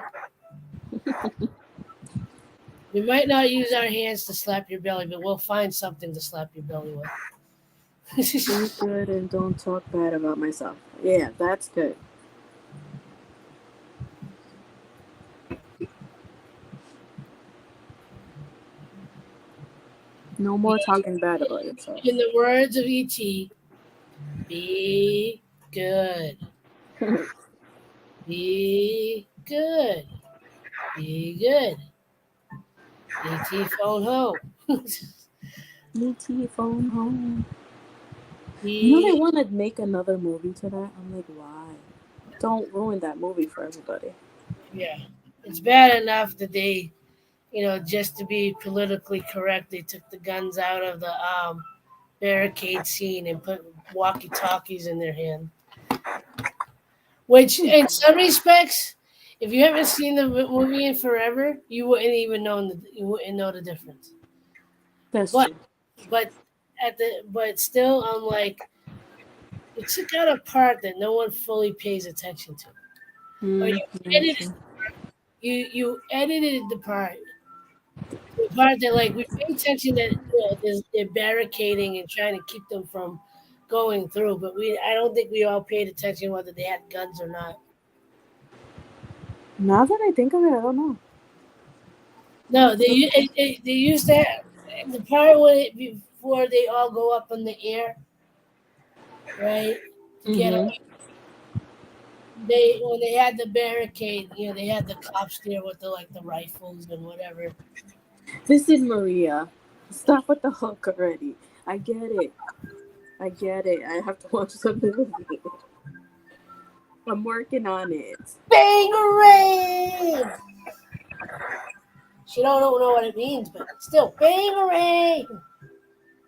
S1: We might not use our hands to slap your belly, but we'll find something to slap your belly with.
S2: Be good and don't talk bad about myself. Yeah, that's good. No more talking bad about yourself.
S1: In the words of E.T., be good. Be good. Be good. E.T. phone home.
S2: ET phone home. You know they want to make another movie to that? I'm like, why? Don't ruin that movie for everybody.
S1: Yeah. It's bad enough that they, just to be politically correct, they took the guns out of the barricade scene and put walkie talkies in their hand. Which, in some respects, if you haven't seen the movie in forever, you wouldn't even know the difference.
S2: That's
S1: But
S2: true.
S1: but but still, I'm like, you took out a part that no one fully pays attention to, or you
S2: Yeah,
S1: edited
S2: true.
S1: you edited the part that like we pay attention that they're barricading and trying to keep them from going through, but I don't think we all paid attention whether they had guns or not.
S2: Now that I think of it, I don't know.
S1: No, they used to have the part before they all go up in the air, right? To get
S2: Mm-hmm.
S1: they when they had the barricade, they had the cops there with the rifles and whatever.
S2: This is Maria. Stop with the hook already. I get it. I get it. I have to watch the movie. I'm working on it.
S1: Bangarang! She don't know what it means, but still, bangarang!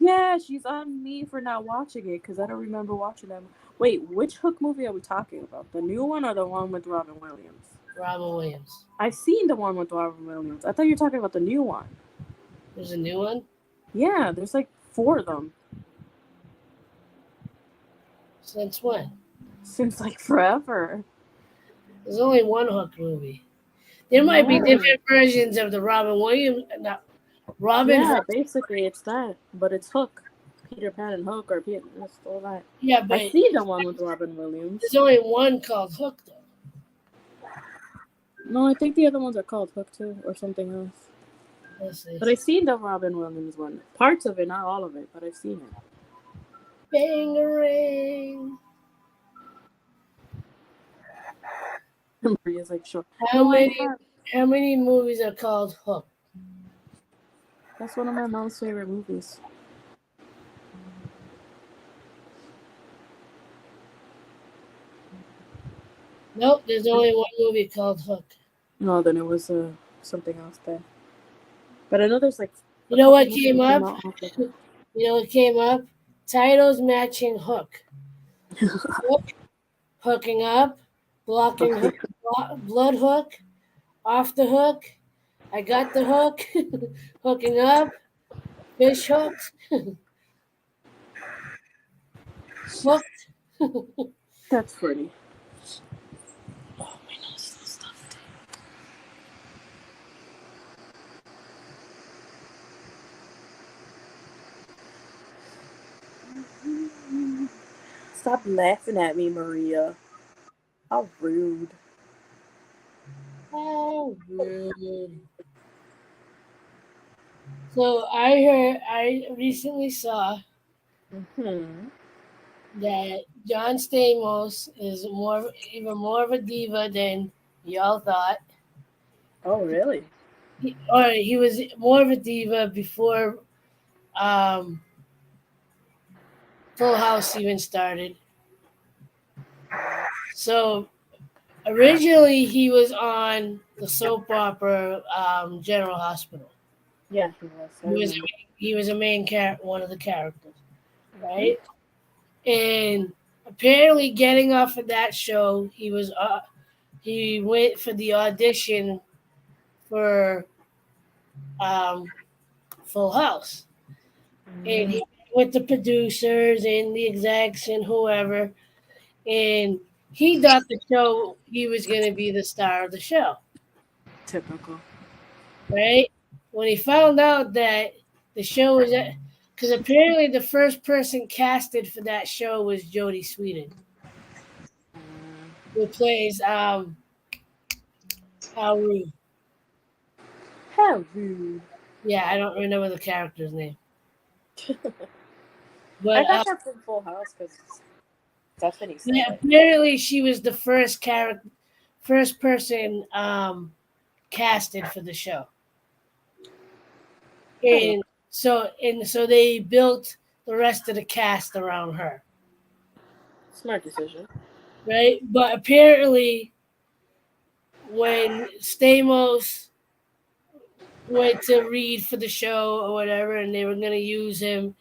S2: Yeah, she's on me for not watching it because I don't remember watching them. Wait, which Hook movie are we talking about? The new one or the one with Robin Williams?
S1: Robin Williams.
S2: I've seen the one with Robin Williams. I thought you were talking about the new one.
S1: There's a new one.
S2: Yeah, there's like 4 of them.
S1: Since when?
S2: Since like forever.
S1: There's only one Hook movie. There might be
S2: No.
S1: different versions of the Robin Williams. Robin
S2: Yeah,
S1: Hood.
S2: basically it's that, but it's Hook. Peter Pan and Hook, or Peter, it's all that.
S1: Yeah,
S2: I
S1: but
S2: see the one with Robin Williams.
S1: there's only one called Hook, though.
S2: No, I think the other ones are called Hook too, or something else.
S1: Let's see.
S2: But I've seen the Robin Williams one. Parts of it, not all of it, but I've seen it.
S1: Bangarang.
S2: Maria's like, sure.
S1: How
S2: No,
S1: how many movies are called Hook?
S2: that's one of my mom's favorite movies.
S1: Nope, there's only one movie called Hook.
S2: No, then it was something else there. But I know there's like.
S1: You know what
S2: movies
S1: came
S2: that
S1: up?
S2: out after that.
S1: You know what came up? Titles matching Hook. Hook, hooking up, blocking hook, blood hook, off the hook. I got the hook, hooking up, fish hooked, hooked.
S2: That's pretty. Oh, my nose is so stuffed. Stop laughing at me, Maria. How rude.
S1: Oh, rude. So I recently saw
S2: Mm-hmm.
S1: that John Stamos is even more of a diva than y'all thought.
S2: Oh, really?
S1: He was more of a diva before Full House even started. So originally he was on the soap opera General Hospital.
S2: Yeah, he was.
S1: He was a main one of the characters, right? And apparently, getting off of that show, he was he went for the audition for Full House, and he with the producers and the execs and whoever, and he thought the show he was going to be the star of the show,
S2: Typical.
S1: right? When he found out that the show was, because apparently the first person casted for that show was Jodie Sweetin, who plays Haru.
S2: Harry.
S1: Yeah, I don't remember the character's name,
S2: I
S1: but
S2: got that from Full House because Stephanie said
S1: yeah,
S2: it.
S1: apparently she was the first person casted for the show, and so they built the rest of the cast around her,
S2: Smart decision.
S1: right? But apparently, when Stamos went to read for the show or whatever, and they were going to use him,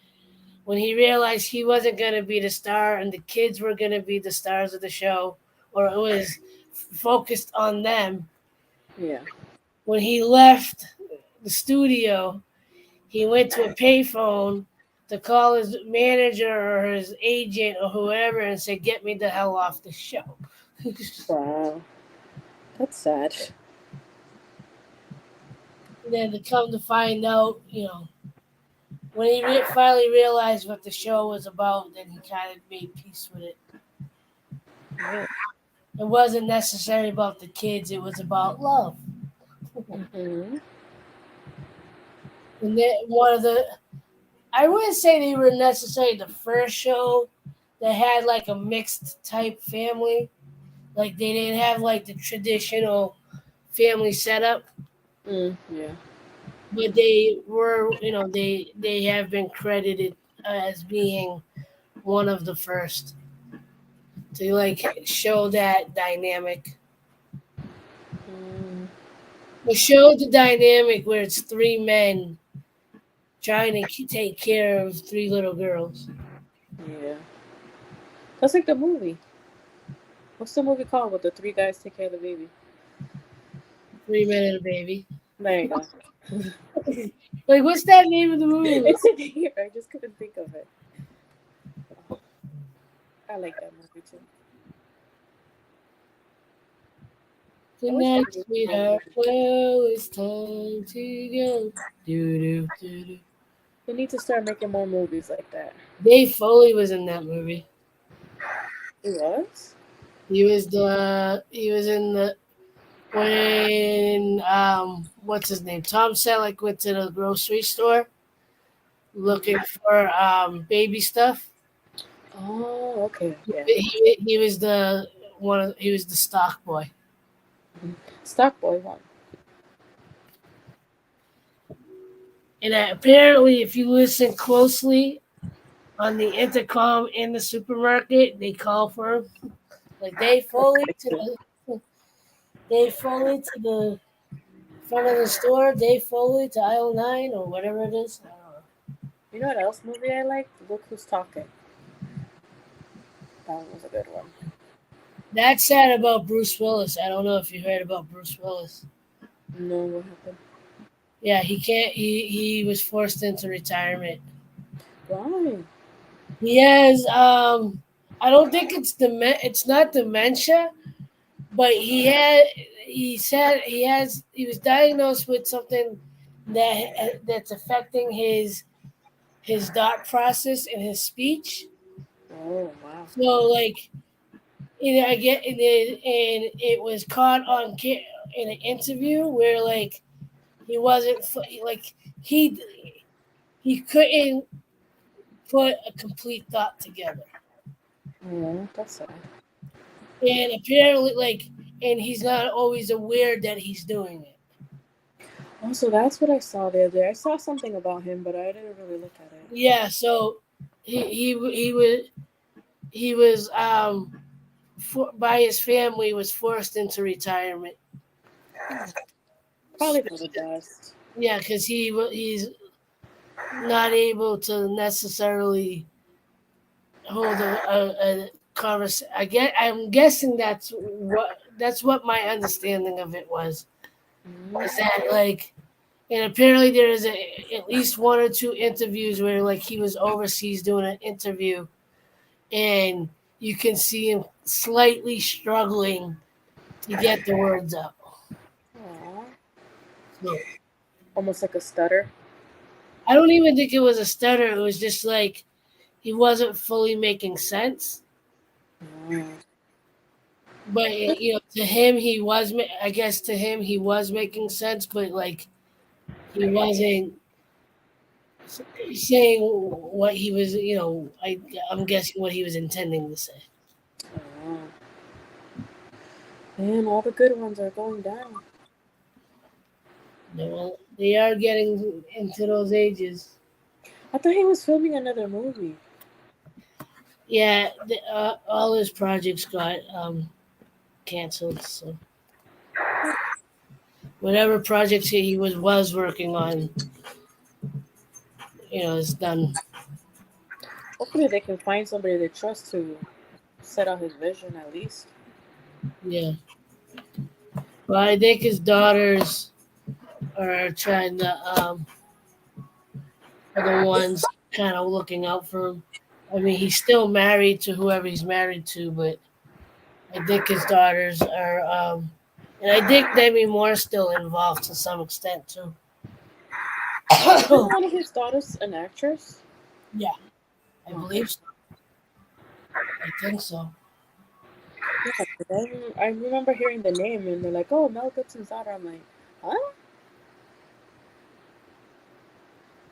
S1: when he realized he wasn't going to be the star and the kids were going to be the stars of the show, or it was focused on them,
S2: Yeah.
S1: when he left the studio, he went to a payphone to call his manager or his agent or whoever and say, "Get me the hell off the show."
S2: Wow. That's sad.
S1: And then to come to find out, when he finally realized what the show was about, then he kind of made peace with it.
S2: Yeah.
S1: It wasn't necessarily about the kids; it was about love.
S2: Mm-hmm.
S1: And then I wouldn't say they were necessarily the first show that had like a mixed type family. Like they didn't have like the traditional family setup,
S2: Yeah.
S1: but they were, they have been credited as being one of the first to like show that dynamic.
S2: Mm,
S1: They showed the dynamic where it's three men trying to take care of three little girls.
S2: yeah. That's like the movie. What's the movie called with the three guys take care of the baby?
S1: 3 men and a baby.
S2: There you go.
S1: Like, what's that name of the movie?
S2: It's in here. I just couldn't think of it. I like that movie too.
S1: Good night, sweetheart. Well, it's time to go. Do.
S2: We need to start making more movies like that.
S1: Dave Foley was in that movie.
S2: It was?
S1: He was in the when what's his name? Tom Selleck went to the grocery store looking for baby stuff.
S2: Oh, okay. Yeah.
S1: He was the he was the stock boy.
S2: Stockboy one.
S1: And apparently, if you listen closely on the intercom in the supermarket, they call for him. Like Dave Foley to the front of the store, Dave Foley to aisle 9 or whatever it is. I don't know.
S2: You know what else movie I like? Look Who's Talking. That one was a good one.
S1: That's sad about Bruce Willis. I don't know if you heard about Bruce Willis.
S2: No, what happened?
S1: Yeah, he can't. He was forced into retirement.
S2: Why?
S1: He has. I don't think it's It's not dementia, but he said he has. He was diagnosed with something that's affecting his thought process and his speech.
S2: Oh, wow.
S1: So like, I get and it was caught on in an interview where like he wasn't like he couldn't put a complete thought together,
S2: Yeah, that's sad.
S1: and apparently and he's not always aware that he's doing it.
S2: Oh, so that's what I saw the other day. I saw something about him, but I didn't really look at it.
S1: Yeah, so he was by his family was forced into retirement.
S2: Probably for the best.
S1: Yeah, because he's not able to necessarily hold a conversation. I'm guessing That's what my understanding of it was.
S2: Mm.
S1: Is that like, and apparently there is at least one or two interviews where like he was overseas doing an interview, and you can see him slightly struggling to get the words out.
S2: Aw.
S1: So,
S2: Almost like a stutter.
S1: I don't even think it was a stutter. It was just like he wasn't fully making sense.
S2: Mm.
S1: But to him, he was. I guess to him, he was making sense, but like he wasn't saying what he was. I'm guessing what he was intending to say.
S2: Aw. Man, all the good ones are going down.
S1: Well, they are getting into those ages.
S2: I thought he was filming another movie.
S1: Yeah, all his projects got canceled. So whatever projects he was working on, is done.
S2: Hopefully, they can find somebody they trust to set out his vision at least.
S1: Yeah. Well, I think his daughters are trying to are the ones kind of looking out for him. I mean, he's still married to whoever he's married to, but I think his daughters are, and I think Demi Moore's still involved to some extent too.
S2: Isn't one of his daughters an actress?
S1: Yeah, I believe so. I think so.
S2: Yeah, but then I remember hearing the name and they're like, "Oh, Mel Gibson's daughter." I'm like, "Huh?"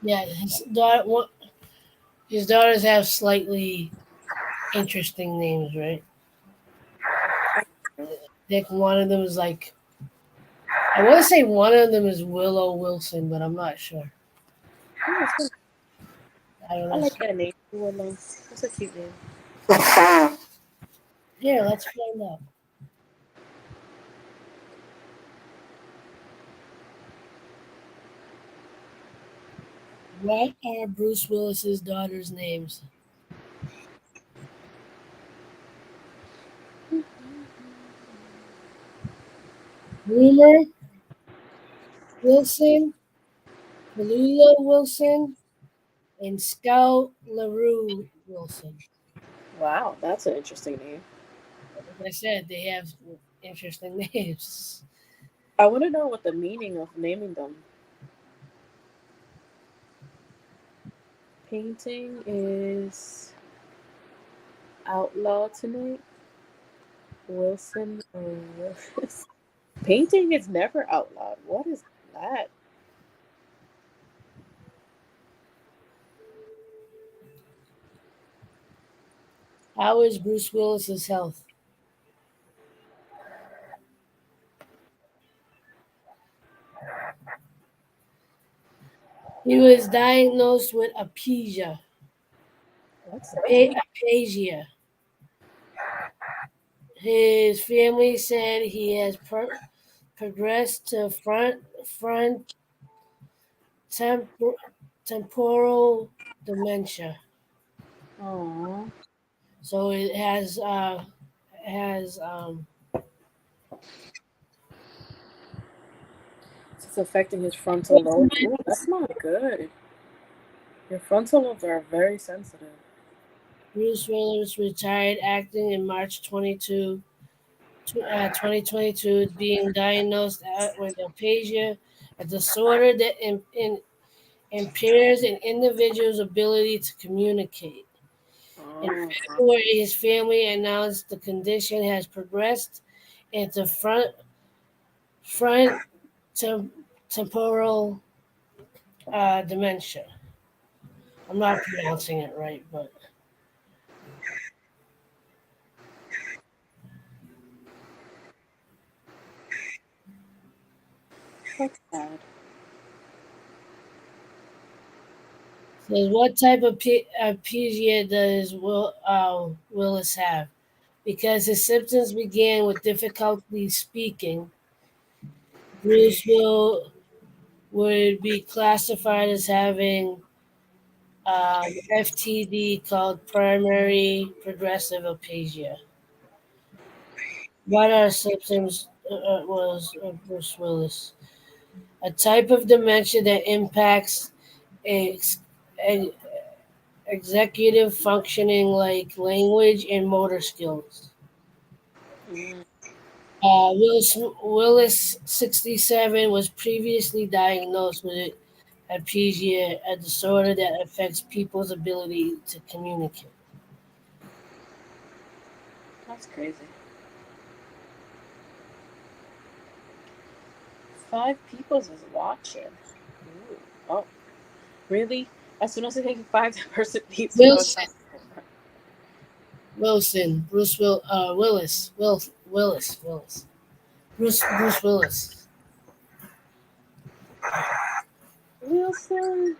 S1: Yeah, his daughters have slightly interesting names, right? I think one of them is like, I want to say one of them is Willow Wilson, but I'm not sure.
S2: Yeah, it's good.
S1: I don't
S2: I
S1: know.
S2: like that name. That's a cute name.
S1: Here, let's find out. What are Bruce Willis's daughters' names? Rumor Wilson, Tallulah Wilson, and Scout LaRue Wilson.
S2: Wow, that's an interesting name.
S1: Like I said, they have interesting names.
S2: I want to know what the meaning of naming them. Painting is outlaw tonight. Wilson or Willis. Painting is never outlawed. What is that?
S1: How is Bruce Willis's health? He was diagnosed with aphasia.
S2: What's that?
S1: Aphasia. His family said he has progressed to front temporal dementia.
S2: Aww.
S1: So it has
S2: It's affecting his frontal lobe. Ooh, that's not good. Your frontal lobes are very sensitive.
S1: Bruce Willis retired acting in March 2022, being diagnosed with aphasia, a disorder that impairs an individual's ability to communicate. In
S2: Oh.
S1: February, his family announced the condition has progressed into front temporal dementia. I'm not pronouncing it right, but
S2: That's sad.
S1: says what type of aphasia does Willis have? Because his symptoms began with difficulty speaking, Bruce would be classified as having FTD called primary progressive aphasia. What are symptoms was Bruce Willis? A type of dementia that impacts ex- e- executive functioning like language and motor skills.
S2: Mm.
S1: Willis, 67, was previously diagnosed with aphasia, a disorder that affects people's ability to communicate.
S2: That's crazy. 5 people is watching. Ooh. Oh, really? As soon as I think 5 person leaves, you know it's
S1: Wilson,
S2: time.
S1: Bruce Willis.
S2: Wilson.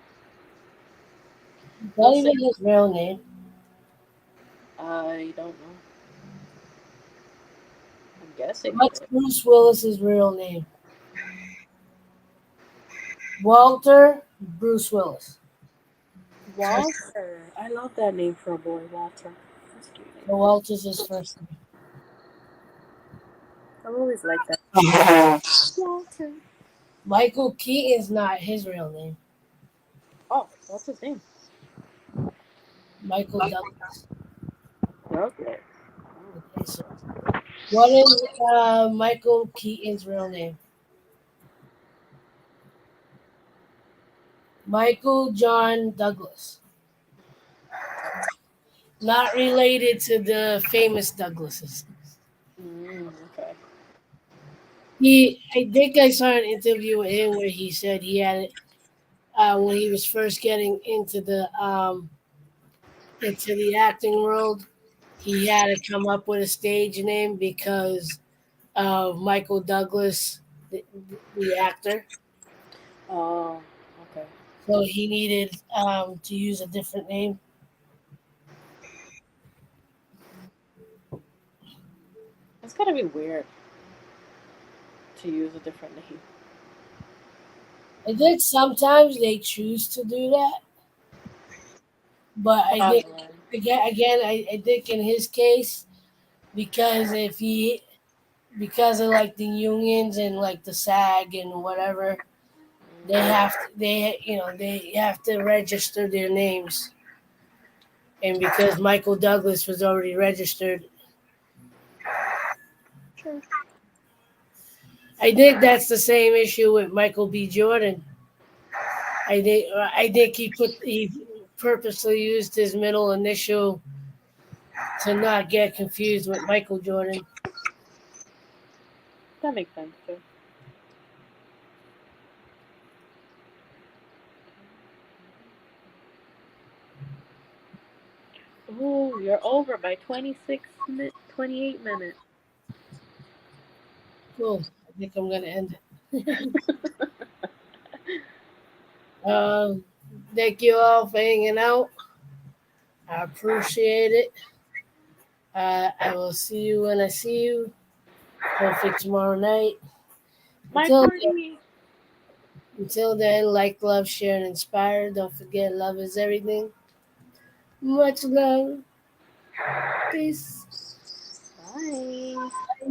S1: Not
S2: Wilson.
S1: even his real name.
S2: I don't know. I'm guessing
S1: What's
S2: it is.
S1: Bruce Willis's real name? Walter Bruce Willis. First,
S2: Walter. I love that name for a boy, Walter. That's a cute name.
S1: so Walter's his first
S2: I've always liked that.
S1: name.
S2: Walter.
S1: Michael Keaton's not his real name.
S2: Oh, what's his name?
S1: Michael Douglas.
S2: Okay.
S1: Okay, so what is Michael Keaton's real name? Michael John Douglas. Not related to the famous Douglases.
S2: Okay.
S1: I think I saw an interview with him where he said he had it when he was first getting into the acting world. He had to come up with a stage name because of Michael Douglas, the actor.
S2: Oh, okay.
S1: So he needed to use a different name.
S2: It's gotta be weird to use a different name.
S1: I think sometimes they choose to do that, but I think
S2: Probably.
S1: I think in his case, because if he because of like the unions and like the SAG and whatever, they have to register their names, and because Michael Douglas was already registered,
S2: Sure.
S1: I think that's the same issue with Michael B. Jordan. I think he purposely used his middle initial to not get confused with Michael Jordan.
S2: That makes sense too. Ooh, you're over by 28 minutes.
S1: Cool. I think I'm gonna end it. um, Thank you all for hanging out. I appreciate it. I will see you when I see you. Hopefully tomorrow night.
S2: My
S1: Until then,
S2: party.
S1: until then, like, love, share, and inspire. Don't forget, love is everything. Much love. Peace.
S2: Bye.
S1: Bye.